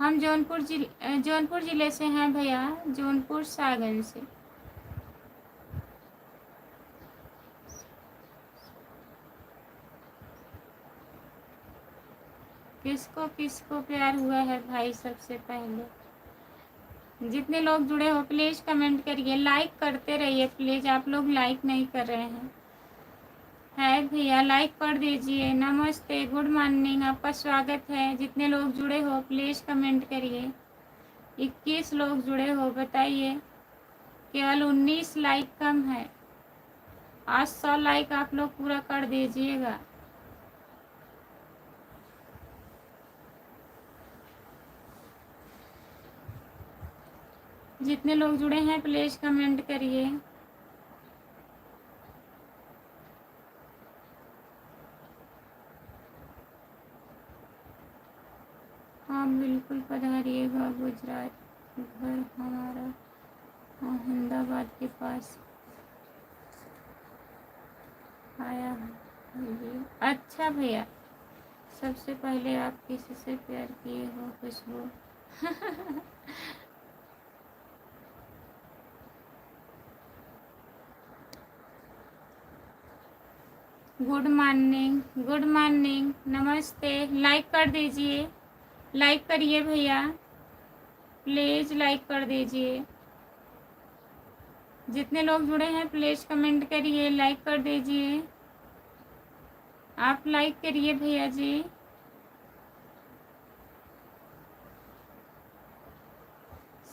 हम जौनपुर ज़िले से हैं भैया, जौनपुर सागन से। किसको किसको प्यार हुआ है भाई? सबसे पहले जितने लोग जुड़े हो प्लीज़ कमेंट करिए, लाइक करते रहिए प्लीज़। आप लोग लाइक नहीं कर रहे हैं। है भैया, लाइक कर दीजिए। नमस्ते, गुड मॉर्निंग, आपका स्वागत है। जितने लोग जुड़े हो प्लीज़ कमेंट करिए। 21 लोग जुड़े हो, बताइए। केवल 19 लाइक कम है। आज 100 लाइक आप लोग पूरा कर दीजिएगा। जितने लोग जुड़े हैं प्लीज़ कमेंट करिए। आप बिल्कुल पधारिएगा गुजरात, घर हमारा अहमदाबाद के पास आया है। अच्छा भैया, सबसे पहले आप किसी से प्यार किए हो खुशबू? गुड मॉर्निंग, गुड मॉर्निंग, नमस्ते। लाइक कर दीजिए, लाइक करिए भैया, प्लीज़ लाइक कर दीजिए। जितने लोग जुड़े हैं प्लीज़ कमेंट करिए, लाइक कर दीजिए। आप लाइक करिए भैया जी।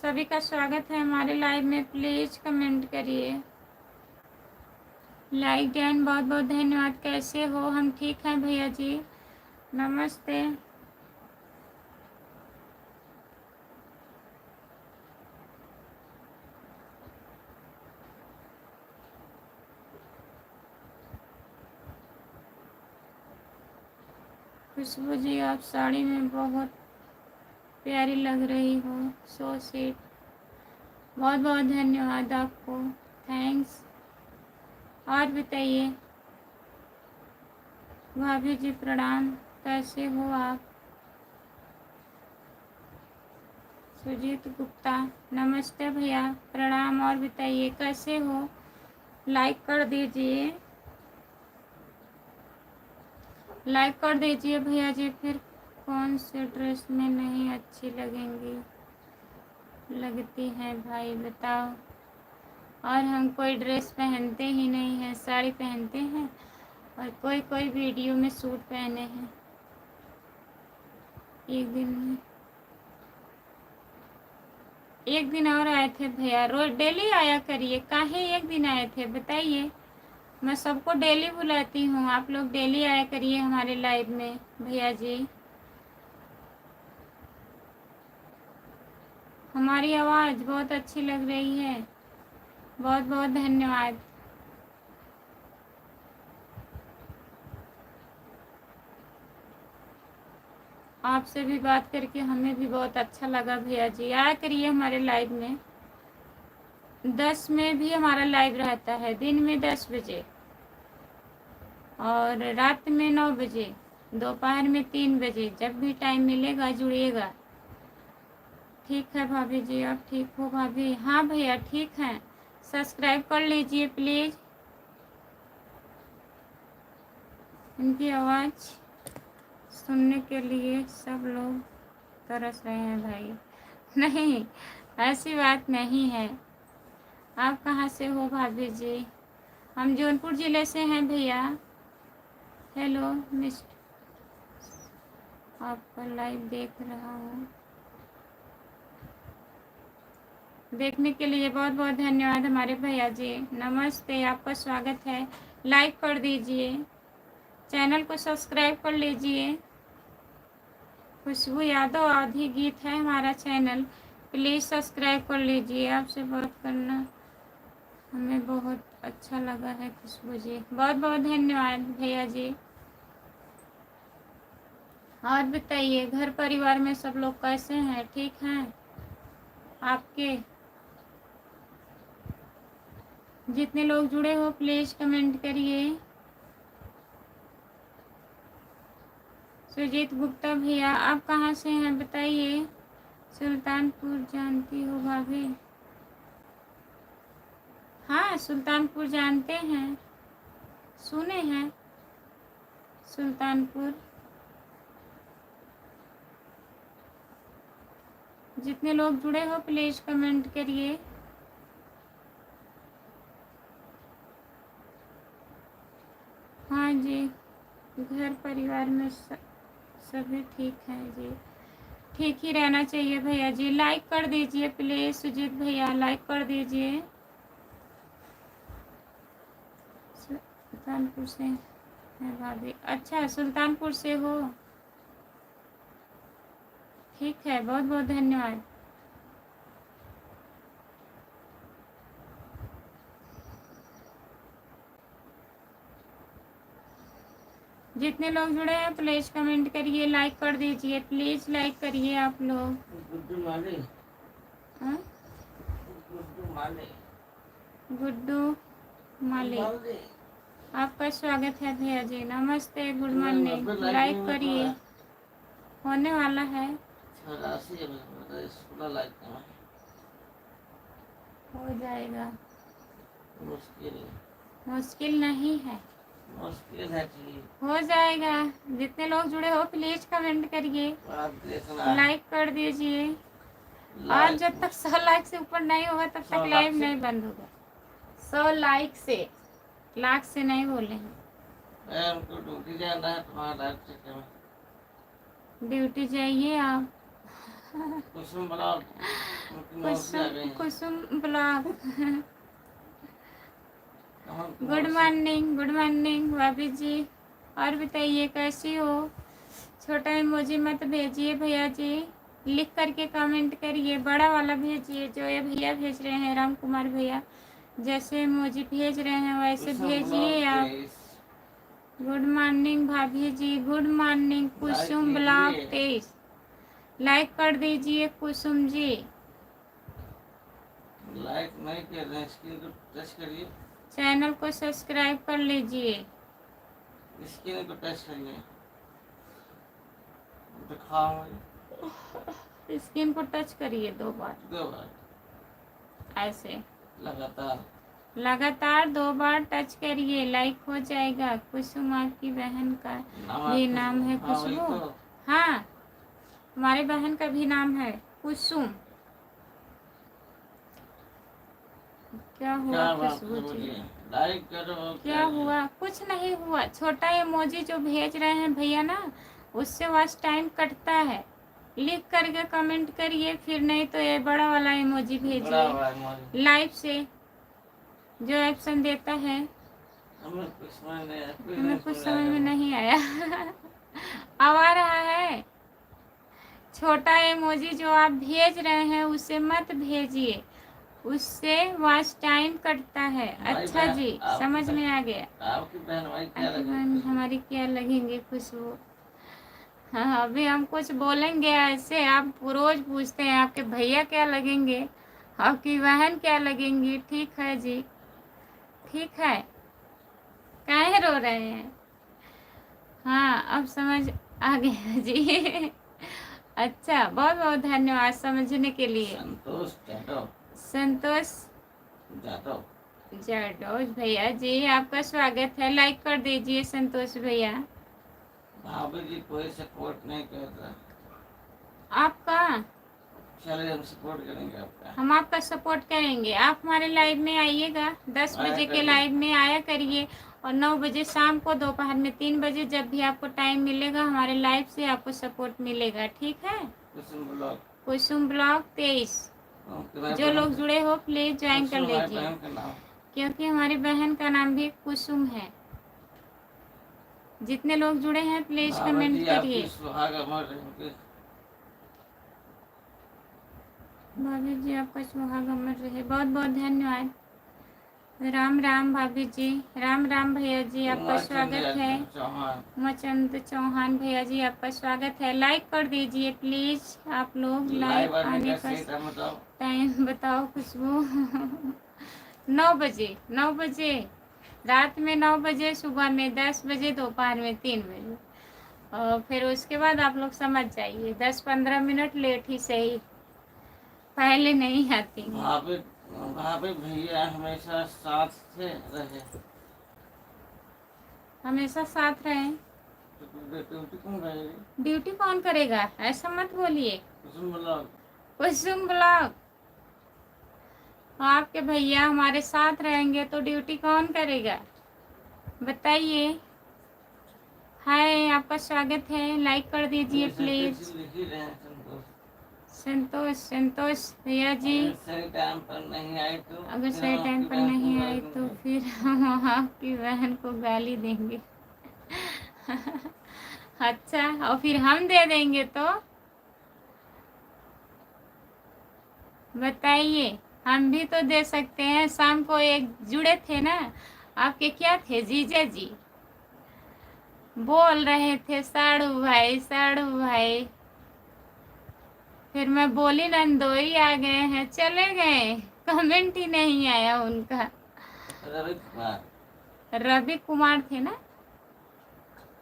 सभी का स्वागत है हमारे लाइव में, प्लीज़ कमेंट करिए। लाइक डन, बहुत बहुत धन्यवाद। कैसे हो? हम ठीक हैं भैया जी, नमस्ते। खुशबू जी, आप साड़ी में बहुत प्यारी लग रही हो, सो स्वीट। बहुत बहुत धन्यवाद आपको, थैंक्स। और बताइए भाभी जी, प्रणाम, कैसे हो आप? सुजीत गुप्ता, नमस्ते भैया, प्रणाम। और बताइए कैसे हो? लाइक कर दीजिए, लाइक कर दीजिए भैया जी। फिर कौन से ड्रेस में नहीं अच्छी लगती हैं भाई, बताओ। और हम कोई ड्रेस पहनते ही नहीं हैं, साड़ी पहनते हैं और कोई कोई वीडियो में सूट पहने हैं। एक दिन और आए थे भैया, रोज डेली आया करिए। काहे एक दिन आए थे बताइए? मैं सबको डेली बुलाती हूँ, आप लोग डेली आया करिए हमारे लाइव में भैया जी। हमारी आवाज़ बहुत अच्छी लग रही है, बहुत बहुत धन्यवाद। आपसे भी बात करके हमें भी बहुत अच्छा लगा भैया जी। आया करिए हमारे लाइव में। 10 में भी हमारा लाइव रहता है, दिन में 10 बजे और रात में 9 बजे, दोपहर में 3 बजे। जब भी टाइम मिलेगा जुड़िएगा। ठीक है भाभी जी, आप ठीक हो भाभी? हाँ भैया ठीक हैं। सब्सक्राइब कर लीजिए प्लीज़। इनकी आवाज़ सुनने के लिए सब लोग तरस रहे हैं भाई। नहीं, ऐसी बात नहीं है। आप कहाँ से हो भाभी जी? हम जौनपुर ज़िले से हैं भैया। हेलो मिस्टर, आपका लाइव देख रहा हूँ। देखने के लिए बहुत बहुत धन्यवाद हमारे भैया जी। नमस्ते, आपका स्वागत है। लाइक कर दीजिए, चैनल को सब्सक्राइब कर लीजिए। खुशबू यादव आधी गीत है हमारा चैनल, प्लीज़ सब्सक्राइब कर लीजिए। आपसे बात करना हमें बहुत अच्छा लगा है खुशबू जी, बहुत बहुत धन्यवाद भैया जी। और बताइए, घर परिवार में सब लोग कैसे हैं? ठीक हैं आपके? जितने लोग जुड़े हो प्लीज़ कमेंट करिए। सुजीत गुप्ता भैया, आप कहाँ से हैं बताइए? सुल्तानपुर जानती हो भाभी? हाँ, सुल्तानपुर जानते हैं, सुने हैं सुल्तानपुर। जितने लोग जुड़े हो प्लीज़ कमेंट करिए। हाँ जी, घर परिवार में सभी ठीक हैं जी। ठीक ही रहना चाहिए भैया जी। लाइक कर दीजिए प्लीज़ सुजीत भैया, लाइक कर दीजिए। सुल्तानपुर से है भाभी? अच्छा, सुल्तानपुर से हो, ठीक है, बहुत बहुत धन्यवाद। जितने लोग जुड़े हैं प्लीज़ कमेंट करिए, लाइक कर दीजिए, प्लीज़ लाइक करिए आप लोग। गुड्डू माली, हाँ? गुड्डू माली, गुड्डू माली, आपका स्वागत है भैया जी। नमस्ते, गुड मॉर्निंग। लाइक करिए, होने वाला है, हो जाएगा। मुश्किल नहीं है, मुश्किल है जी, हो जाएगा। जितने लोग जुड़े हो प्लीज कमेंट करिए, लाइक कर दीजिए। और जब तक 100 लाइक से ऊपर नहीं होगा तब तक लाइव नहीं बंद होगा। 100 लाइक से, लाख से नहीं बोले हैं। हमको ड्यूटी जाना है तुम्हारा चक्कर में। ड्यूटी जाइए आप। Kusum blog, Kusum blog. Good morning, good morning भाभी जी। और बताइए कैसी हो? छोटा इमोजी मत भेजिए भैया जी, लिख करके कमेंट करिए। बड़ा वाला भेजिए जो ये भैया भेज रहे हैं, राम कुमार भैया। जैसे इमोजी भेज रहे हैं वैसे भेजिए आप। गुड मॉर्निंग भाभी जी, गुड मॉर्निंग। कुसुम ब्लॉग 23 लाइक कर दीजिए कुसुम जी। लाइक नहीं कर रहे हैं, स्क्रीन को टच करिए। चैनल को सब्सक्राइब कर लीजिए। स्क्रीन को टच करिए, दिखाओ। स्क्रीन को टच करिए 2 बार, 2 बार ऐसे लगातार 2 बार टच करिए, लाइक हो जाएगा। कुसुम आपकी बहन का भी नाम है खुशबू? हाँ, हमारे बहन का भी नाम है कुसुम। क्या हुआ खुशबू जी? लाइक करो। क्या हुआ? कुछ नहीं हुआ। छोटा इमोजी जो भेज रहे हैं भैया ना, उससे वॉच टाइम कटता है। लिख करके कमेंट करिए, फिर नहीं तो ये बड़ा वाला इमोजी भेजिए लाइव से, जो ऑप्शन देता है। हमें कुछ समझ में नहीं आया। अब आ रहा है। छोटा इमोजी जो आप भेज रहे हैं उसे मत भेजिए, उससे वॉच टाइम कटता है। अच्छा जी, समझ में आ गया। आपकी बहन हमारी क्या लगेंगे खुशबू? हाँ, अभी हम कुछ बोलेंगे ऐसे, आप रोज पूछते हैं आपके भैया क्या लगेंगे, आपकी बहन क्या लगेंगी। ठीक है जी, ठीक है। काहे रो रहे हैं? हाँ, अब समझ आ गया जी। अच्छा, बहुत बहुत धन्यवाद समझने के लिए। संतोष जादव भैया जी, आपका स्वागत है। लाइक कर दीजिए संतोष भैया। भाभी जी कोई सपोर्ट नहीं करता। आपका चलिए हम सपोर्ट करेंगे आपका। हम आपका सपोर्ट करेंगे। आप हमारे लाइव में आइएगा, 10 आया बजे के करिए। लाइव में आया करिए, और 9 बजे शाम को, दोपहर में 3 बजे, जब भी आपको टाइम मिलेगा हमारे लाइव से आपको सपोर्ट मिलेगा। ठीक है। कुसुम ब्लॉग। कुसुम ब्लॉग 23। तुम्हारे जो बहन लोग जुड़े हो प्लीज ज्वाइन कर कुसुम हमारी लीजिए, बहन का नाम। क्योंकि हमारी बहन का नाम भी कुसुम है। जितने लोग जुड़े हैं प्लीज बाबा कमेंट जी आपकी करिए। सुहाग अमर रहेंगे। भाभी जी आपका सुहाग अमर रहे। बहुत बहुत धन्यवाद। राम राम भाभी जी, राम राम भैया जी, आपका स्वागत है। चौहान। उमाचंद चौहान भैया जी आपका स्वागत है। लाइक कर दीजिए प्लीज। आप लोग लाइव लाइव आने आने का का सही टाइम बताओ। टाइम बताओ खुशबू। 9 बजे, 9 बजे रात में, 9 बजे सुबह में, 10 बजे दोपहर में, 3 बजे। और फिर उसके बाद आप लोग समझ जाइए, 10-15 मिनट लेट ही सही, पहले नहीं आती हैं। भाभी भाभी भैया हमेशा साथ थे रहे। हमेशा साथ रहें। ड्यूटी कौन करेगी? ड्यूटी कौन करेगा? ऐसा मत बोलिए। कुसुम ब्लॉग। कुसुम ब्लॉग। आपके भैया हमारे साथ रहेंगे तो ड्यूटी कौन करेगा बताइए। हाय, आपका स्वागत है। लाइक कर दीजिए प्लीज। लिख ही रहे हैं संतोष, संतोष भैया जी, अगर सही टाइम पर नहीं आए तो अगर फिर सही हम टाइम आपकी पर बहन को नहीं गाली आए तो देंगे। फिर हम आपकी बहन को गाली देंगे। अच्छा, और फिर हम दे देंगे तो बताइए। हम भी तो दे सकते हैं। शाम को एक जुड़े थे ना, आपके क्या थे, जीजा जी बोल रहे थे साड़ू भाई, साड़ू भाई। फिर मैं बोली नंदोई आ गए हैं, चले गए, कमेंट ही नहीं आया उनका। रवि कुमार। रवि कुमार थे ना।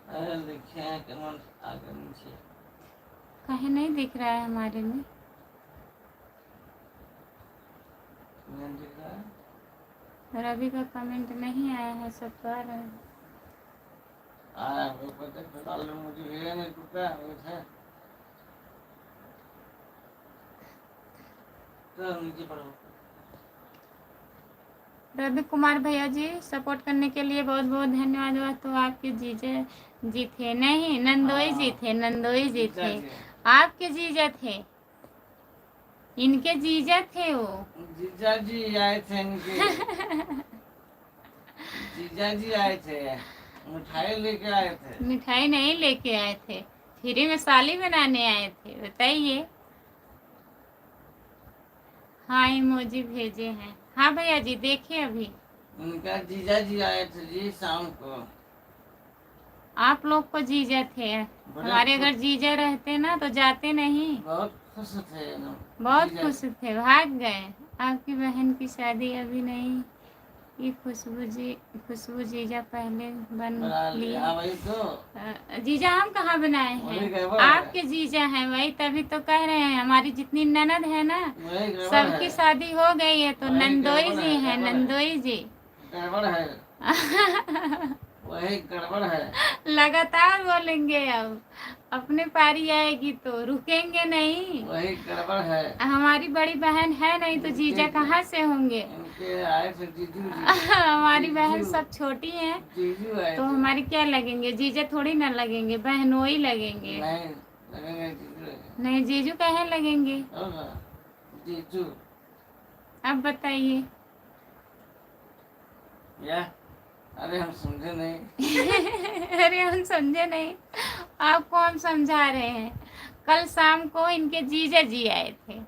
अरे लिखे हैं कमेंट आगे नीचे। कहीं नहीं दिख रहा है हमारे में। नहीं दिख रहा है। रवि का कमेंट नहीं आया है, सब तो आ रहा है। आया वो पता फिलहाल मुझे भेजा नहीं टूटा वो है तो नीचे पढ़ो। रवि कुमार भैया जी सपोर्ट करने के लिए बहुत बहुत धन्यवाद। वह तो आपके जीजा जी थे, नहीं नंदोई जी थे, नंदोई जी थे, आपके जीजा थे, इनके जीजा थे वो। जीजा जी आए थे इनके। जीजा जी आए थे, मिठाई लेके आए थे। मिठाई नहीं लेके आए थे, फ्री में साली बनाने आए थे, बताइए। हाँ इमोजी भेजे हैं। हाँ भैया जी देखिए अभी। उनका जीजा जी आए थे जी शाम को। आप लोग को जीजा थे, हमारे अगर जीजा रहते ना तो जाते नहीं। बहुत खुश थे ना, बहुत खुश थे, भाग गए। आपकी बहन की शादी अभी नहीं, ये खुशबू जीजा पहले बन लिए। वही तो जीजा हम कहाँ बनाए हैं, आपके जीजा हैं वही, तभी तो कह रहे हैं। हमारी जितनी ननद है ना सबकी शादी हो गई है, तो नंदोई जी हैं, नंदोई जी। गड़बड़ है। वही गड़बड़ है। लगातार बोलेंगे, अब अपने पारी आएगी तो रुकेंगे नहीं। वही गड़बड़ है। हमारी बड़ी बहन है नहीं तो जीजा कहाँ से होंगे। इनके आए थे जीजू जी। हमारी बहन सब छोटी हैं जीजू आए तो हमारी क्या लगेंगे, जीजा थोड़ी ना लगेंगे, बहनोई लगेंगे। नहीं लगेंगे जीजू। नहीं जीजू कहे लगेंगे। जीजू। अब बताइए। या अरे हम समझे नहीं। अरे हम समझे नहीं, आपको हम समझा रहे हैं। कल शाम को इनके जीजा जी आए थे।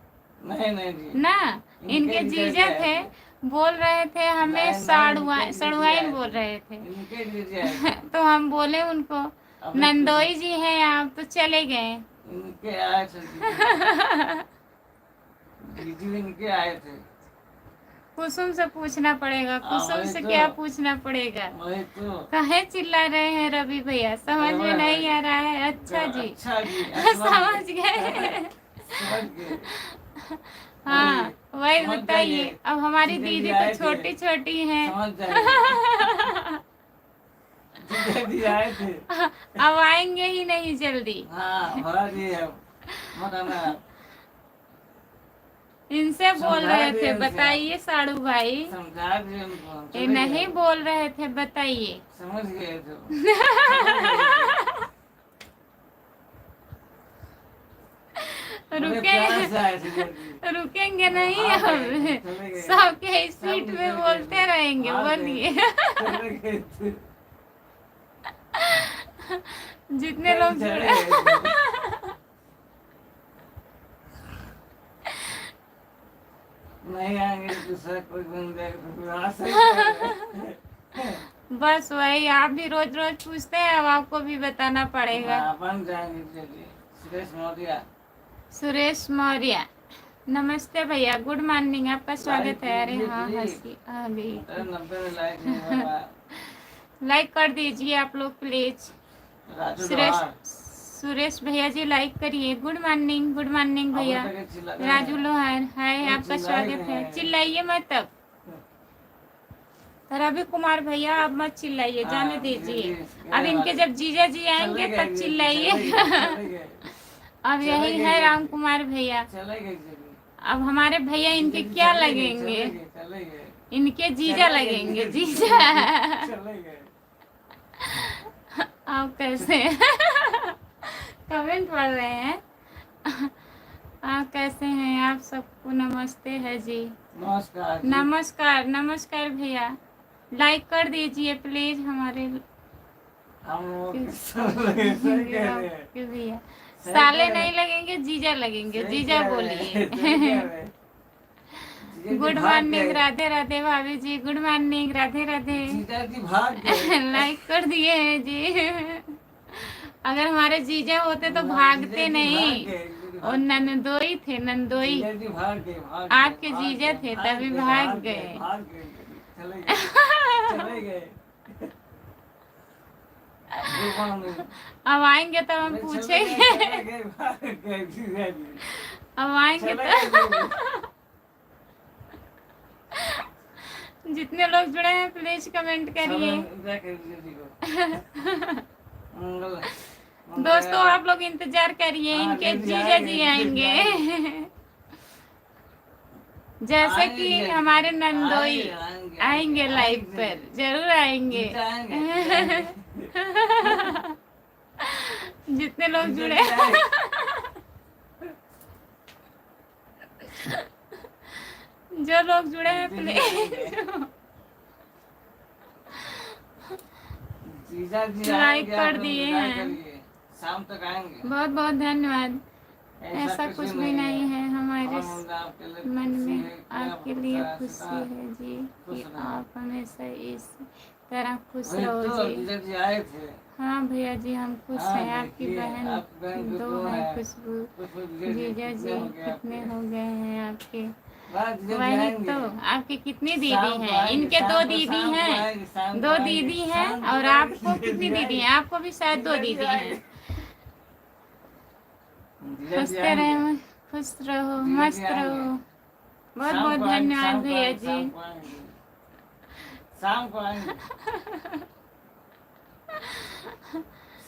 नहीं जी ना, इनके जीजा थे, बोल रहे थे हमें सड़ुआइन बोल रहे थे। तो हम बोले उनको नंदोई जी हैं आप, तो चले गए। इनके आए थे जीजू, इनके आए थे। कुसुम से पूछना पड़ेगा, कुसुम से क्या पूछना पड़ेगा। कहे चिल्ला रहे हैं रवि भैया, समझ में नहीं आ रहा है। अच्छा जी समझ गए। हाँ वही बताइए। अब हमारी दीदी तो छोटी छोटी हैं। आए थे। अब आएंगे ही नहीं जल्दी। हाँ इनसे बोल समझा रहे दिए थे, इनसे। बताइए साड़ू भाई। समझा दिए उनको, ये चले नहीं गए। बोल रहे थे, बताइए। समझ गए तो चले गए। बड़े प्यार से आए थे जी। रुकेंगे नहीं भाग अब, गए, चले गए। सबके सब स्पीड में निकल बोलते गए, रहेंगे, भाग गए, बोलिए। चले गए थे। जितने लोग चले जुड़े गए थे। नहीं आएंगे तो दूसरा कोई बन जाएगा तो फिर आ सकते हैं। बस वही, आप भी रोज रोज पूछते हैं, अब आपको भी बताना पड़ेगा। हाँ, बन जाएंगे। चलिए, सुरेश मौर्य। सुरेश मौर्य, नमस्ते भैया, गुड मॉर्निंग, आपका स्वागत है। अरे हाँ, हंसी आ गई। 90 में लाइक नहीं हो रहा। लाइक कर दीजिए आप लोग प्लीज। राजू सुरेश लोहार। सुरेश भैया जी लाइक करिए। गुड मॉर्निंग, गुड मॉर्निंग भैया। अभी तक चिल्ला रहे राजू हैं। लोहार, हाय, कोई आपका चिल्ला ही स्वागत नहीं है। है। चिल्लाइए मत तब। रवि कुमार भैया, आप मत चिल्लाइए, जाने हाँ, दीजिए। दीदी, अब इनके जब जीजा जी आएंगे चले तब गए, चिल्लाइए। चले गए। अब चले यही गए, है राम कुमार भैया। चले गए दीदी। अब हमारे भैया इनके दीदी, क्या चले गए, लगेंगे? चले गए। इनके जीजा चले गए, लगेंगे, दीदी, जीजा। चले गए। आप कैसे कमेंट पढ़ रहे हैं? आप कैसे हैं? आप सबको नमस्ते है जी। नमस्कार जी। नमस्कार, नमस्कार भैया। लाइक कर दीजिए प्लीज हमारे हम लोग सही कह रहे हैं। के भैया। सही साले कह रहे नहीं हैं। लगेंगे, जीजा लगेंगे। सही जीजा कह रहे बोलिए। हैं, सही कह रहे हैं। जीजा जी गुड भाग मॉर्निंग, गए। राधे राधे भाभी जी, गुड मॉर्निंग, राधे राधे। जीजा जी भाग गए। लाइक कर दिए हैं जी। अगर हमारे जीजा होते तो जीजा भागते जी नहीं। भाग गए, जीजा जी और भाग गए। नंदोई थे, नंदोई। जीजा जी भाग गए, आपके भाग जीजा गए, थे तभी भाग गए। भाग गए, चले गए, चले गए। Good morning. अब आएंगे तब हम चले पूछेंगे। गए, भाग गए जीजा जी। अब आएंगे चले तो गए जीजा। जितने लोग जुड़े हैं प्लीज कमेंट करिए। दोस्तों आप लोग इंतजार करिए, हाँ, इनके जल्दी जीजा आएंगे, जी जल्दी आएंगे। जैसे आएंगे, कि जल्दी। हमारे नंदोई आएंगे, आएंगे लाइव आएंगे। पर, जरूर आएंगे। जीजा आएंगे। जितने लोग जीजा जुड़े जी आएंगे। जो लोग जुड़े हैं प्लीज जीजा जी लाइक आएंगे, कर आप लोग दिए इंतजार हैं। करिए। शाम तक आएंगे। बहुत बहुत धन्यवाद। ऐसा कुछ भी नहीं है, हमारे आपके लिए मन खुशी में है कि आपके आप लिए सदा खुशी सदा है जी खुश कि रहें। आप हमेशा इस तरह खुश वही रहो तो जी। जीजा जी आए थे। हाँ भैया जी, हम खुश हाँ, हैं। आपकी देखिए, बहन आपकी बहन को दो दो हैं, है। खुशबू। खुशबू जीजा जी हो गए कितने आपके? हो गए हैं आपके? वाह, जीजा जी वही आएंगे। तो, आपकी कितनी दीदी शाम को हैं? आएंगे, इनके शाम दो को, दीदी शाम को हैं, आएंगे, शाम को दो आएंगे, दीदी हैं। शाम को और आएंगे, आपको जीजा कितनी जी दीदी आएंगे। हैं? आपको भी शायद दो जीजा जी दीदी आएंगे। हैं। जीजा जी हंसते आएंगे। रहो, खुश रहो, जीजा जी मस्त आएंगे। रहो। बहुत शाम बहुत को आएंगे, धन्यवाद शाम को भैया आएंगे, जी। शाम को आएंगे। शाम को आएंगे।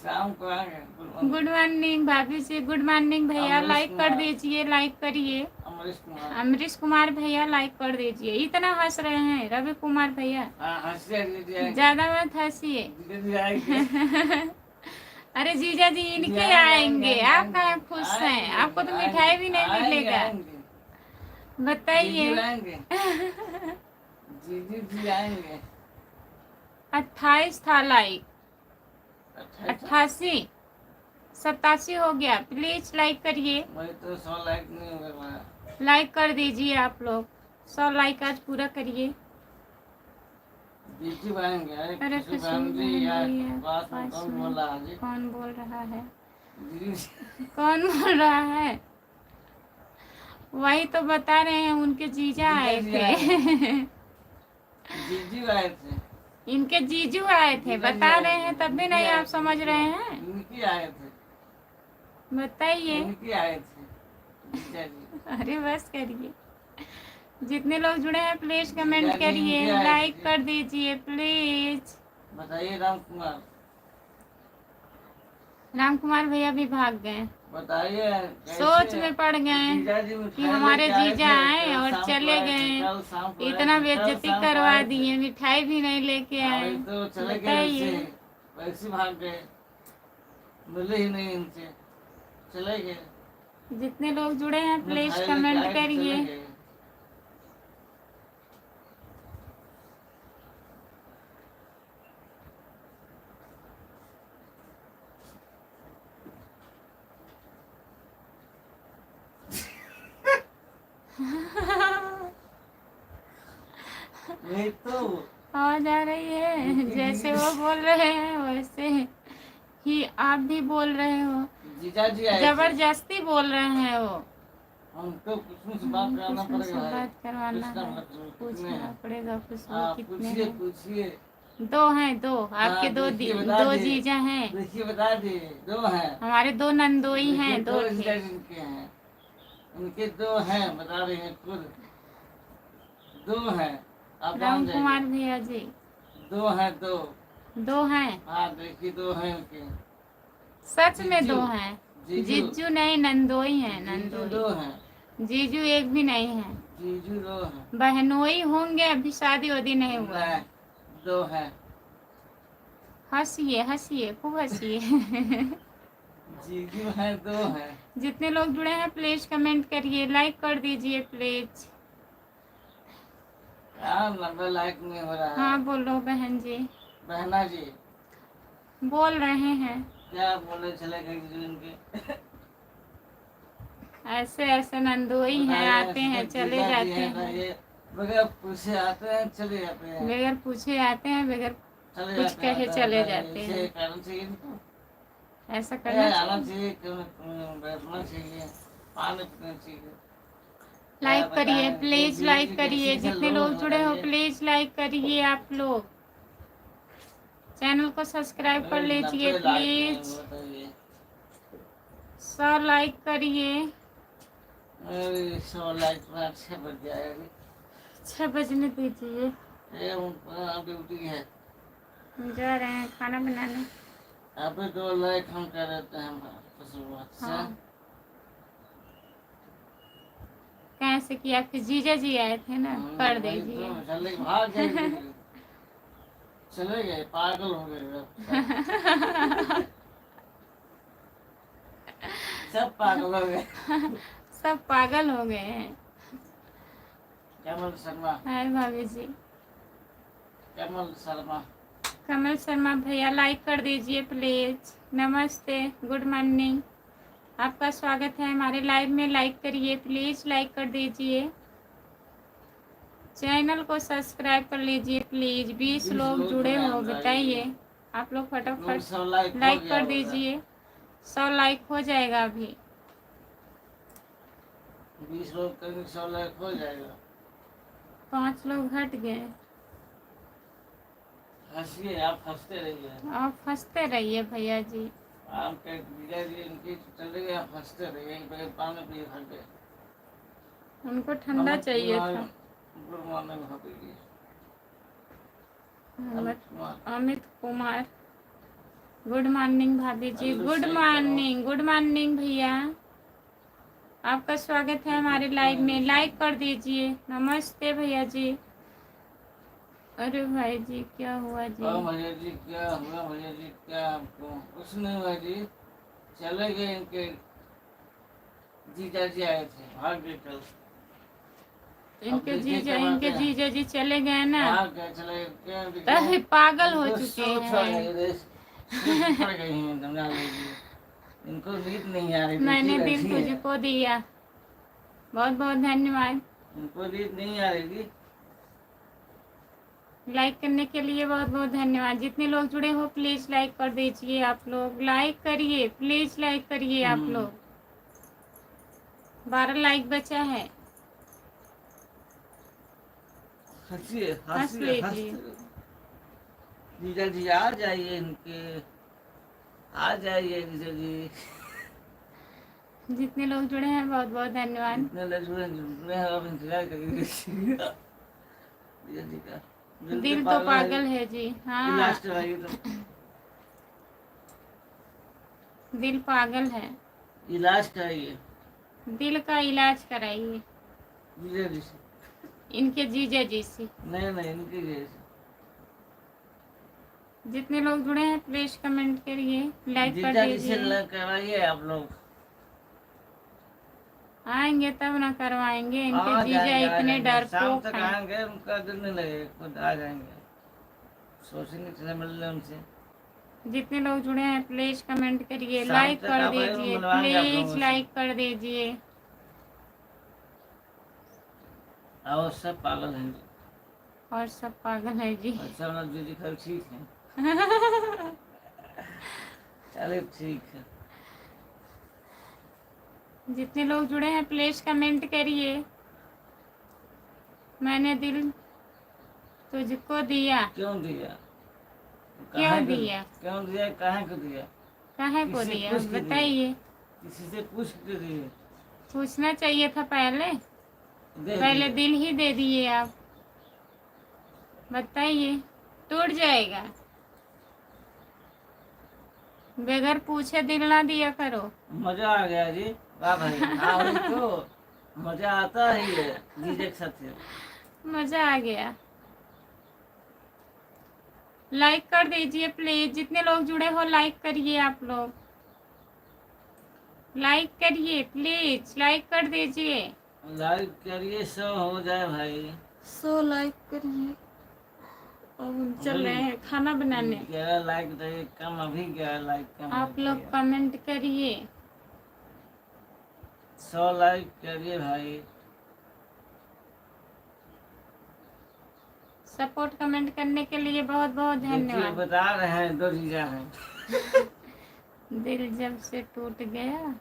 शाम को आएंगे। गुड मॉर्निंग भाभी जी, गुड मॉर्निंग भैया। अमरीश लाइक कर कुमार। दीजिए, लाइक करिए। अमरीश कुमार। अमरीश कुमार भैया लाइक कर दीजिए। इतना हंस रहे हैं रवि कुमार भैया, हाँ, हंसिए, जीजा जी आएंगे। ज्यादा मत हंसिए। जीजा जी आएंगे। अरे जीजा जी इनके आएंगे, आप कहाँ खुश हैं? आपको तो मिठाई भी नहीं मिलेगा। बताइए। जीजी जी आएंगे। 28 था लाइक, 88 87 हो गया। प्लीज लाइक करिए। वही तो 100 लाइक नहीं हो गया हमारा। लाइक कर दीजिए आप लोग। 100 लाइक आज पूरा करिए। जीजी आएंगे। अरे खुशी खुशी बहन जी यार, बहन जी, पास में पास कौन में बोल रहा है जी? कौन बोल रहा है? जीजी कौन बोल रहा है? वही तो बता रहे हैं, उनके जीजा आए जी थे। जीजी आए थे। इनके जीजू आए थे, जीजा जी बता आए रहे थे, हैं, तब भी इनकी नहीं आए आप थे, समझ इनकी रहे आए- हैं। इनकी आए थे। बताइए। इनकी आए थे जीजा जी। अरे बस करिए। जितने लोग जुड़े हैं प्लीज कमेंट जीजा जी करिए, इनके आए लाइक थे। कर दीजिए प्लीज। बताइए राम कुमार। राम कुमार भैया भी भाग गए। बताइए सोच कैसे में पड़ गए जीजा जी कि मिठाई हमारे लेके आए जीजा थे, आए कल और शाम को चले आए थे, गए, कल शाम को आए इतना थे, कल बेइज्जती शाम को करवा आए थे। दिए, मिठाई भी नहीं लेके आए। अभी तो चले गए बताइए, वैसे भाग गए, मिले ही नहीं इनसे, चले गए। जितने लोग जुड़े हैं प्लीज मिठाई लेके कमेंट आए थे, चले करिए। गए। नहीं तो आवाज आ रही है, जैसे वो बोल रहे हैं वैसे ही आप भी बोल रहे हो, जीजा जी आए थे, जबरदस्ती बोल रहे हैं वो। हमको कुछ से बात कराना कुछ से पड़ेगा भाई। बात करवाना पूछना है, कितने पूछना हैं? पड़ेगा खुशबू हाँ कितने पूछिए हैं। पूछिए। 2 हैं, 2 आपके, हाँ 2 देखिए बता दो दिए, जीजा हैं, देखिए बता दिए, 2 हैं। हमारे 2 नंदोई देखिए हैं, 2 2 थे। जीजा जिनके हैं, उनके 2 हैं, बता रहे हैं खुद, 2 हैं, आप राम मान कुमार जाइए। भैया जी 2 हैं, 2। 2 हैं, हाँ देखिए 2 हैं उनके। सच में जीजू 2 हैं। जीजू जीजू नहीं, नंदोई हैं, जीजू नंदोई। 2 हैं, जीजू एक भी नहीं है, जीजू 2 हैं। बहनोई होंगे, अभी शादी वादी नहीं हुआ है। नहीं, 2 हैं। हंसिए हंसिए खूब हंसिए। जीजू हैं, 2 हैं। जितने लोग जुड़े हैं प्लीज कमेंट करिए, लाइक कर दीजिए प्लीज। यार नंबर लाइक नहीं हो रहा है। हाँ बोलो बहन जी, बहना जी बोल रहे हैं। क्या बोले, चले गए जीजू इनके। ऐसे ऐसे नंदोई हैं, आते हैं चले जाते हैं, ये बगैर पूछे आते हैं, चले जाते हैं, बगैर पूछे आते हैं, बगैर चले कुछ जाते हैं, कहे चले जाते इसे हैं। कारण चाहिए इनको, ऐसा करना आना चाहिए। चाहिए, बैठना चाहिए, पानी पीना चाहिए। लाइक करिए बताएं, प्लीज, जीजू लाइक जी करिए, कैसे जितने लोग लोग जुड़े हो बताइए। प्लीज लाइक करिए। आप लोग चैनल को सब्सक्राइब कर लीजिए 90 लाइक नहीं प्लीज, बताइए। 100 लाइक करिए। 100 लाइक में अच्छे बच जाएगी। 6 बजने दीजिए, ये उनका ड्यूटी है। जा रहे हैं खाना बनाने। अभी 2 लाइक हम कर देते हैं शुरुआत से। हाँ, कैसे कि आपके जीजा जी आए थे ना, कर वही दीजिए। तो चले भाग गए, चले गए, पागल हो गए सब पागल हो गए। सब पागल हो गए हैं। कमल शर्मा, हाय भाभी जी। कमल शर्मा, कमल शर्मा भैया लाइक कर दीजिए प्लीज। नमस्ते, गुड मॉर्निंग, आपका स्वागत है हमारे लाइव में। लाइक करिए प्लीज, लाइक कर दीजिए। चैनल को सब्सक्राइब कर लीजिए प्लीज। 20 लोग जुड़े हो, बताइए आप लोग फटाफट लाइक कर दीजिए। 100 लाइक हो जाएगा अभी। 20 लोग करेंगे, 100 लाइक हो जाएगा। 5 लोग हट गए। हंसिए, आप हंसते रहिए। आप हंसते रहिए भैया जी। आपके जीजा जी इनकी चले गए, आप हंसते रहिए, बगैर पानी पिए खा गए। उनको ठंडा चाहिए था। गुड मॉर्निंग भाभी जी। अमित कुमार, गुड मॉर्निंग भाभी जी। गुड मॉर्निंग, गुड मॉर्निंग भैया, आपका स्वागत है हमारे लाइव में। लाइक कर दीजिए। नमस्ते भैया जी। अरे भाई जी क्या हुआ जी? भैया जी क्या हुआ, भैया जी क्या, आपको कुछ नहीं हुआ जी, चले गए इनके जीजा जी आए थे, भाग गए कल। इनके जीजा जी चले गए ना, भाग गए, चले गए, तभी पागल हो चुके हैं। पड़ गई हैं गंगा लेगी, इनको नींद नहीं आ रही, मैंने दिल बैठी है, तुझको दिया, बहुत बहुत धन्यवाद। इनको नींद नहीं आ रही। लाइक करने के लिए बहुत बहुत धन्यवाद। जितने लोग जुड़े हो प्लीज लाइक कर दीजिए। आप लोग लाइक करिए प्लीज, लाइक करिए आप लोग। 12 लाइक बचा है। हंसिए हंस हंसिए लीजिए। जीजा जी आ जाइए, इनके आ जाइए जीजा जी। जितने लोग जुड़े हैं बहुत बहुत धन्यवाद। इतने लोग जुड़े हैं, अब इंतजार करिए जीजा जी का। दिल तो पागल है जी। हाँ लास्ट वाली तो दिल पागल है। इलाज कराइए दिल का इलाज कराइए जीजा जी से। इनके जीजा जी से। नहीं नहीं, इनके जैसे। जितने लोग जुड़े हैं प्लीज कमेंट करिए, लाइक कर जीजा जी से दीजिए। करवाइए आप लोग। आएंगे तब ना करवाएंगे, इनके आ जीजा जाएंगे, आ इतने जाएंगे, शाम डरपोक तक हैं। आएंगे, उनका दिल नहीं लगेगा, खुद आ जाएंगे। सोचेंगे चले मिल लें उनसे। जितने लोग जुड़े हैं प्लीज कमेंट करिए, शाम लाइक तक कर आप आइए, दीजिए, मिलवाएंगे आप प्लीज लोगों से। लाइक कर दीजिए। और सब पागल हैं जी। और सब पागल है जी। अच्छा ना जी कल ठीक है। चलिए ठीक है। जितने लोग जुड़े हैं प्लीज कमेंट करिए। मैंने दिल तुझको दिया। क्यों दिया? क्यों काहे को? दिया? क्यों दिया? काहे को दिया? काहे को किससे दिया पूछ के दिए? बताइए। किसी से पूछ के दिए? पूछना चाहिए था पहले। दे पहले दिए। दिल ही दे दिए आप। बताइए, टूट जाएगा। बगैर पूछे दिल ना दिया करो। मजा आ गया जी। वाह भाई, हाँ वही तो मजा आता ही है जीजे के साथ। मजा आ गया। लाइक कर दीजिए प्लीज, जितने लोग जुड़े हो लाइक करिए आप लोग। लाइक करिए प्लीज, लाइक कर दीजिए। लाइक करिए, 100 हो जाए भाई। 100 लाइक करिए। और चल रहे हैं खाना बनाने। 11 लाइक तो ये कम, अभी 11 लाइक कम आप है। लोग कमेंट करिए। 100 लाइक करिए भाई। सपोर्ट कमेंट करने के लिए बहुत बहुत देखिए धन्यवाद। बता रहे हैं, 2 जीजा हैं। दिल जब से टूट गया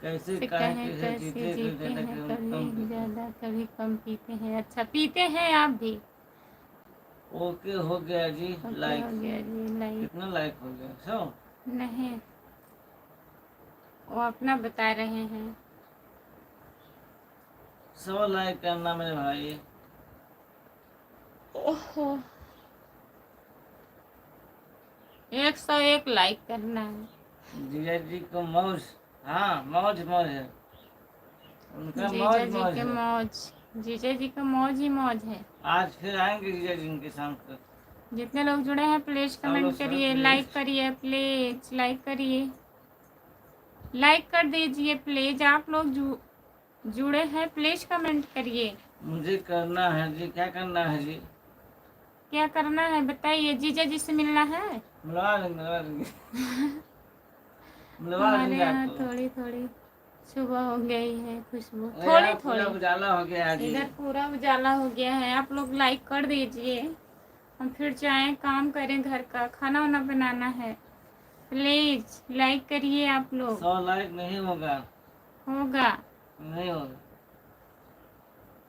कैसे से काहे कहें कैसे कैसे जीते जीते ज्यादा हैं, कम कभी पीते। ज़्यादा कभी कम पीते हैं। अच्छा पीते हैं आप भी? ओके हो गया जी। ओके लाइक हो गया जी लाइक। कितना लाइक हो गया? 100? नहीं, वो अपना बता रहे हैं। 100 लाइक करना मेरे भाई। ओहो, 101 लाइक करना है। जीजा जी को मौज। हाँ मौज मौज है उनका, जीजा मौज जी मौज के है। मौज। जीजा जी का मौज ही मौज है। आज फिर आएंगे जीजा जी उनके शाम तक। जितने लोग जुड़े हैं प्लीज सब लोग कमेंट करिए, लाइक करिए प्लीज, लाइक करिए। लाइक कर दीजिए प्लीज। आप लोग जुड़े हैं प्लीज कमेंट करिए। मुझे करना है जी। क्या करना है जी? क्या करना है बताइए। जीजा जी से मिलना है। मिलवा देंगे, मिलवा देंगे। मिलवा हमारे देंगे यहाँ आपको। थोड़ी थोड़ी सुबह हो गई है, खुशबू अरे थोड़ी यार पूरा थोड़ी। उजाला हो गया जी। इधर पूरा उजाला हो गया है। आप लोग लाइक कर दीजिए, हम फिर जाएं काम करें, घर का खाना वाना बनाना है। प्लीज लाइक करिए आप लोग। 100 लाइक नहीं होगा। होगा नहीं होगा।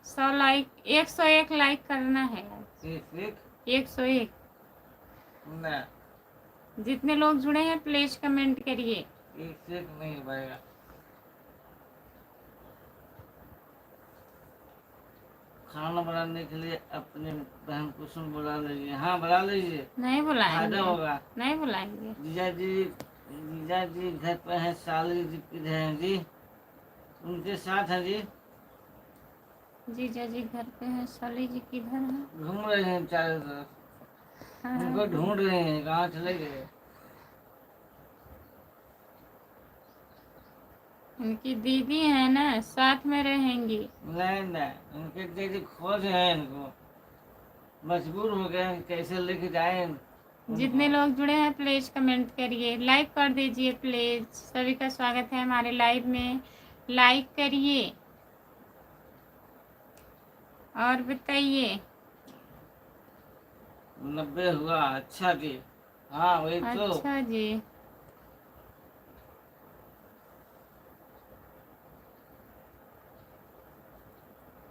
100 लाइक, 101 लाइक करना है। एक 101। ना, जितने लोग जुड़े हैं प्लीज कमेंट करिए। एक नहीं हो पाएगा। खाना बनाने के लिए अपने बहन कुसुम बुला लीजिए। हाँ बुला लीजिए, नहीं फायदा बुलाएंगे, होगा। नहीं बुलाएंगे। जीजा जी घर पे हैं, साली जी किधर हैं जी? उनके साथ हैं जी। जीजा जी घर पे हैं, साली जी किधर हैं? घूम रहे हैं चारों तरफ, उनको ढूंढ रहे हैं, कहाँ चले गए? उनकी दीदी है ना, साथ में रहेंगी। नहीं नहीं, उनके दीदी खोज है इनको, मजबूर हो गए हैं, कैसे लेके जाए जितने उनको। लोग जुड़े हैं प्लीज कमेंट करिए, लाइक कर दीजिए प्लीज। सभी का स्वागत है हमारे लाइव में। लाइक करिए और बताइए। 90 हुआ, अच्छा जी। हाँ वही तो। अच्छा जी।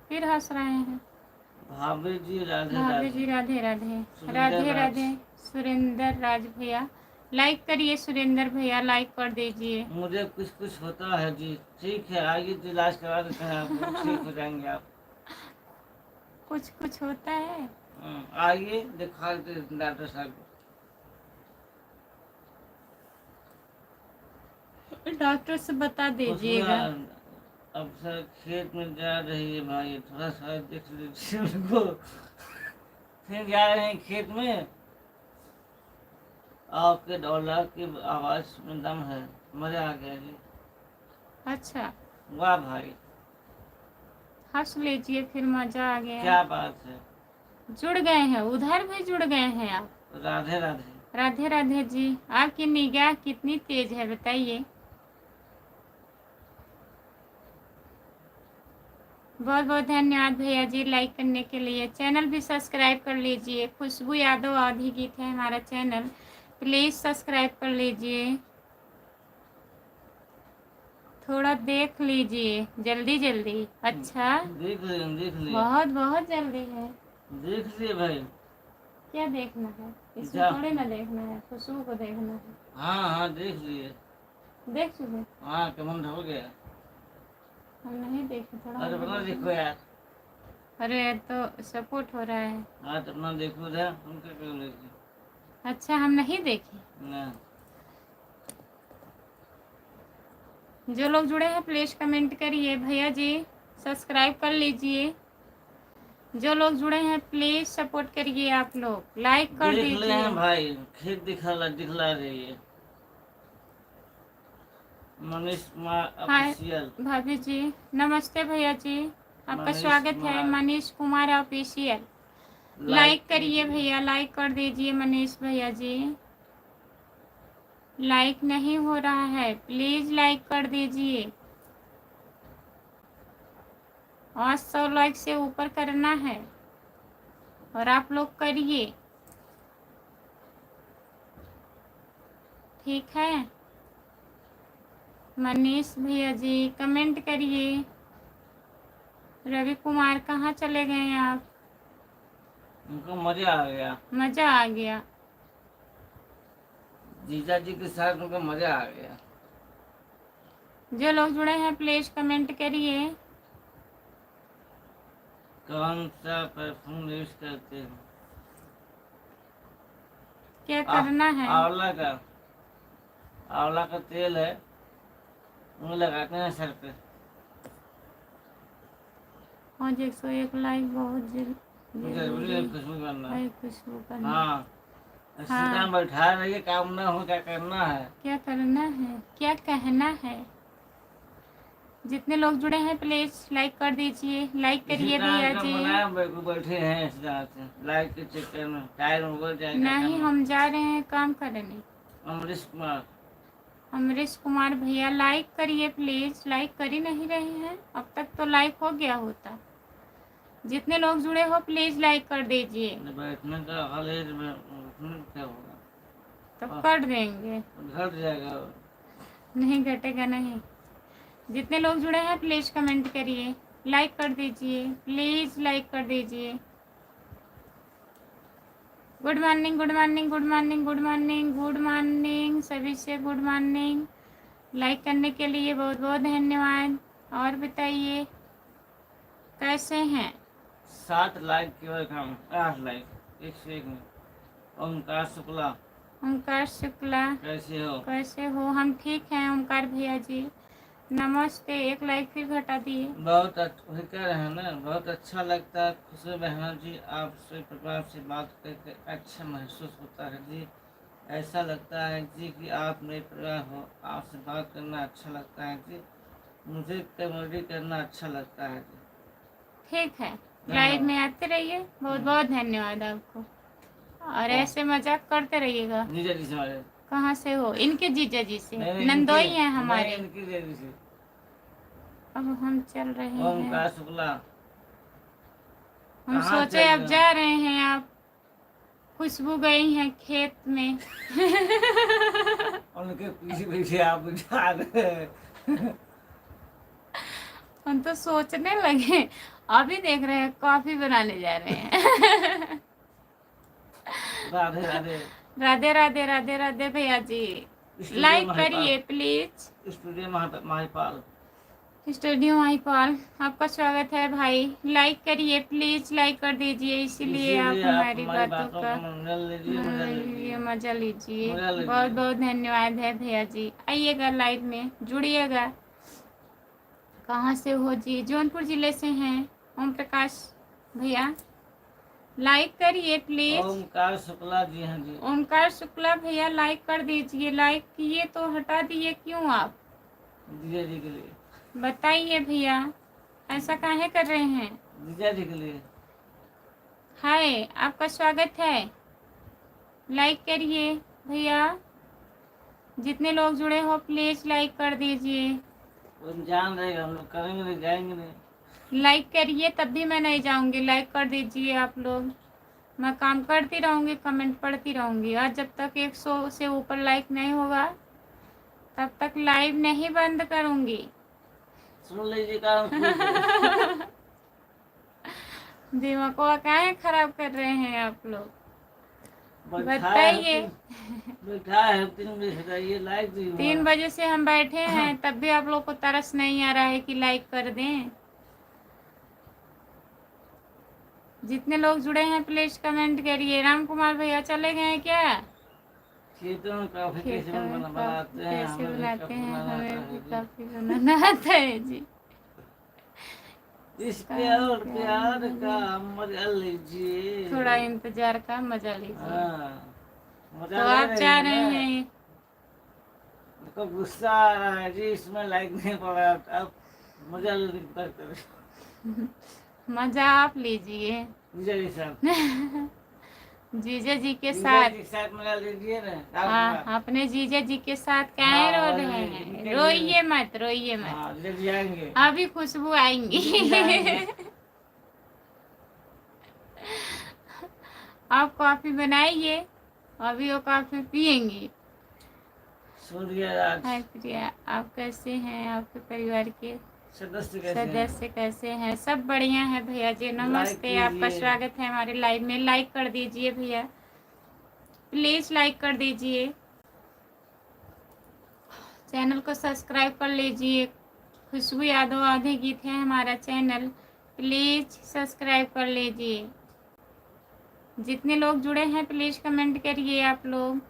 फिर हंस रहे हैं। भाभी जी राधे भाभी जी राधे। राधे राधे। सुरेंद्र राधे राज। राधे। सुरेंद्र राज भैया लाइक करिए। सुरेंद्र भैया लाइक कर दीजिए। मुझे कुछ कुछ होता है जी। ठीक है आइए तो इलाज करा देते हैं आपको, ठीक हो जाएंगे आप। कुछ कुछ होता है। आइए दिखा देते डॉक्टर साहब को। डॉक्टर से बता दीजिएगा। अब सर खेत में जा रही है भाई, थोड़ा सा देख लीजिए उनको। फिर जा रहे हैं खेत में, आपके डॉलर की आवाज में दम है, मजा आ गया जी। अच्छा, वाह भाई, हंस लीजिए, फिर मजा आ गया। क्या बात है। जुड़ गए हैं, उधर भी जुड़ गए हैं आप। राधे राधे। राधे राधे जी। आपकी निगाह कितनी तेज है बताइए। बहुत बहुत धन्यवाद भैया जी लाइक करने के लिए। चैनल भी सब्सक्राइब कर लीजिए। खुशबू यादव आधी गीत है हमारा चैनल, प्लीज़ सब्सक्राइब कर लीजिए। थोड़ा देख लीजिए, जल्दी जल्दी। अच्छा, देख लिए बहुत बहुत जल्दी है। देख लिए भाई। क्या देखना है इसमें? जा। थोड़े ना देखना है, खुशबू को देखना है। हाँ हाँ देख लिए। देख चुके? हाँ कमंड हो गया। हम नहीं देखे, थोड़ा अरे और अपना देखना। देखो यार। अरे तो सपोर्ट हो रहा है। हाँ तो अपना देखो था, हम क्या कर रहे थे। अच्छा, हम नहीं देखे। ना। जो लोग जुड़े हैं प्लीज़ कमेंट करिए। भैया जी सब्सक्राइब कर लीजिए। जो लोग जुड़े हैं प्लीज़ सपोर्ट करिए। आप लोग लाइक कर देख ले दीजिए। हैं भाई, खेत दिखला रही है। मनीष कुमार हाय ऑफिशियल। भाभी जी, नमस्ते भैया जी, आपका मनीष स्वागत है। कुमार। मनीष कुमार ऑफिशियल, लाइक करिए भैया, लाइक कर दीजिए मनीष भैया जी। लाइक नहीं हो रहा है, प्लीज़ लाइक कर दीजिए। और 100 लाइक से ऊपर करना है और आप लोग करिए, ठीक है। मनीष भैया जी कमेंट करिए। रवि कुमार कहाँ चले गए आप? उनको मजा आ गया, मज़ा आ गया। जीजा जी के साथ उनको मजा आ गया। जो लोग जुड़े हैं प्लीज कमेंट करिए। कौन सा परफ्यूम यूज करते हैं? क्या करना है? आंवला का तेल है, वो लगाते हैं सर पे। आज 101 लाइक बहुत जरूरी है खुशबू करना। है, खुशबू करना। हाँ ऐसे हाँ। काम बैठा रहिए, काम ना हो क्या करना है। क्या करना है, क्या कहना है? जितने लोग जुड़े हैं प्लीज लाइक कर दीजिए, लाइक करिए भैया जी। बैठे हैं इस तरह से लाइक के चक्कर में टायर उगल जाएगा। नहीं, हम जा रहे हैं काम करने। अमरीश कुमार। अमरीश कुमार भैया लाइक करिए प्लीज, लाइक कर ही नहीं रहे हैं। अब तक तो लाइक हो गया होता। जितने लोग जुड़े हो प्लीज लाइक कर दीजिए। बैठने का हाल है, क्या होगा? तो कर देंगे, घट जाएगा। नहीं घटेगा नहीं। जितने लोग जुड़े हैं प्लीज कमेंट करिए, लाइक कर दीजिए, प्लीज लाइक कर दीजिए। Good morning, good morning, good morning, good morning, good morning, सभी से गुड मॉर्निंग। लाइक करने के लिए बहुत बहुत धन्यवाद। और बताइए कैसे हैं? 7 लाइक केवल काम, 8 लाइक एक से एक में। ओमकार शुक्ला। ओमकार शुक्ला कैसे हो? कैसे हो? हम ठीक हैं ओमकार भैया जी, नमस्ते। 1 लाइक फिर घटा दिए। बहुत वही कह रहे हैं ना, बहुत अच्छा लगता है खुशबू बहना जी, आपसे परिवार से बात करके अच्छा महसूस होता है जी। ऐसा लगता है जी कि आप मेरे परिवार हो, आपसे बात करना अच्छा लगता है जी। मुझे कॉमेडी करना अच्छा लगता है जी। ठीक है, लाइव में आते रहिए। बहुत बहुत धन्यवाद आपको, और ऐसे मजाक करते रहिएगा। जीजा जी से हमारे कहाँ से हो? इनके जीजा जी से, नहीं, नंदोई हैं हमारे। इनकी जीजा जी से। अब हम चल रहे हैं, ओमकार शुक्ला। हम कहाँ सोचे चल अब रहे जा रहे हैं। आप खुशबू गई हैं खेत में। उनके पीछे पीछे आप जा रहे हैं। हम तो सोचने लगे, अभी देख रहे हैं कॉफी बनाने जा रहे हैं। राधे राधे। राधे राधे राधे राधे भैया जी, लाइक करिए प्लीज। स्टूडियो महापाल। स्टूडियो माईपाल, आपका स्वागत है भाई। लाइक करिए प्लीज, लाइक कर दीजिए, इसीलिए आप हमारी बातों का मजा लीजिए। बहुत बहुत धन्यवाद है भैया जी। आइएगा लाइव में, जुड़िएगा। कहाँ से हो जी? जौनपुर जिले से हैं ओम प्रकाश भैया। लाइक करिए प्लीज। ओमकार शुक्ला जी हैं जी। ओमकार शुक्ला भैया लाइक कर दीजिए। लाइक किए तो हटा दिए क्यों आप? जीजा जी के लिए बताइए भैया, ऐसा काहे कर रहे हैं? जीजा जी के लिए हाय, आपका स्वागत है। लाइक करिए भैया, जितने लोग जुड़े हो प्लीज लाइक कर दीजिए। जान रहेगा, हम लोग करेंगे नहीं, जाएंगे नहीं। लाइक करिए तब भी मैं नहीं जाऊंगी। लाइक कर दीजिए आप लोग। मैं काम करती रहूंगी, कमेंट पढ़ती रहूंगी, और जब तक 100 से ऊपर लाइक नहीं होगा तब तक लाइव नहीं बंद करूंगी। सुन लीजिए काम दिमाग को काहे खराब कर रहे हैं आप लोग? बताइए। बैठा है 3 बजे से, ये लाइक 3 बजे से हम बैठे हैं, तब भी आप लोग को तरस नहीं आ रहा है कि लाइक कर दें। जितने लोग जुड़े हैं प्लीज कमेंट करिए। राम कुमार भैया चले गए हैं क्या? खेतों में काफी कैसे बनाते हैं, हमें भी काफी बनाना आता है जी। इसके और प्यार का मजा लीजिए, थोड़ा इंतजार का मजा लीजिए। मजा तो आप चाह रहे हैं, तो गुस्सा आ रहा है जी, इसमें लाइक नहीं पड़ा, अब मजा मजा आप लीजिए जीजा जी साहब। जीजा जी के साथ मजा लीजिए ना। हाँ, अपने जीजा जी के साथ काहे रो रहे हैं? रोइए मत, रोइए मत। अभी खुशबू आएंगी। आप कॉफी बनाइए, अभी वो कॉफी पियेंगी। हाय प्रिया, आप कैसे हैं? आपके परिवार के सदस्य कैसे हैं? सब बढ़िया है भैया जी। नमस्ते, आपका स्वागत है हमारे लाइव में। लाइक कर दीजिए भैया, प्लीज लाइक कर दीजिए। चैनल को सब्सक्राइब कर लीजिए। खुशबू यादव आधे गीत है हमारा चैनल, प्लीज सब्सक्राइब कर लीजिए। जितने लोग जुड़े हैं प्लीज कमेंट करिए आप लोग।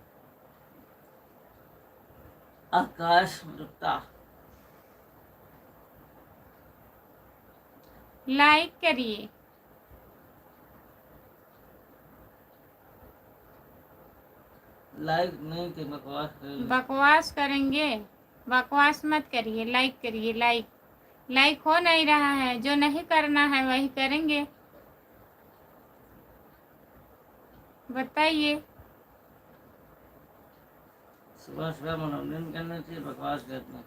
आकाश गुप्ता लाइक करिए। लाइक नहीं कि बकवास करेंगे? बकवास मत करिए, लाइक करिए। लाइक हो नहीं रहा है, जो नहीं करना है वही करेंगे। बताइए। सुबह सुबह मनोरंजन करना चाहिए, बकवास करना।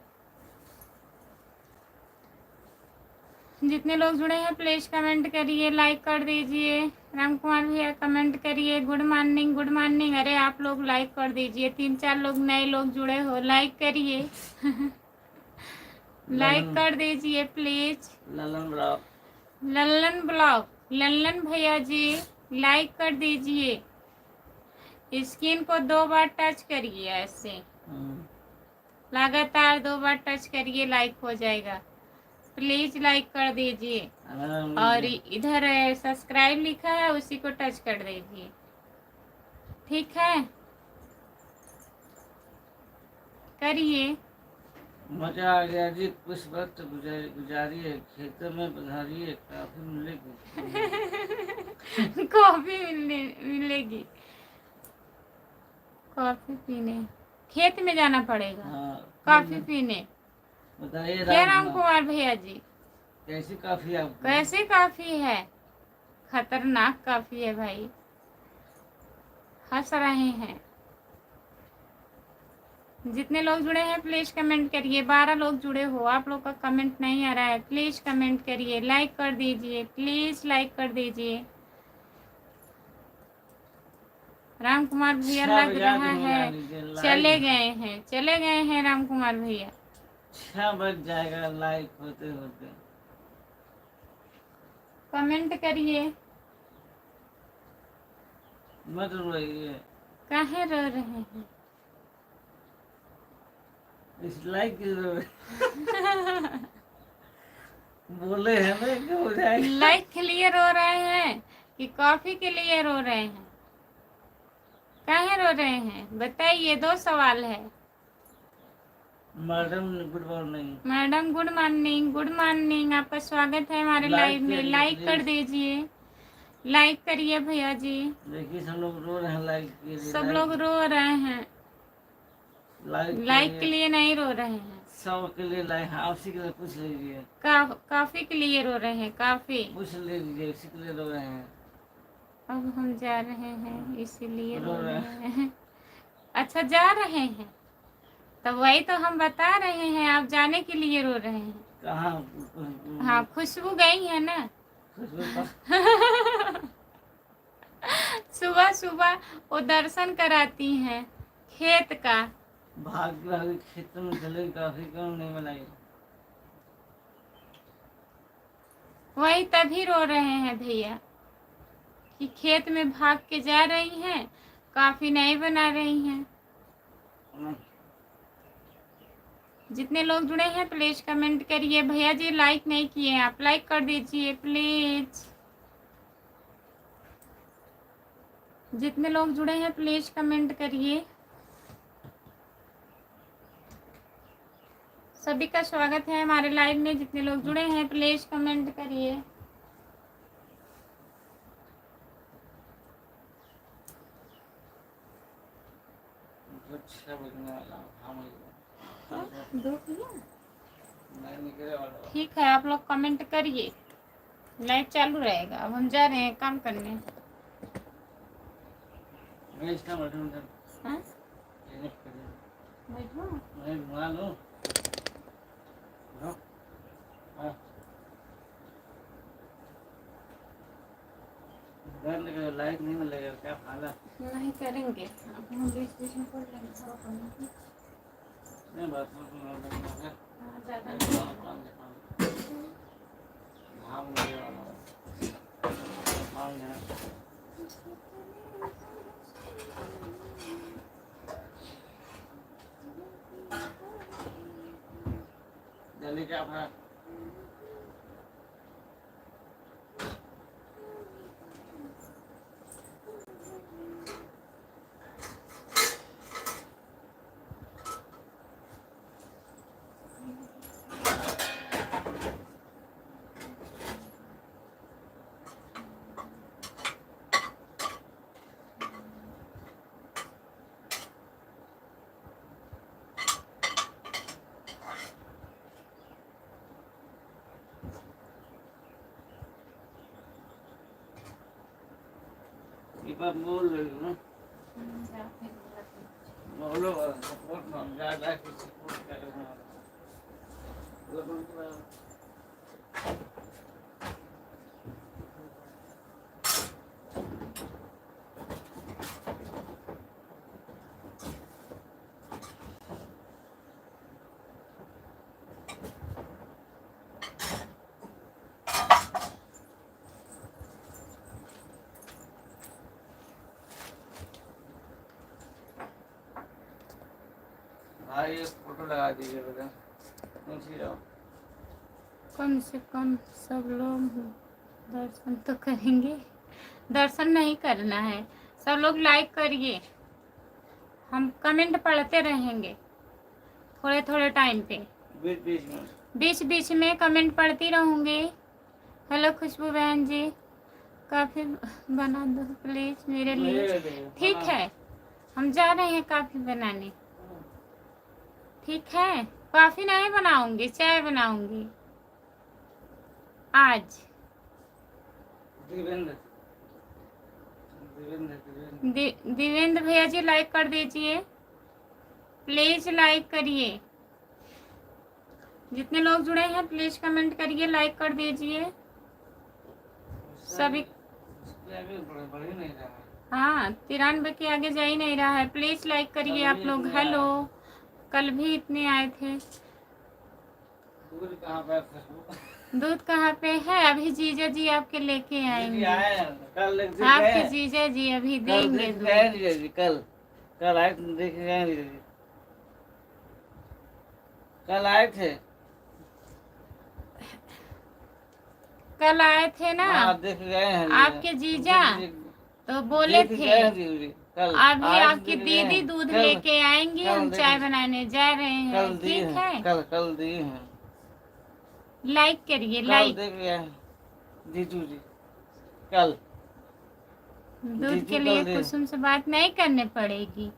जितने लोग जुड़े हैं प्लीज कमेंट करिए, लाइक कर दीजिए। राम कुमार भैया कमेंट करिए गुड मॉर्निंग, गुड मॉर्निंग। अरे आप लोग लाइक कर दीजिए। 3-4 लोग नए लोग जुड़े हो, लाइक करिए। लाइक कर दीजिए प्लीज। लल्लन ब्लॉग, लल्लन भैया जी लाइक कर दीजिए। स्क्रीन को 2 बार टच करिए, ऐसे लगातार 2 बार टच करिए, लाइक हो जाएगा। प्लीज लाइक कर दीजिए। और इधर सब्सक्राइब लिखा है, उसी को टच कर दीजिए, ठीक है? करिए। मजा आ गया जी, कुछ वक्त गुजारिए, खेतों में पधारिए, काफी मिलेगी। कॉफी मिलेगी। कॉफी पीने खेत में जाना पड़ेगा। कॉफी पीने। बताइए राम कुमार भैया जी, कैसी काफी आपको? कैसी काफी है? खतरनाक काफी है भाई। हंस रहे हैं। जितने लोग जुड़े हैं प्लीज कमेंट करिए। 12 लोग जुड़े हो, आप लोग का कमेंट नहीं आ रहा है, प्लीज कमेंट करिए। लाइक कर दीजिए, प्लीज लाइक कर दीजिए। राम कुमार भैया लग रहा है चले गए हैं राम कुमार भैया। 6 बज जाएगा लाइक होते होते। कमेंट करिए। मत रोइए। काहे रो रहे हैं? इस लाइक की बोले हैं ना कि हो जाएगा। लाइक के लिए रो रहे हैं कि कॉफी के लिए रो रहे हैं? काहे रो रहे हैं बताइए, 2 सवाल है। Madam good morning. Madam good morning, good morning, आपका स्वागत है हमारे लाइव में। लाइक कर दीजिए, लाइक करिए भैया जी। देखिए सब लोग रो रहे हैं लाइक के लिए। सब लोग रो रहे हैं, लाइक के लिए नहीं रो रहे हैं। सब के लिए लाइक। हाँ उसी के लिए पूछ लीजिए। काफी के लिए रो रहे हैं, काफी। पूछ लीजिए, उसी के लिए रो रहे हैं। अब हम जा रहे हैं इसीलिए रो रहे हैं। अच्छा जा रहे हैं, तो वही तो हम बता रहे हैं, आप जाने के लिए रो रहे हैं। कहाँ? हाँ खुशबू गई है ना। सुबह सुबह वो दर्शन कराती हैं खेत का। भाग खेत में चले, काफी क्यों नहीं बनाई? वही तभी रो रहे हैं भैया कि खेत में भाग के जा रही हैं, काफी नहीं बना रही हैं। जितने लोग जुड़े हैं प्लीज कमेंट करिए। भैया जी लाइक नहीं किए, आप लाइक कर दीजिए प्लीज। जितने लोग जुड़े हैं प्लीज कमेंट करिए। सभी का स्वागत है हमारे लाइव में। जितने लोग जुड़े हैं प्लीज कमेंट करिए। ठीक है, आप लोग कमेंट करिए, लाइव चालू रहेगा। अब हम जा रहे हैं काम करने। हाँ? बैठो। लाइक नहीं मिलेगा क्या फायदा? नहीं करेंगे, अब हम बीच में पढ़ लेंगे थोड़ा पढ़ने। नहीं बात ज़्यादा जल्दी क्या है? बोल रही हूँ बोलो, सपोर्ट ज़्यादा कि सपोर्ट करना। भाई एक फोटो लगा दीजिए बेटा, पूछिए जाओ। कम से कम सब लोग दर्शन तो करेंगे। दर्शन नहीं करना है, सब लोग लाइक करिए। हम कमेंट पढ़ते रहेंगे थोड़े थोड़े टाइम पे, बीच बीच में कमेंट पढ़ती रहूँगी। हेलो खुशबू बहन जी, काफ़ी बना दो प्लीज़ मेरे लिए। ठीक है, हम जा रहे हैं काफ़ी बनाने। ठीक है, कॉफ़ी नहीं बनाऊंगी, चाय बनाऊंगी आज। दिवेंद्र भैया जी लाइक कर दीजिए प्लीज, लाइक करिए। जितने लोग जुड़े हैं प्लीज कमेंट करिए, लाइक कर दीजिए सभी। हाँ 93 के आगे जा ही नहीं रहा है, प्लीज लाइक करिए आप लोग। हेलो, कल भी इतने आए थे। दूध कहाँ पे है? अभी जीजा जी आपके लेके आएंगे। आपके जीजा जी अभी देंगे दूध। कल आए देखे गए, कल आए थे। कल आए थे ना हाँ देख गए हैं आपके जीजा, तो बोले देख थे गए हैं दीदी कल। अभी आज आपकी देख गए दीदी हैं। दूध कल लेके आएंगी, कल हम देख चाय बनाने जा रहे हैं। कल दी ठीक हैं, है, कल दी हैं। लाइक करिए, कल लाइक। देख गए हैं जीजू जी कल। दूध जीजू के लिए कल दे। कुसुम से बात नहीं करने पड़ेगी,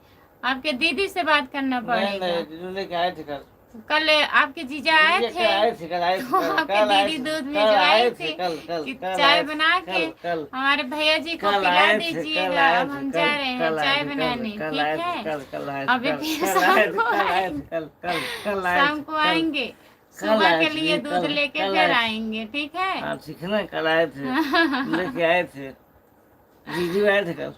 आपके दीदी से बात करना नहीं पड़ेगा। नहीं जीजू लेके आए थे कल। कल आपके जीजा आए जीजू थे, आए थे कल, आए थे तो कल, आपके कल आए दीदी थे, दूध कल आए भिजवाए थे थे कल कल कि कल चाय आए बना थे, के कल हमारे भैया जी को कल पिला आए थे, कल दीजिएगा। आए अब थे, हम कल जा रहे हैं कल आए चाय थे, बनाने। कल ठीक आए थे, है, कल आए थे, अभी कल फिर कल आए शाम थे, को कल आए आएंगे, थे, कल आए शाम थे, को कल आएंगे, कल सुबह आए के थे, लिए दूध कल लेके कल फिर आए थे। आएंगे। ठीक है, हाँ ठीक है ना, कल आए थे, लेके आए थे, जीजू आए थे कल।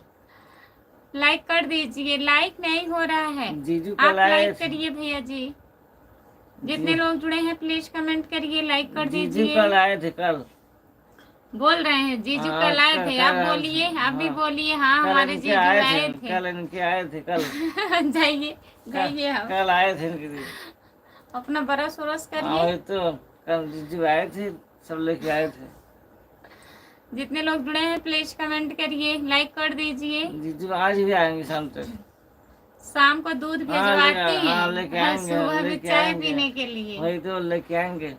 लाइक कर दीजिए, लाइक नहीं हो रहा है, जीजू कल आप आए लाइक थे। करिए भैया जी। जितने जी लोग जुड़े हैं प्लीज कमेंट करिए, लाइक कर जीजू दीजिए। कल आए थे कल। बोल रहे हैं जीजू हाँ कल आए कल थे, आप कल बोलिए, आप भी हाँ बोलिए। हाँ, कल हमारे इनके जीजू आए थे, आए थे। कल इनके आए थे कल। जाइए कल जाइए, आप कल आए थे इनके दिन। अपना बरस वरस हाँ करिए। वही तो, कल जीजू आए थे, सब लेके आए थे। जितने लोग जुड़े हैं प्लीज कमेंट करिए, लाइक कर दीजिए। जीजू आज भी आएंगे शाम तक। शाम को दूध हाँ भिजवाती हाँ लेके हैं, आएंगे, सुबह में लेके चाय आएंगे, पीने के लिए, वही तो लेके आएंगे।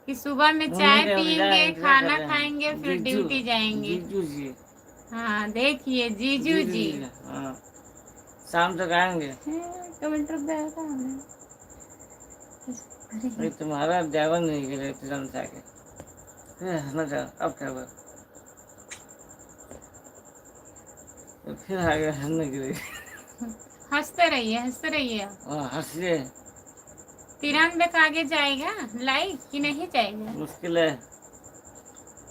कि सुबह में उन्हीं चाय का पियेंगे, इंतजार कर खाना रहे हैं। खाएंगे, फिर जीजू ड्यूटी जाएंगे। जीजू जी हाँ देखिए जीजू जी। हाँ शाम तक आएंगे। कमेंट रुक गया था भाई तुम्हारा ड्राइवर नहीं गिरे तुरंत आके, फिर हंसना चाह। अब क्या हुआ, तो फिर आगे हंसने गिरे। हंसते रहिए, हंसते रहिए। हाँ हंसिए। 93 का आगे जाएगा लाइक कि नहीं जाएगा? मुश्किल है,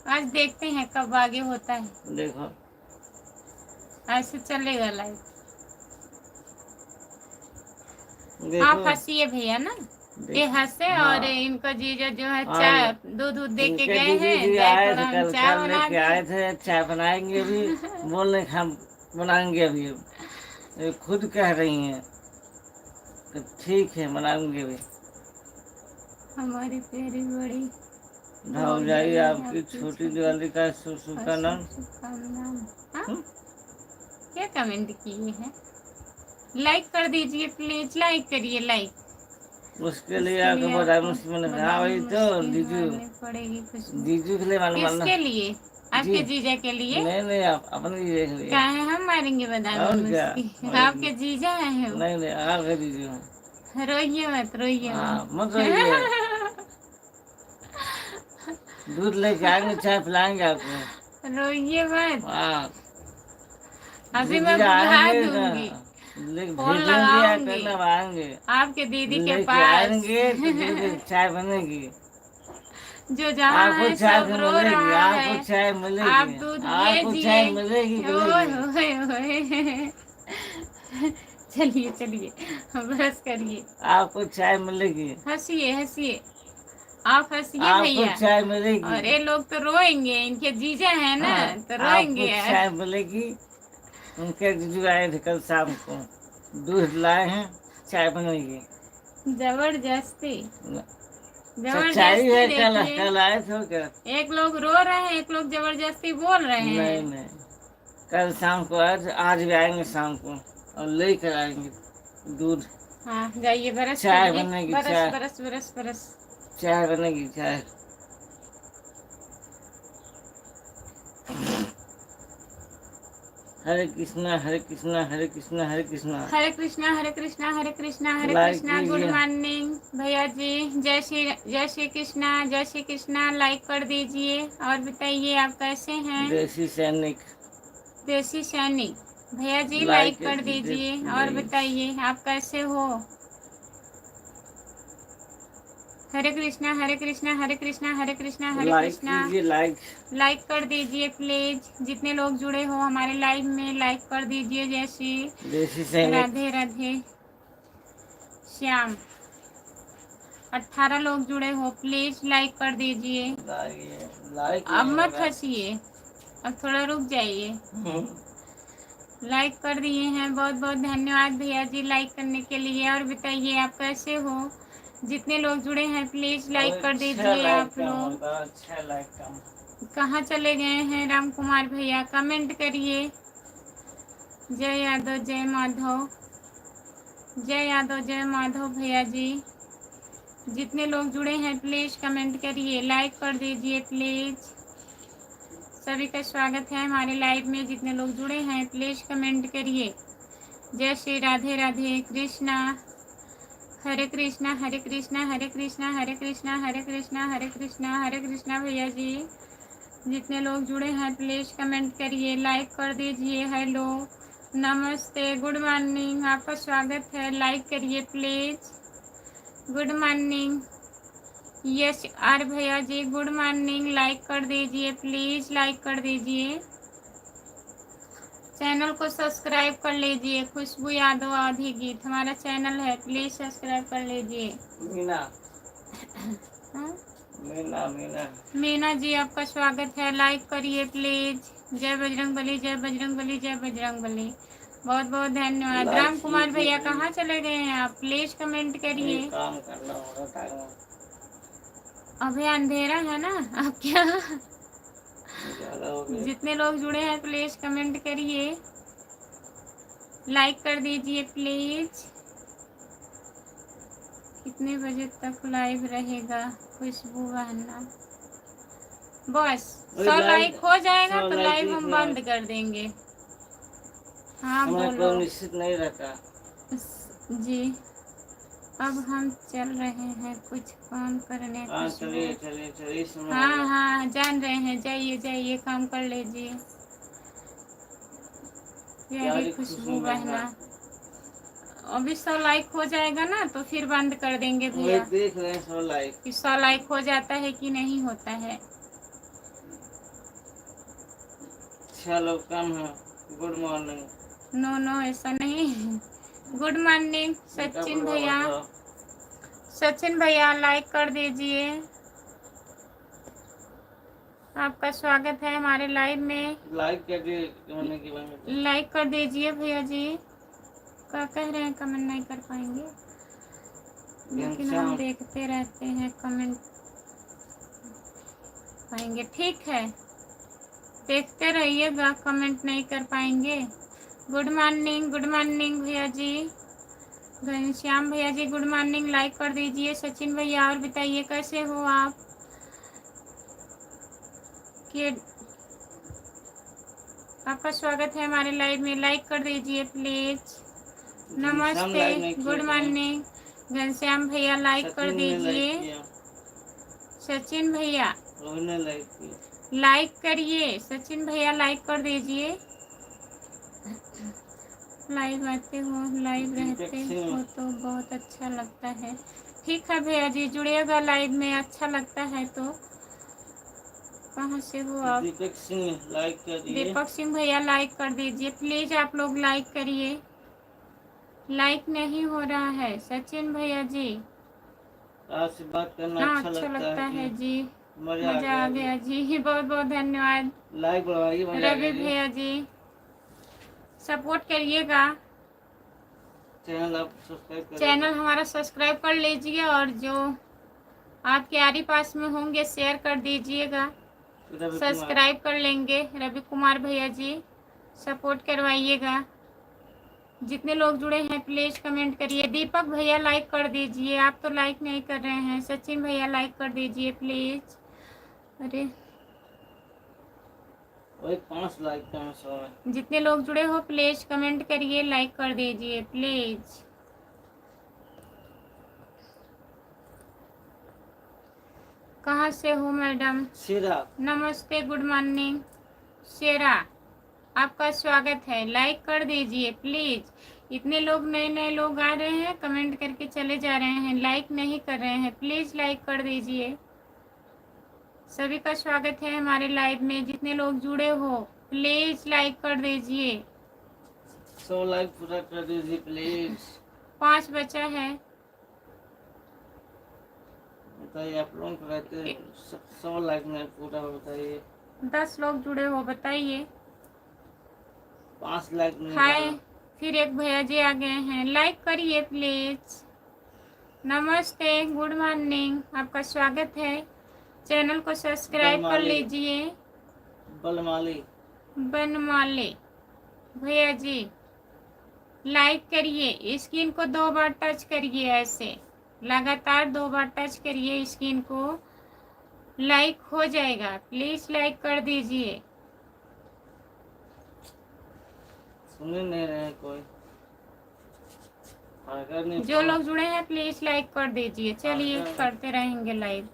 आज देखते हैं कब आगे होता है। देखो ऐसे चलेगा लाइक। देखो आप हंसिए भैया ना, ये हंसे। हाँ। और इनको जीजा जो है हाँ, चाय दूध दूध दे के इनके गए दीदी हैं, जी जाए आए थोड़ा थे हम कल, चाय कल बना लेके आए थे, चाय बनाएंगे अभी। बोल रहे हम बनाएंगे अभी। ये खुद कह रही हैं कि ठीक है बनाएंगे अभी। हमारी प्यारी बड़ी भौजाई आपकी छोटी दिवाली का का नाम। हाँ? क्या कमेंट किए हैं? लाइक कर दीजिए प्लीज, लाइक करिए, लाइक। उसके लिए आपको बता मुश्किल। हाँ वही तो जीजू, पड़ेगी कुछ जीजू के लिए मालूम मानना। किसके लिए? आपके जीजा के लिए? नहीं आप अपने जीजा के लिए। क्या है, हम मारेंगे बादाम और क्या, मुश्किल? आपके जीजा हैं वो। नहीं आपके जीजू हैं। रोइए मत, रोइए हाँ मत। मत रोइए। दूध लेके आएंगे, चाय पिलाएंगे आपको। रोइए मत, हाँ अभी मैं जीजा बुला आएंगे दूंगी, फोन भेजेंगे या लगाऊंगी करना आएंगे। आपके दीदी के लेके पास। आएंगे तो दूध चाय बनेगी। जो जहाँ आपको है चाय सब तो रो मिलेगी, रहा आपको है, चाय आप मिलेगी, दूध आपको लीजिए। चाय मिलेगी ओए मिलेगी। ओए ओए। चलिए चलिए, बस करिए, आपको चाय मिलेगी, हंसिए हंसिए, आप हंसिए आपको भैया। चाय मिलेगी। और ये लोग तो रोएंगे, इनके जीजा है ना, हाँ, तो आपको रोएंगे। चाय मिलेगी। उनके जीजू आए थे कल शाम को, दूध लाए हैं, चाय बनेगी। जबरदस्ती सच्चाई है। जबरदस्ती कल देखिए, कल आए थे क्या? एक लोग रो रहे हैं, एक लोग जबरदस्ती बोल रहे हैं। नहीं कल शाम को आए थे, आज भी आएंगे शाम को और लेकर आएंगे दूध। हाँ जाइए, बरस चाय करिए, बनेगी, बरस चाय बरस बरस बरस। चाय बनेगी, चाय। हरे कृष्णा हरे कृष्णा हरे कृष्णा हरे कृष्णा। हरे कृष्णा हरे कृष्णा हरे कृष्णा हरे लाइक कृष्णा। गुड कीजिए। मॉर्निंग भैया जी, जय श्री कृष्णा, जय श्री कृष्णा। लाइक कर दीजिए और बताइए आप कैसे हैं? देसी सैनिक, देसी सैनिक भैया जी, लाइक लाइक कर दीजिए और बताइए आप कैसे हो? हरे कृष्णा हरे कृष्णा हरे कृष्णा हरे कृष्णा हरे कृष्णा। लाइक कर दीजिए प्लीज। जितने लोग जुड़े हो हमारे लाइव में, लाइक कर दीजिए। जय श्री राधे राधे श्याम। 18 लोग जुड़े हो, प्लीज लाइक कर दीजिए। अब मत हंसिए, अब थोड़ा रुक जाइए। लाइक कर दिए हैं, बहुत बहुत धन्यवाद भैया जी लाइक करने के लिए। और बताइए आप कैसे हो? जितने लोग जुड़े हैं प्लीज लाइक कर दीजिए आप लोग। 6 लाइक कम। कहाँ चले गए हैं राम कुमार भैया? कमेंट करिए। जय यादव जय माधव, जय यादव जय माधव भैया जी। जितने लोग जुड़े हैं प्लीज़ कमेंट करिए, लाइक कर दीजिए प्लीज़। सभी का स्वागत है हमारे लाइव में। जितने लोग जुड़े हैं प्लीज़ कमेंट करिए। जय श्री राधे राधे कृष्णा, हरे कृष्णा हरे कृष्णा हरे कृष्णा हरे कृष्णा हरे कृष्णा हरे कृष्णा हरे कृष्णा भैया जी। जितने लोग जुड़े हैं प्लीज़ कमेंट करिए, लाइक कर दीजिए। हेलो नमस्ते गुड मॉर्निंग, आपका स्वागत है। लाइक करिए please. Good morning Yash R भैया जी, गुड मॉर्निंग। लाइक कर दीजिए प्लीज़, लाइक कर दीजिए। चैनल को सब्सक्राइब कर लीजिए। खुशबू यादव आधी गीत हमारा चैनल है, प्लीज़ सब्सक्राइब कर लीजिए। मीना हाँ? मीना मीना मीना जी आपका स्वागत है, लाइक करिए प्लीज़। जय बजरंग बली जय बजरंग बली जय बजरंग बली। बहुत बहुत धन्यवाद। लाइक राम कुमार कीजिए भैया प्लीज। कहाँ चले गए हैं आप? प्लीज़ कमेंट करिए। काम करना होगा टाइम अभी अंधेरा है ना आप क्या? ज़्यादा हो गया। जितने लोग जुड़े हैं प्लीज़ कमेंट करिए, लाइक कर दीजिए प्लीज़। कितने बजे तक लाइव रहेगा खुशबू बहना? बस 100 लाइक हो जाएगा तो लाइव हम बंद कर देंगे। हाँ बोलो निश्चित नहीं रहता जी। अब हम चल रहे हैं कुछ काम करने। चलिए चलिए चलिए। हाँ हाँ जान रहे हैं, जाइए जाइए काम कर लीजिए। प्यारी खुशबू बहना, अभी 100 लाइक हो जाएगा ना तो फिर बंद कर देंगे भैया। देख रहे हैं 100 लाइक, कि 100 लाइक हो जाता है कि नहीं होता है। 6 लोग कम है। Good morning. नो नो ऐसा नहीं। गुड मॉर्निंग सचिन भैया, सचिन भैया लाइक कर दीजिए। आपका स्वागत है हमारे लाइव में। लाइक कर दीजिए भैया जी। क्या कह रहे हैं? कमेंट नहीं कर पाएंगे, लेकिन हम देखते रहते हैं कमेंट पाएंगे। ठीक है देखते रहिएगा, कमेंट नहीं कर पाएंगे। गुड मॉर्निंग भैया जी। घनश्याम भैया जी गुड मॉर्निंग, लाइक कर दीजिए। सचिन भैया और बताइए कैसे हो आप? कि आपका स्वागत है हमारे लाइव में, लाइक कर दीजिए प्लीज। नमस्ते गुड मॉर्निंग घनश्याम भैया, लाइक कर दीजिए। सचिन भैया लाइक करिए, सचिन भैया लाइक कर दीजिए। लाइव आते हो, लाइव रहते हो तो बहुत अच्छा लगता है। ठीक है भैया जी जुड़िएगा लाइव में, अच्छा लगता है तो। कहाँ से हो आप? दीपक सिंह लाइक कर दीजिए। दीपक सिंह भैया लाइक कर दीजिए प्लीज, आप लोग लाइक करिए। लाइक नहीं हो रहा है सचिन भैया जी। आपसे बात करना अच्छा लगता है जी, मजा आ गया जी। बहुत बहुत धन्यवाद। लाइक बढ़ाइए रवि भैया जी, सपोर्ट करिएगा। चैनल हमारा सब्सक्राइब कर लीजिए और जो आपके आरी पास में होंगे शेयर कर दीजिएगा। सब्सक्राइब कर लेंगे। रवि कुमार भैया जी सपोर्ट करवाइएगा। जितने लोग जुड़े हैं प्लीज कमेंट करिए। दीपक भैया लाइक कर दीजिए, आप तो लाइक नहीं कर रहे हैं। सचिन भैया लाइक कर दीजिए प्लीज। अरे 5 लाइक कम है। जितने लोग जुड़े हो प्लीज कमेंट करिए, लाइक कर दीजिए प्लीज। कहाँ से हो मैडम? शेरा। नमस्ते गुड मॉर्निंग शेरा, आपका स्वागत है। लाइक कर दीजिए प्लीज। इतने लोग नए लोग आ रहे हैं, कमेंट करके चले जा रहे हैं, लाइक नहीं कर रहे हैं। प्लीज लाइक कर दीजिए। सभी का स्वागत है हमारे लाइव में। जितने लोग जुड़े हो प्लीज लाइक कर दीजिए। 100 लाइक पूरा कर दीजिए प्लीज। 5 बचा है। बताइए आप लोग कहते 100 लाइक में पूरा बताइए। 10 लोग जुड़े हो बताइए। 5 लाइक में। हाय फिर एक भैया जी आ गए हैं, लाइक करिए प्लीज। नमस्ते गुड मॉर्निंग, आपका स्वागत है। चैनल को सब्सक्राइब कर लीजिए। बलमाली। बनमाले भैया जी लाइक करिए, स्क्रीन को 2 बार टच करिए, ऐसे लगातार 2 बार टच करिए स्क्रीन को, लाइक हो जाएगा। प्लीज लाइक कर दीजिए। सुन ही नहीं रहे कोई, अगर नहीं जो लोग जुड़े हैं प्लीज लाइक कर दीजिए। चलिए अगर- करते रहेंगे लाइव।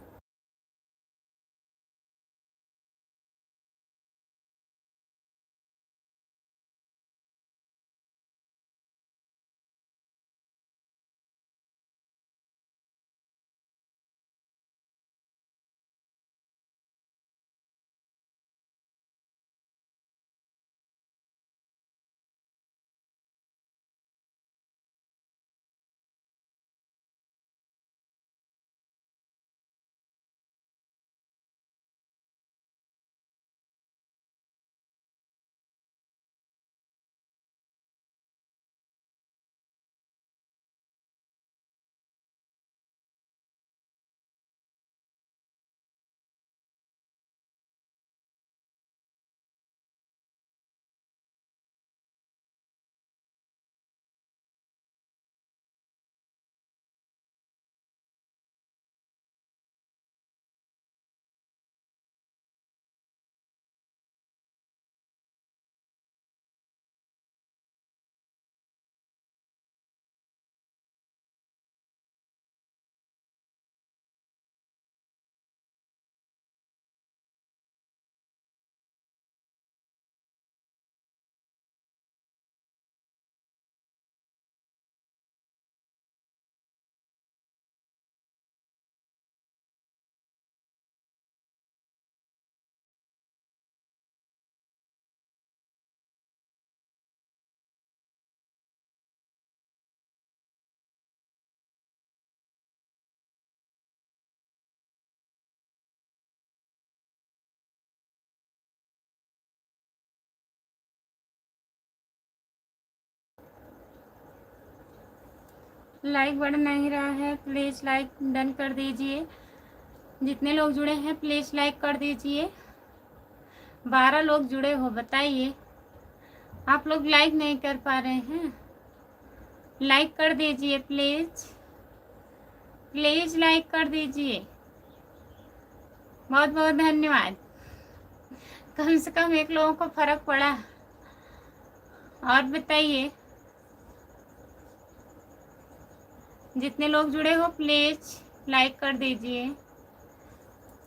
लाइक बढ़ नहीं रहा है, प्लीज लाइक डन कर दीजिए। जितने लोग जुड़े हैं प्लीज लाइक कर दीजिए। 12 लोग जुड़े हो, बताइए आप लोग लाइक नहीं कर पा रहे हैं। लाइक कर दीजिए प्लीज, प्लीज लाइक कर दीजिए। बहुत बहुत धन्यवाद। कम से कम 1 लोगों को फर्क पड़ा। और बताइए जितने लोग जुड़े हो प्लीज लाइक कर दीजिए।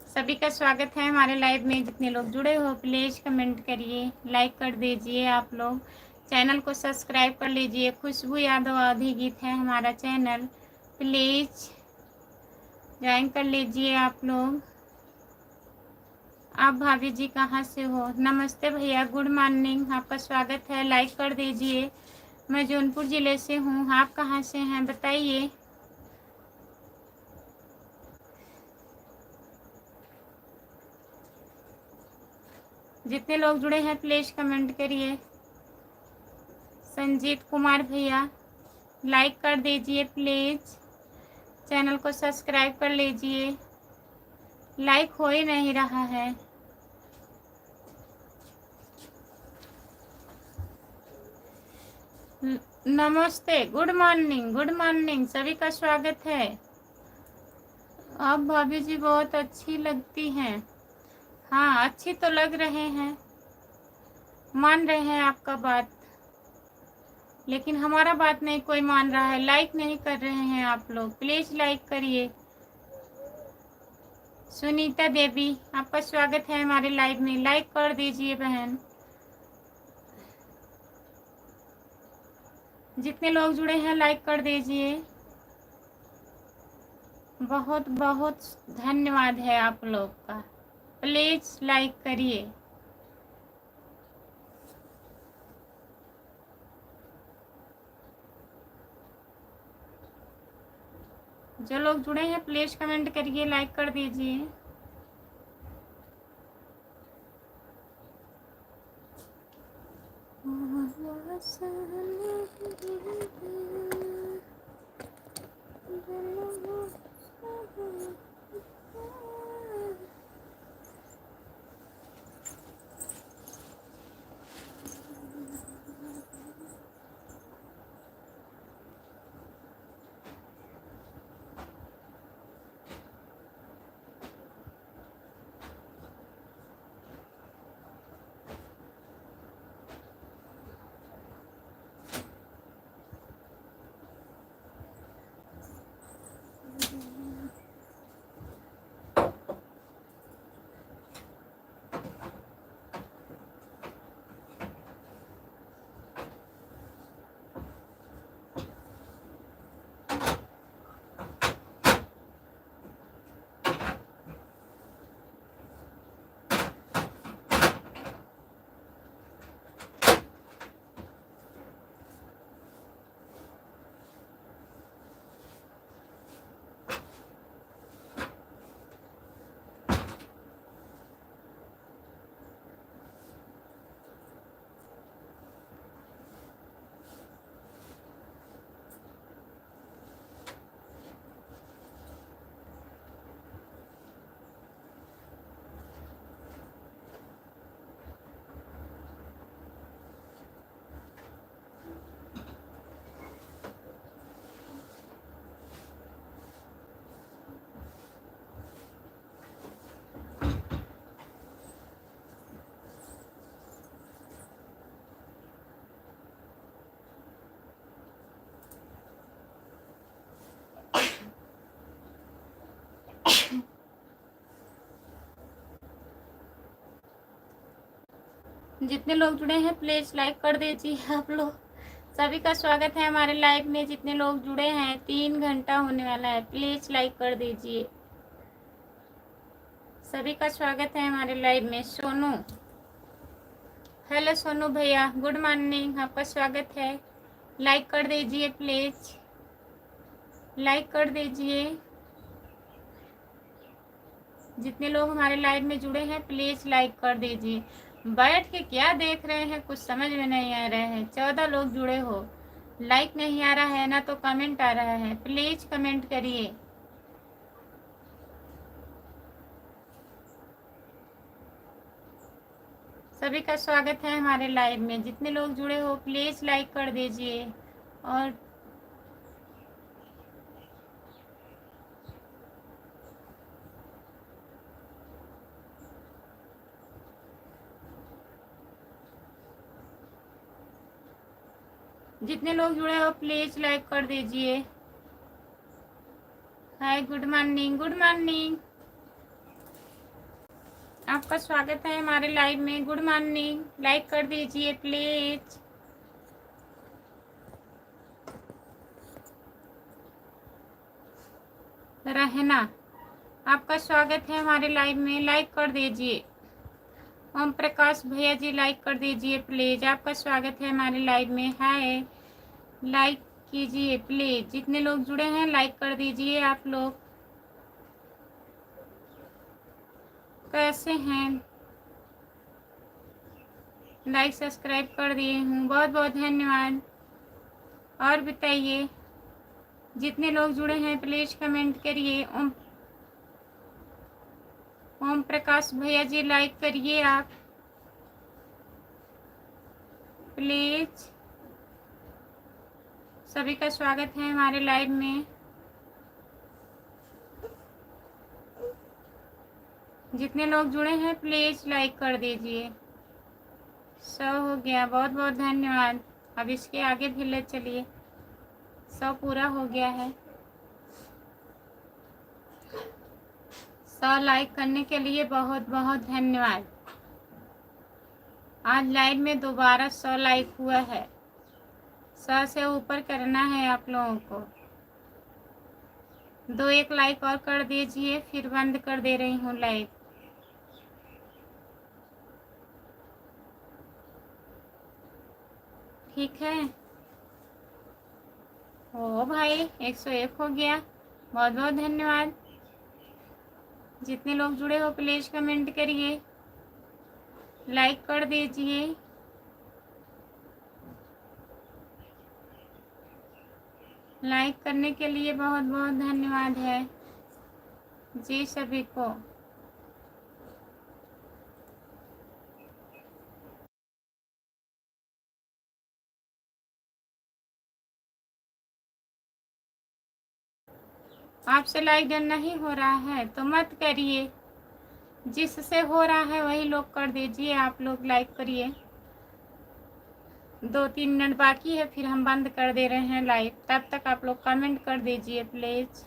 सभी का स्वागत है हमारे लाइव में। जितने लोग जुड़े हो प्लीज कमेंट करिए, लाइक कर दीजिए। आप लोग चैनल को सब्सक्राइब कर लीजिए। खुशबू यादव आधी गीत है हमारा चैनल, प्लीज ज्वाइन कर लीजिए आप लोग। आप भाभी जी कहाँ से हो? नमस्ते भैया, गुड मॉर्निंग, आपका स्वागत है। लाइक कर दीजिए। मैं जौनपुर ज़िले से हूँ, आप कहाँ से हैं बताइए। जितने लोग जुड़े हैं प्लीज कमेंट करिए। संजीत कुमार भैया लाइक कर दीजिए प्लीज। चैनल को सब्सक्राइब कर लीजिए। लाइक हो ही नहीं रहा है। नमस्ते, गुड मॉर्निंग, गुड मॉर्निंग, सभी का स्वागत है। आप भाभी जी बहुत अच्छी लगती हैं। हाँ अच्छी तो लग रहे हैं, मान रहे हैं आपका बात, लेकिन हमारा बात नहीं कोई मान रहा है। लाइक नहीं कर रहे हैं आप लोग, प्लीज लाइक करिए। सुनीता देवी आपका स्वागत है हमारे लाइव में, लाइक कर दीजिए बहन। जितने लोग जुड़े हैं लाइक कर दीजिए। बहुत बहुत धन्यवाद है आप लोग का, प्लीज लाइक करिए। जो लोग जुड़े हैं प्लीज कमेंट करिए, लाइक कर दीजिए। जितने लोग जुड़े हैं प्लीज लाइक कर दीजिए आप लोग। सभी का स्वागत है हमारे लाइव में। जितने लोग जुड़े हैं 3 घंटा होने वाला है, प्लीज लाइक कर दीजिए। सभी का स्वागत है हमारे लाइव में। सोनू, हेलो सोनू भैया, गुड मॉर्निंग, आपका स्वागत है। लाइक कर दीजिए प्लीज, लाइक कर दीजिए। जितने लोग हमारे लाइव में जुड़े हैं प्लीज लाइक कर दीजिए। बैठ के क्या देख रहे हैं, कुछ समझ में नहीं आ रहे हैं। 14 लोग जुड़े हो, लाइक नहीं आ रहा है ना तो कमेंट आ रहा है। प्लीज कमेंट करिए। सभी का स्वागत है हमारे लाइव में। जितने लोग जुड़े हो प्लीज लाइक कर दीजिए। और जितने लोग जुड़े हो प्लीज लाइक कर दीजिए। हाय, गुड मॉर्निंग, गुड मॉर्निंग, आपका स्वागत है हमारे लाइव में। गुड मॉर्निंग, लाइक कर दीजिए प्लीज। रहना, आपका स्वागत है हमारे लाइव में, लाइक कर दीजिए। ओम प्रकाश भैया जी लाइक कर दीजिए प्लीज, आपका स्वागत है हमारे लाइव में। हाय, लाइक कीजिए प्लीज। जितने लोग जुड़े हैं लाइक कर दीजिए आप लोग। कैसे हैं? लाइक सब्सक्राइब कर दिए हूँ, बहुत बहुत धन्यवाद। और बताइए, जितने लोग जुड़े हैं प्लीज कमेंट करिए। ओम प्रकाश भैया जी लाइक करिए आप प्लीज। सभी का स्वागत है हमारे लाइव में। जितने लोग जुड़े हैं प्लीज लाइक कर दीजिए। 100 हो गया, बहुत बहुत धन्यवाद। अब इसके आगे भी ले चलिए। 100 पूरा हो गया है। 100 लाइक करने के लिए बहुत बहुत धन्यवाद। आज लाइव में दोबारा 100 लाइक हुआ है। 100 से ऊपर करना है आप लोगों को। 1 लाइक और कर दीजिए, फिर बंद कर दे रही हूँ लाइव। ठीक है। ओ भाई, 101 हो गया, बहुत बहुत धन्यवाद। जितने लोग जुड़े हो प्लीज कमेंट करिए, लाइक कर दीजिए। लाइक करने के लिए बहुत बहुत धन्यवाद है जी सभी को। आपसे लाइक डन नहीं हो रहा है तो मत करिए, जिससे हो रहा है वही लोग कर दीजिए। आप लोग लाइक करिए। 2-3 मिनट बाकी है, फिर हम बंद कर दे रहे हैं लाइव। तब तक आप लोग कमेंट कर दीजिए प्लीज।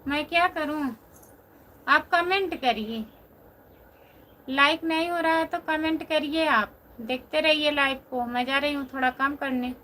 मैं क्या करूं? आप कमेंट करिए। लाइक नहीं हो रहा है तो कमेंट करिए। आप देखते रहिए लाइव को। मैं जा रही हूँ थोड़ा काम करने।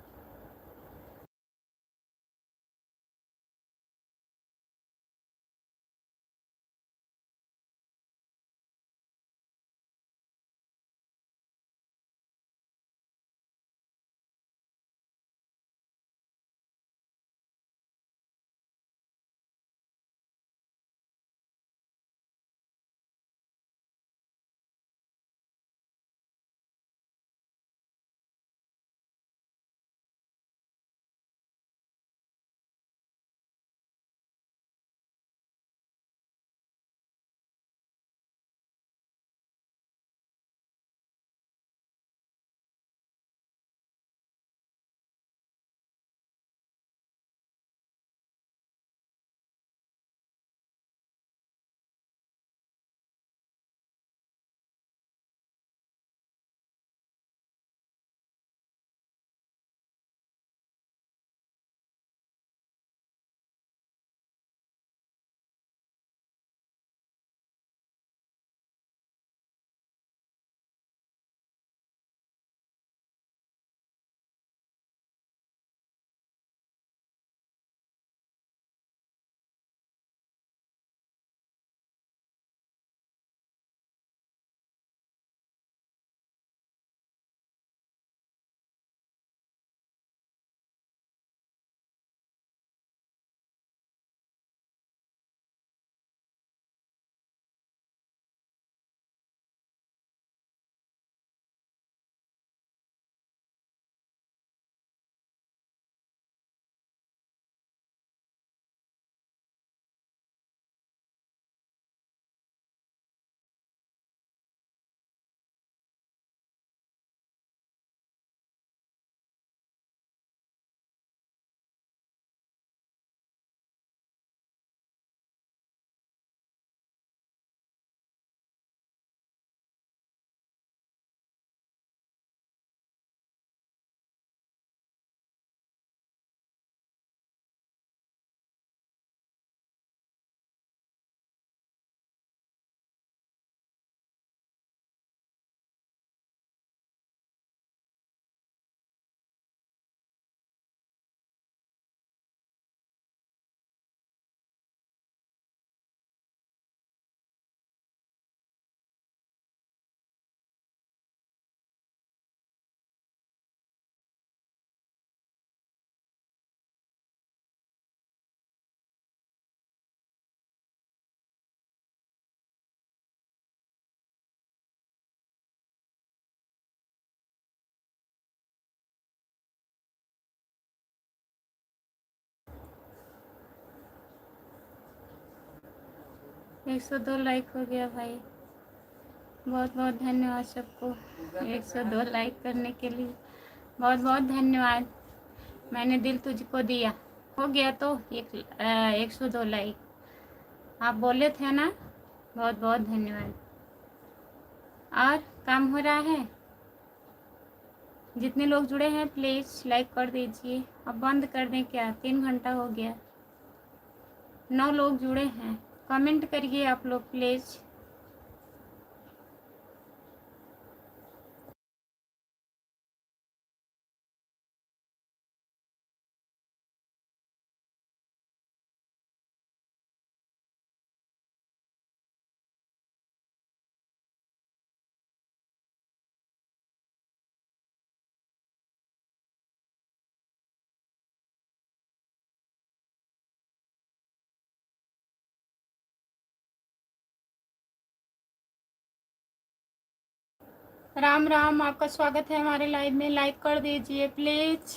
102 लाइक हो गया भाई। बहुत बहुत धन्यवाद सबको 102 लाइक करने के लिए। बहुत बहुत धन्यवाद। मैंने दिल तुझको दिया। हो गया तो 102 लाइक आप बोले थे ना। बहुत बहुत धन्यवाद। और काम हो रहा है। जितने लोग जुड़े हैं प्लीज़ लाइक कर दीजिए। अब बंद कर दें क्या? 3 घंटा हो गया। 9 लोग जुड़े हैं। कमेंट करिए आप लोग प्लीज़। राम राम, आपका स्वागत है हमारे लाइव में। लाइक कर दीजिए प्लीज़।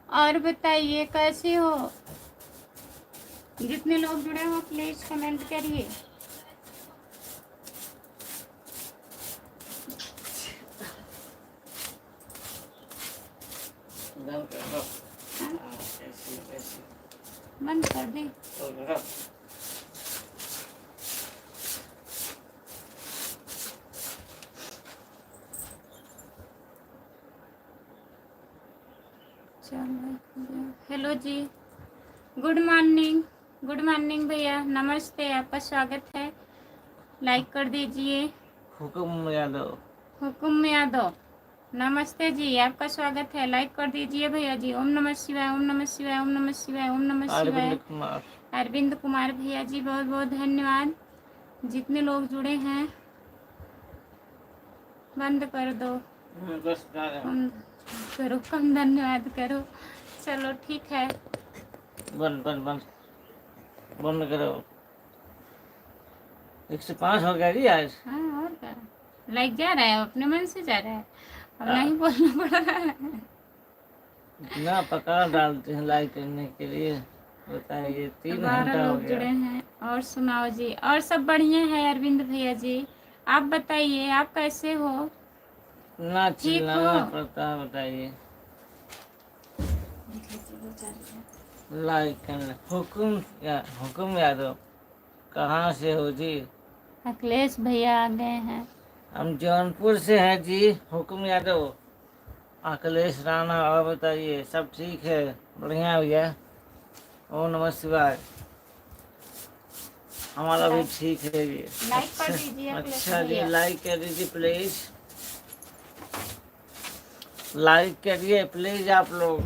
और बताइए कैसे हो? जितने लोग जुड़े हो प्लीज़ कमेंट करिए। बंद कर दे। हेलो जी, गुड मॉर्निंग। गुड मॉर्निंग भैया, नमस्ते, आपका स्वागत है। लाइक कर दीजिए। हुकुम यादव। हुकुम यादव, नमस्ते जी, आपका स्वागत है। लाइक कर दीजिए भैया जी। ओम नमः शिवाय, ओम नमः शिवाय, ओम नमः शिवाय, ओम नमः शिवाय। अरविंद कुमार। अरविंद कुमार भैया जी बहुत बहुत धन्यवाद। जितने लोग जुड़े हैं बंद कर दो। बस कम करो, कम धन्यवाद करो। चलो ठीक है। बंद बंद बंद बंद करो। 105 हो गया जी आज। हाँ और क्या, लाइक जा रहा है, अपने मन से जा रहा है। अब नहीं बोलना पड़ रहा है। इतना पका डालते हैं लाइक करने के लिए, बताइए 3 12 घंटा हो लोग जुड़े गया। हैं। और सुनाओ जी, और सब बढ़िया है अरविंद भैया जी। आप बताइए आप कैसे हो? ना ठीक चिल्लाना हो? पड़ता है, बताइए। लाइक करना। हुकुम यादव, कहाँ से हो जी? अखिलेश भैया आ गए हैं। हम जौनपुर से हैं जी। हुकुम यादव, अखिलेश राणा, और बताइए सब ठीक है? बढ़िया भैया। ओम नमः शिवाय। हमारा भी ठीक है जी। लाइक कर दीजिए अखिलेश अच्छा जी, भैया। लाइक कर दीजिए प्लीज। लाइक करिए प्लीज आप लोग।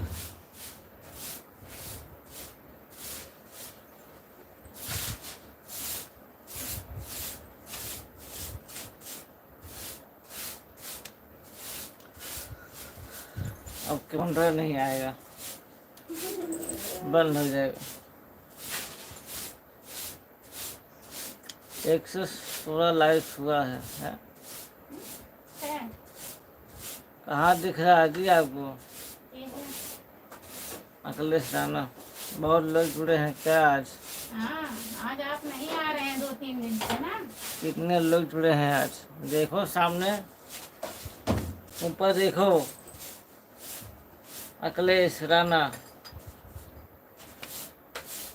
अब काउंटर नहीं आएगा, बंद हो जाएगा। 116 लाइक हुआ है। कहाँ दिख रहा है जी आपको? अखिलेश राणा, बहुत लोग जुड़े हैं क्या आज? हाँ, आज आप नहीं आ रहे हैं 2-3 दिन से ना। कितने लोग जुड़े हैं आज? देखो सामने, ऊपर देखो, अखिलेश राणा।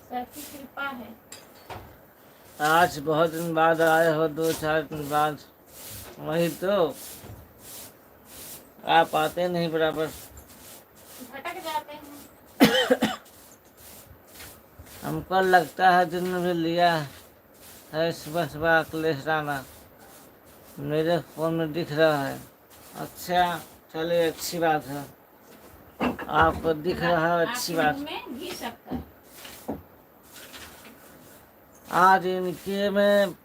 सबकी कृपा है। आज बहुत दिन बाद आए हो, 2-4 दिन बाद। वही तो, आप आते नहीं बराबर। भटक जाते हैं। हमको लगता है जिन्होंने भी लिया है सुबह सुबह अखिलेश राणा, मेरे फ़ोन में दिख रहा है। अच्छा, चलिए अच्छी बात है। आपको दिख रहा है, अच्छी आपके बात। मुंह में घी शक्कर। आज इनके में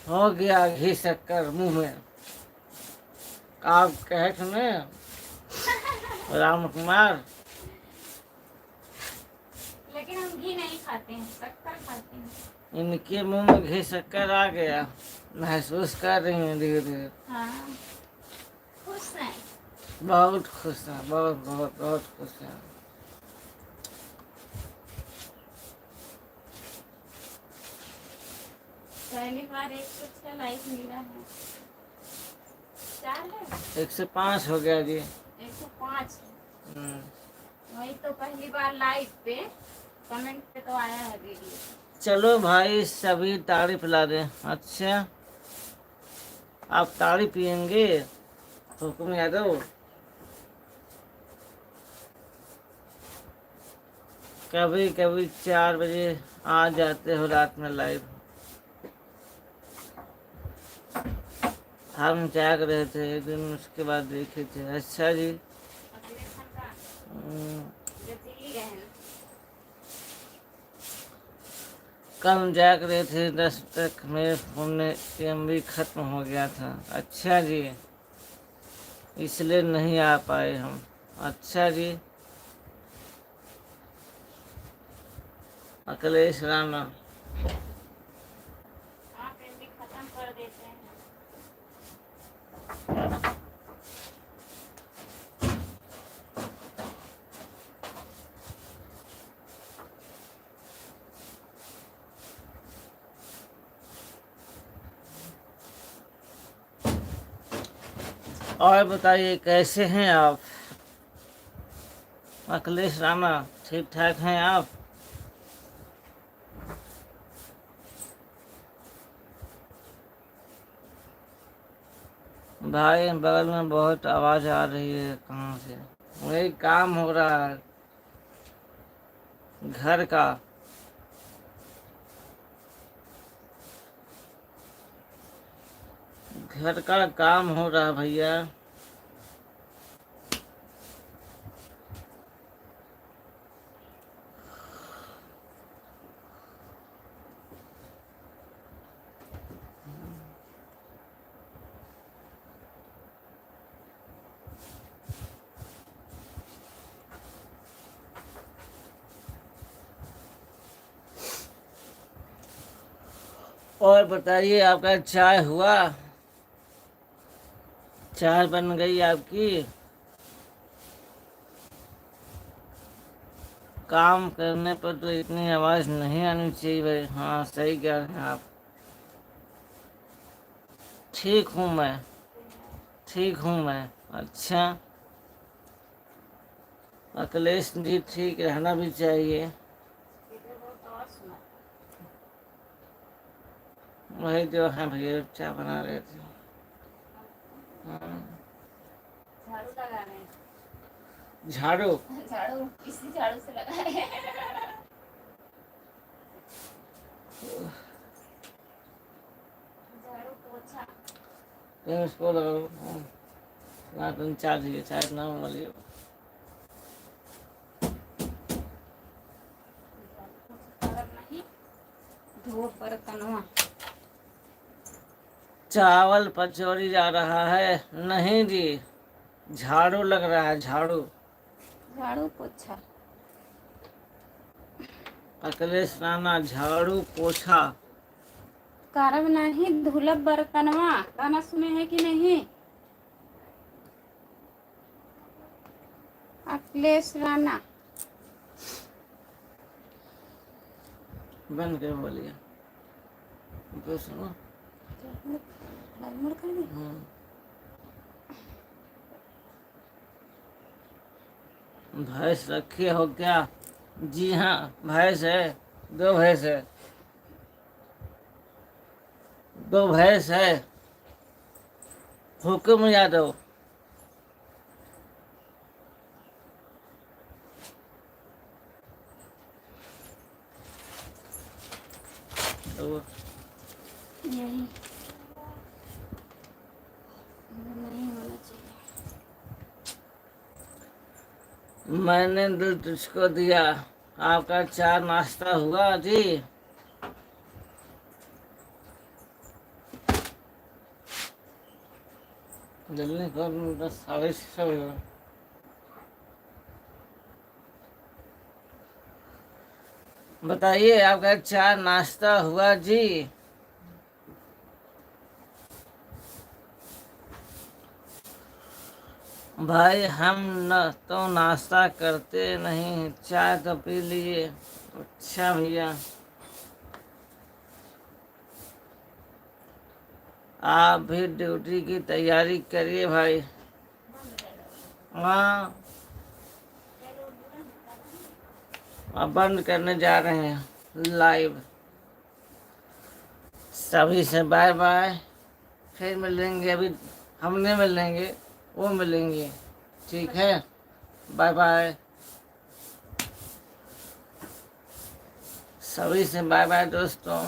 हो गया घी शक्कर मुंह में। आप कहे थे ना राम कुमार, लेकिन हम घी नहीं खाते हैं, शक्कर खाते हैं। इनके मुंह में घी शक्कर आ गया, महसूस कर रही हैं धीरे धीरे। हाँ, खुश हैं। बहुत खुश हैं, बहुत बहुत बहुत खुश हैं। पहली बार 106 लाइक मिला है। 4 है, 105 हो गया जी। 105। हम्म। वही तो पहली बार लाइव पे कमेंट पे तो आया है वीडियो। चलो भाई, सभी ताड़ी पिला दें। अच्छा, आप ताड़ी पियेंगे? हुक्म यादव, कभी कभी 4 बजे आ जाते हो रात में लाइव। हम जाग रहे थे एक दिन, उसके बाद देखे थे। अच्छा जी। ऑपरेशन का हम्म, जो दिल्ली गए हैं। कल जाग रहे थे 10 तक, मेरे फोन में MB खत्म हो गया था। अच्छा जी, इसलिए नहीं आ पाए हम। अच्छा जी। अखिलेश राणा, आप एमबी खत्म कर देते हैं। और बताइए कैसे हैं आप? अखिलेश राणा, ठीक ठाक हैं आप? भाई बगल में बहुत आवाज आ रही है, कहाँ से? वही काम हो रहा है घर का। घर का काम हो रहा है भैया। और बताइए, आपका चाय हुआ? चाय बन गई आपकी? काम करने पर तो इतनी आवाज नहीं आनी चाहिए भाई। हाँ, सही कह रहे हैं आप। ठीक हूँ मैं, ठीक हूँ मैं। अच्छा, अखिलेश जी ठीक रहना भी चाहिए। इधर बहुत आवाज सुना। वही जो है भैया, चाय बना रहे थे। हाँ। झाड़ू लगा रहे हैं। झाड़ू? झाड़ू किसी झाड़ू से लगा रहे हैं। झाड़ू पोछा। तुम इसको लगाओ। ना तुम चार्ज है, चार्ज ना वाली। नहीं, धो बर्तनवा। चावल पचौरी जा रहा है? नहीं जी, झाड़ू लग रहा है, झाड़ू। झाड़ू पोछा। अखिलेश राणा, झाड़ू पोछा। कारब नहीं, धुलब बर्तनवा। गाना सुने हैं कि नहीं? अखिलेश राणा। बन के बोलिए तो सुनो। डगमग कर दी। भैंस रखे हो क्या? जी हाँ, भैंस है, 2 भैंस है, 2 भैंस है। हुक्म यादव। तो यही नहीं होना चाहिए। मैंने दिल तुझको दिया, आपका चाय नाश्ता हुआ जी? जल्दी कर, 10:30 हुआ। बताइए, आपका चाय नाश्ता हुआ जी? भाई हम न तो नाश्ता करते नहीं, चाय तो पी लिए। अच्छा भैया, आप भी ड्यूटी की तैयारी करिए भाई। हाँ, अब बंद करने जा रहे हैं लाइव। सभी से बाय बाय, फिर मिलेंगे। अभी हम नहीं मिलेंगे, वो मिलेंगे, ठीक है? बाय बाय, सभी से बाय बाय दोस्तों।